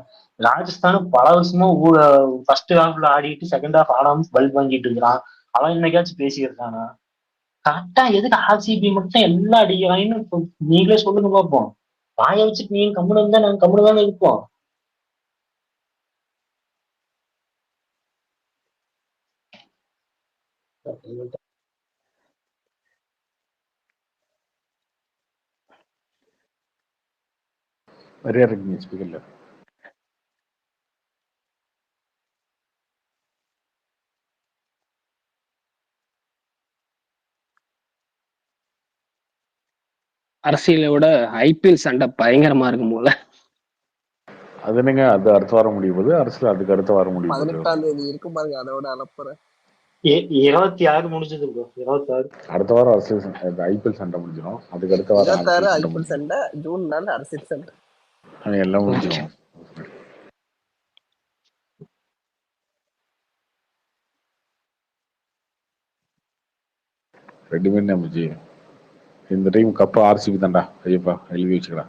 ராஜஸ்தான் பல வருஷமா ஃபர்ஸ்ட் ஹாஃப்ல ஆடிட்டு செகண்ட் ஹாஃப் ஆடாம பல்ப் வாங்கிட்டு இருக்கிறான். அவன் இன்னைக்காச்சும் பேசியிருக்கானா? கரெக்டா எதுக்கு ஆர்சிபி மட்டும் எல்லாம் அடிக்கிறான்னு நீங்களே சொல்லுங்க பார்ப்போம். வாய வச்சுட்டு நீங்க கம்முன்னு இருந்தா நாங்க கம்முன்னு தானே இருப்போம். நிறைய இருக்குங்க ஸ்பீக்கர்ல. அரசியலை விட ஐபிஎல் சண்டை பயங்கரமா இருக்கும் போல. அது என்னங்க, அது அடுத்த வாரம் முடியும் போது, அரசியல் அதுக்கு அடுத்த வாரம் முடியும் போது. 18ஆம் தேதி இருக்கும் பாருங்க, அதோட அலப்புறேன். 26 முடிஞ்சது ப்ரோ. 26 அடுத்த வாரம் அரசியல் ஐபிஎல் சண்டை முடிஞ்சிடும். அதுக்கு அடுத்த வாரம் 26 ஐபிஎல் சண்டை, ஜூன் 4 அரசியல் சண்டை, எல்லாம் முடிஞ்சிடும். ரெண்டுமே நம்பிச்சு இந்த டைம் கப்பு ஆர்சிபி தான்டா. ஐயப்பா எழுதி வச்சுக்கடா.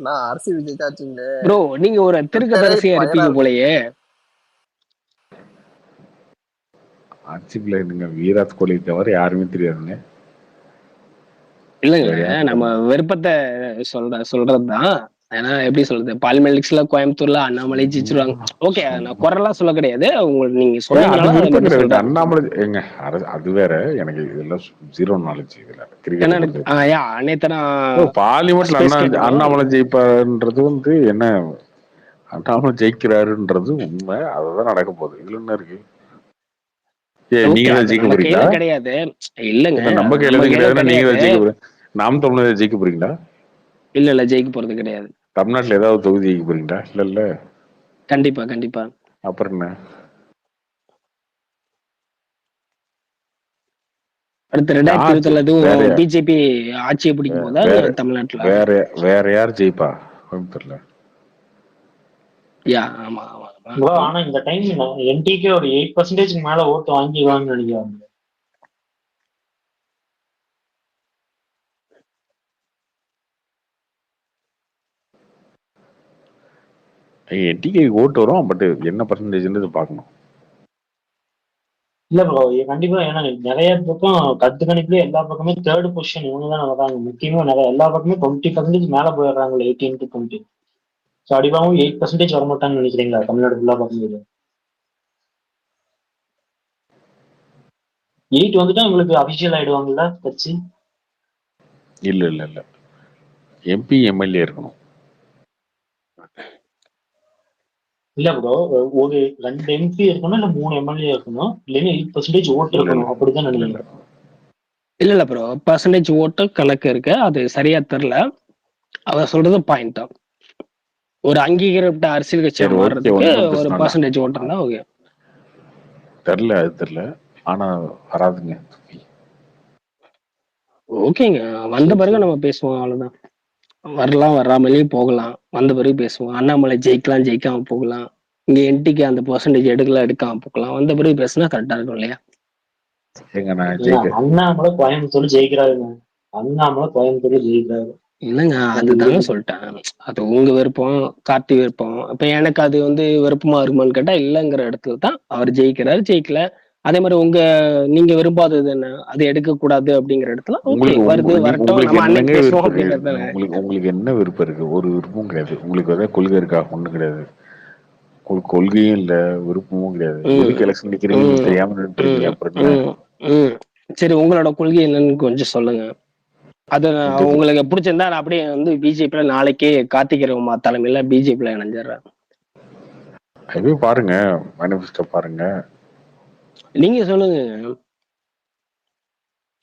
நான் ஆர்சிபி ஜெயிச்சாச்சுங்க ப்ரோ. நீங்க ஒரு திருக்கதரிசியா இருப்பீங்க போலயே. ஆர்சிபில நீங்க விராட் கோலி தவிர யாருமே தெரியாதுங்க. இல்லைங்க, நம்ம விருப்பத்தை சொல்றதுதான். ஏன்னா எப்படி சொல்றது, பாலிமெலிக்ஸ்ல கோயம்புத்தூர்ல அண்ணாமலை ஜெயிச்சிருவாங்க. ஓகே, நான் குறைலாம் சொல்ல கிடையாது. உங்களுக்கு நீங்க சொல்றீங்க அண்ணாமலை எங்க அது வேற. எனக்கு இதெல்லாம் ஜீரோ நாலேஜ் இதுல. பார்லிமெண்ட்ல அண்ணாமலை ஜெயிப்பாருன்றது வந்து என்ன, அண்ணாமலை ஜெயிக்கிறாருன்றது உண்மை. அதுதான் நடக்க போகுது. இதுல என்ன இருக்கு? நீங்க தான் ஜெயிக்க போறீங்களா? கிடையாது. இல்லங்க, நம்ம கையில கிடையாது. நீங்க தான் ஜெயிக்க போறீங்க. நாம் தமிழர் ஜெயிக்க போறீங்களா? இல்ல ஜெயிக்க போறது கிடையாது. தமிழ்நாட்டுல ஏதாவது தொகுதி ஜெயிக்க போறீங்களா? இல்ல கண்டிப்பா கண்டிப்பா. அப்புறம் என்ன, அடுத்த 2027 பிஜேபி ஆட்சியை பிடிக்கும் போதா தமிழ்நாட்டுல வேற யார் ஜெயிப்பா கோயம்புத்தூர்ல? ஆமா. ஆனா இந்த டைம் என்டிகே ஒரு 8% மேல ஓட்டு வாங்கிடுவாங்கன்னு நினைக்கிறாங்க. என்டிகே ஓட்டு வரும். பட் என்ன பர்சன்டேஜ்ன்றது பார்க்கணும். இல்ல ப்ரோ, கண்டிப்பா. ஏன்னா நிறைய பக்கம் கருத்து கணிப்புல எல்லா பக்கமே 3rd பொசிஷன் இவங்க தான் வராங்க. முக்கியமா எல்லா பக்கமே 20% மேல போயிடுறாங்க. 18 to 20. ஸோ அடிப்பாவும் 8% வரமாட்டான்னு நினைக்கிறீங்களா தமிழ்நாடு ஃபுல்லா பார்க்கும்போது? 8 வந்துட்டா உங்களுக்கு அபிஷியல் ஆயிடுவாங்கல்ல கட்சி? இல்ல எம்பி எம்எல்ஏ இருக்கணும். இல்ல ப்ரோ, ஒரு 2 எம்பி இருக்கணும், இல்ல 3 எம்எல்ஏ இருக்கணும், இல்லைன்னா 8% ஓட்டு இருக்கணும். அப்படிதான் நினைக்கிறேன். இல்ல ப்ரோ, பர்சன்டேஜ் ஓட்டு கணக்கு இருக்கு. அது சரியா தெரியல. அவ சொல்றது பாயிண்ட் தான். ஒரு அங்கீகரிக்கப்பட்ட அரசியல் கட்சியா மாறுறதுக்கு ஒரு பர்சன்டேஜ் ஓட்டுனா ஓகே. தெரியல ஆனா வராதுங்க. ஓகேங்க, வந்த பிறகு நம்ம பேசுவோம். அவ்வளவுதான். வரலாம், வராமலேயும் போகலாம். வந்த பிறகு பேசுவோம். அண்ணாமலை ஜெயிக்கலாம், ஜெயிக்காம போகலாம். இங்க என்டிக்கு அந்த பர்சன்டேஜ் எடுக்காம போகலாம். வந்த பிறகு பேசினா கரெக்டா இருக்கும் இல்லையா? அண்ணாமலை கோயம்புத்தூர் ஜெயிக்கிறாருங்க. இல்லைங்க, அதுதாங்க சொல்லிட்டேன். அது உங்க விருப்பம், கார்த்தி விருப்பம். இப்ப எனக்கு அது வந்து விருப்பமா இருக்குமான்னு கேட்டா இல்லங்கிற இடத்துல தான் அவர் ஜெயிக்கிறாரு, ஜெயிக்கல. அதே மாதிரி நீங்க விரும்பாதது என்ன, அது எடுக்க கூடாது அப்படிங்கிற இடத்துல வருது, வரட்டும், நம்ம அன்னைக்கு பேசுவோம் அப்படிங்கறது. உங்களுக்கு என்ன விருப்பம் இருக்கு? ஒரு விருப்பமும் கிடையாது. உங்களுக்கு ஏதாவது கொள்கை இருக்கா? ஒண்ணும் கிடையாது. உங்களுக்கு கொள்கையும் இல்ல, விருப்பமும் கிடையாது. எதுக்கு எலெக்ஷன் நிக்கிறீங்கன்னு தெரியாம நின்றுட்டீங்க. அப்புறம் சரி, உங்களோட கொள்கை என்னன்னு கொஞ்சம் சொல்லுங்க. அது உங்களுக்கு பிடிச்சிருந்தா நான் அப்படியே வந்து பிஜேபியில நாளைக்கே கார்த்திக் ரகுமா தலைமையில பிஜேபியில இணைஞ்சிடறேன். அது பாருங்க, மேனிஃபெஸ்டோ பாருங்க. நீங்க சொல்லுங்க.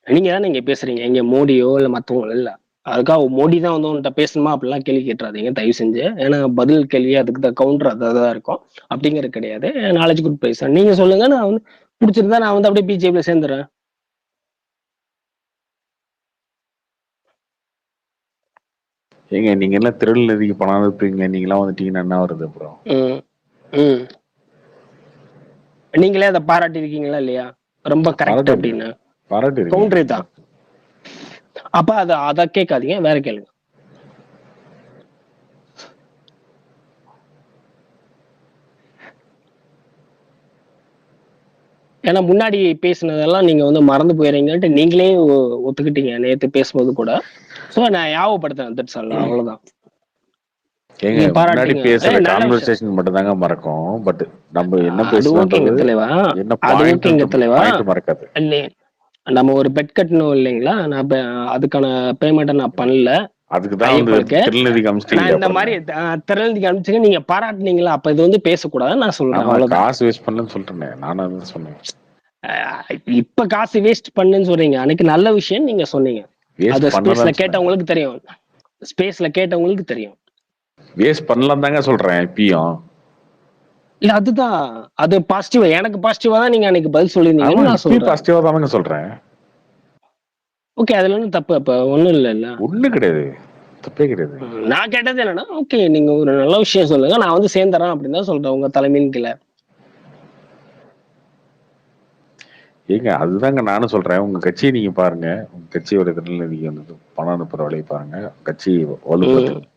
நீங்க தானே இங்க பேசுறீங்க, இங்க மோடியோ இல்ல மத்தவங்களோ இல்ல. அதுக்காக மோடி தான் வந்து உன்கிட்ட பேசணுமா அப்படிலாம் கேள்வி கேட்டுறாதீங்க தயவு செஞ்சு. ஏன்னா பதில் கேள்வி அதுக்கு தான் கவுண்டர் அதான் இருக்கும் அப்படிங்கிறது கிடையாது. நாலேஜ் குட் பேசுறேன். நீங்க சொல்லுங்க, நான் வந்து பிடிச்சிருந்தா நான் வந்து அப்படியே பிஜேபியில சேர்ந்துறேன். ஏங்க நீங்க எல்லாம் திருநெல்வேலிக்கு பணம் அனுப்புறீங்க, நீங்க எல்லாம் வந்துட்டீங்கன்னா என்ன வருது அப்புறம்? நீங்களே அதை பாராட்டி இருக்கீங்களா இல்லையா? ரொம்ப கரெக்ட் அப்படின்னு பாராட்டு கவுண்டரே தான். அப்ப அதை கேட்காதீங்க, வேற கேளுங்க. ஏன்னா முன்னாடி பேசினதெல்லாம் நீங்க வந்து மறந்து போயிடுறீங்கன்ட்டு நீங்களே ஒத்துக்கிட்டீங்க நேத்து பேசும்போது கூட. சோ நான் ஞாபகப்படுத்துறேன், தட்ஸ் ஆல், அவ்வளவுதான். ஏங்க முன்னாடி பேசுற கான்வர்சேஷன் மட்டும் தாங்க மறக்கும். பட் நம்ம என்ன பேசுறோம்ன்றது என்ன பாயிண்ட் மறக்காது. நம்ம ஒரு பெட் கட்டணும் இல்லைங்களா? நான் அதுக்கான பேமெண்ட்டை நான் பண்ணல. அதுக்குதான் திருநெல்வேலிக்கு அனுப்பிச்சிட்டீங்க. இந்த மாதிரி திருநெல்வேலிக்கு அனுப்பிச்சுங்க, நீங்க பாராட்டினீங்களா? அப்ப இது வந்து பேசக்கூடாது நான் சொல்றேன். காசு வேஸ்ட் பண்ணலன்னு சொல்றேன். நானும் அதான் சொன்னேன். இப்ப காசு வேஸ்ட் பண்ணுன்னு சொல்றீங்க. அன்னைக்கு நல்ல விஷயம் நீங்க சொன்னீங்க. அது ஸ்பேஸ்ல கேட்டவங்களுக்கு தெரியும். ஸ்பேஸ்ல கேட்டவங்களுக்கு தெரியும். வேஸ்ட் பண்ணலாம் தாங்க சொல்றேன் இப்பயும். இல்ல அதுதான், அது பாசிட்டிவா, எனக்கு பாசிட்டிவா தான் நீங்க அன்னைக்கு பதில் சொல்லிருந்தீங்க. நான் சொல்றேன் பாசிட்டிவா தாங்க சொல்றேன். ஓகே, அதுல ஒன்றும் தப்பு அப்ப ஒண்ணும் இல்ல. ஒண்ணும் கிடையாது, தப்பே கிடையாது. நான் கேட்டது என்னன்னா, ஓகே நீங்க ஒரு நல்ல விஷயம் சொல்லுங்க, நான் வந்து சேர்ந்துறேன் அப்படின்னு தான் சொல்றேன் உங்க தலைமையின் கீழே. ஏங்க அதுதாங்க நானும் சொல்றேன். உங்க கட்சியை நீங்க பாருங்க, உங்க கட்சியோட திருநெல்வேலிக்கு வந்து பணம் அனுப்புற வேலையை பாருங்க. கட்சி வலுப்படுத்து,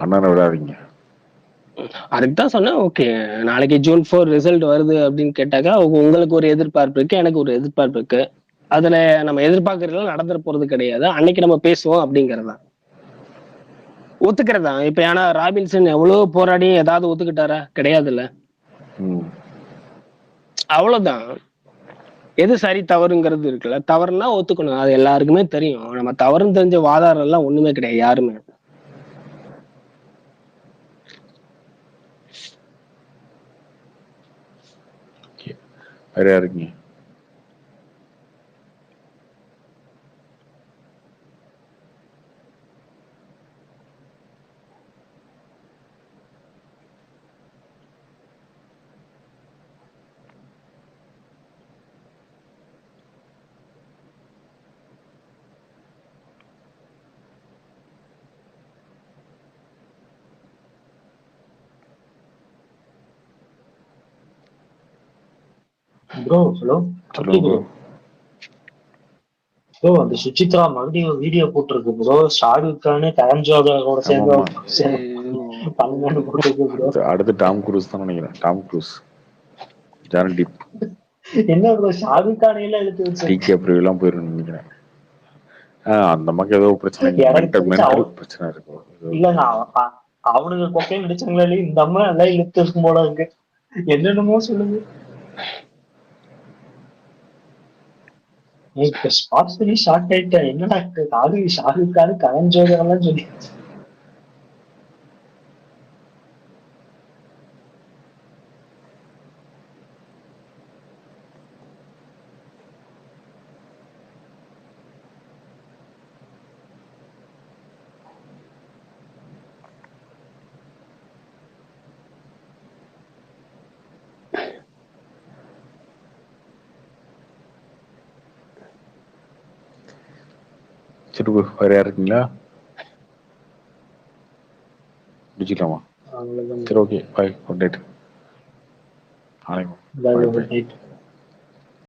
அண்ணனை விடாதீங்க. அதுக்குதான் சொன்னேன். ஓகே நாளைக்கு June 4 ரிசல்ட் வருது அப்படின்னு கேட்டாக்கா உங்களுக்கு ஒரு எதிர்பார்ப்பு இருக்கு, எனக்கு ஒரு எதிர்பார்ப்பு இருக்கு. அதுல நம்ம எதிர்பார்க்கறதுலாம் நடந்துட போறது கிடையாது. அன்னைக்கு நம்ம பேசுவோம் அப்படிங்கறதா ஒத்துக்கிறதா. இப்ப ஏன்னா ராபின்சன் எவ்வளவு போராடி ஏதாவது ஒத்துக்கிட்டாரா? கிடையாதுல்ல. அவ்வளவுதான். எது சரி தவறுங்கிறது இருக்குல்ல. தவறுனா ஒத்துக்கணும், அது எல்லாருக்குமே தெரியும். நம்ம தவறுன்னு தெரிஞ்ச வாதாரம் எல்லாம் ஒண்ணுமே கிடையாது யாருமே. வேற யாருங்க? ப்ரோ ஹலோ ப்ரோ, அந்த சுசித்ரா மறுபடியும் வீடியோ போட்டிருக்கு ப்ரோ. ஷாருக் கான் கரஞ்சோட சேர்ந்து அடுத்து டாம் குரூஸ் தான் நினைக்கிறேன். டாம் குரூஸ் ஜானி என்ன ப்ரோ ஷாருக் கான் எல்லாம் எடுத்து வச்சு டிகே எல்லாம் போயிருன்னு நினைக்கிறேன். அந்த மாதிரி ஏதோ பிரச்சனை பிரச்சனை இருக்கும். இல்லங்க அவனுக்கு கொக்கையும் அடிச்சாங்களா இல்லையா? இந்த அம்மா எல்லாம் இழுத்து இருக்கும் போல இருக்கு. என்னென்னமோ சொல்லுங்க. ஸ்பாட் பண்ணி ஷார்ட் ஆயிட்டேன். என்னடா காது ஷாருக் கான் கரஞ்சோதெல்லாம் சொல்லி வேற யாரு இருக்கீங்களா? முடிச்சுக்கலாமா? சரி ஓகே, பாய், குட் நைட். பாய்.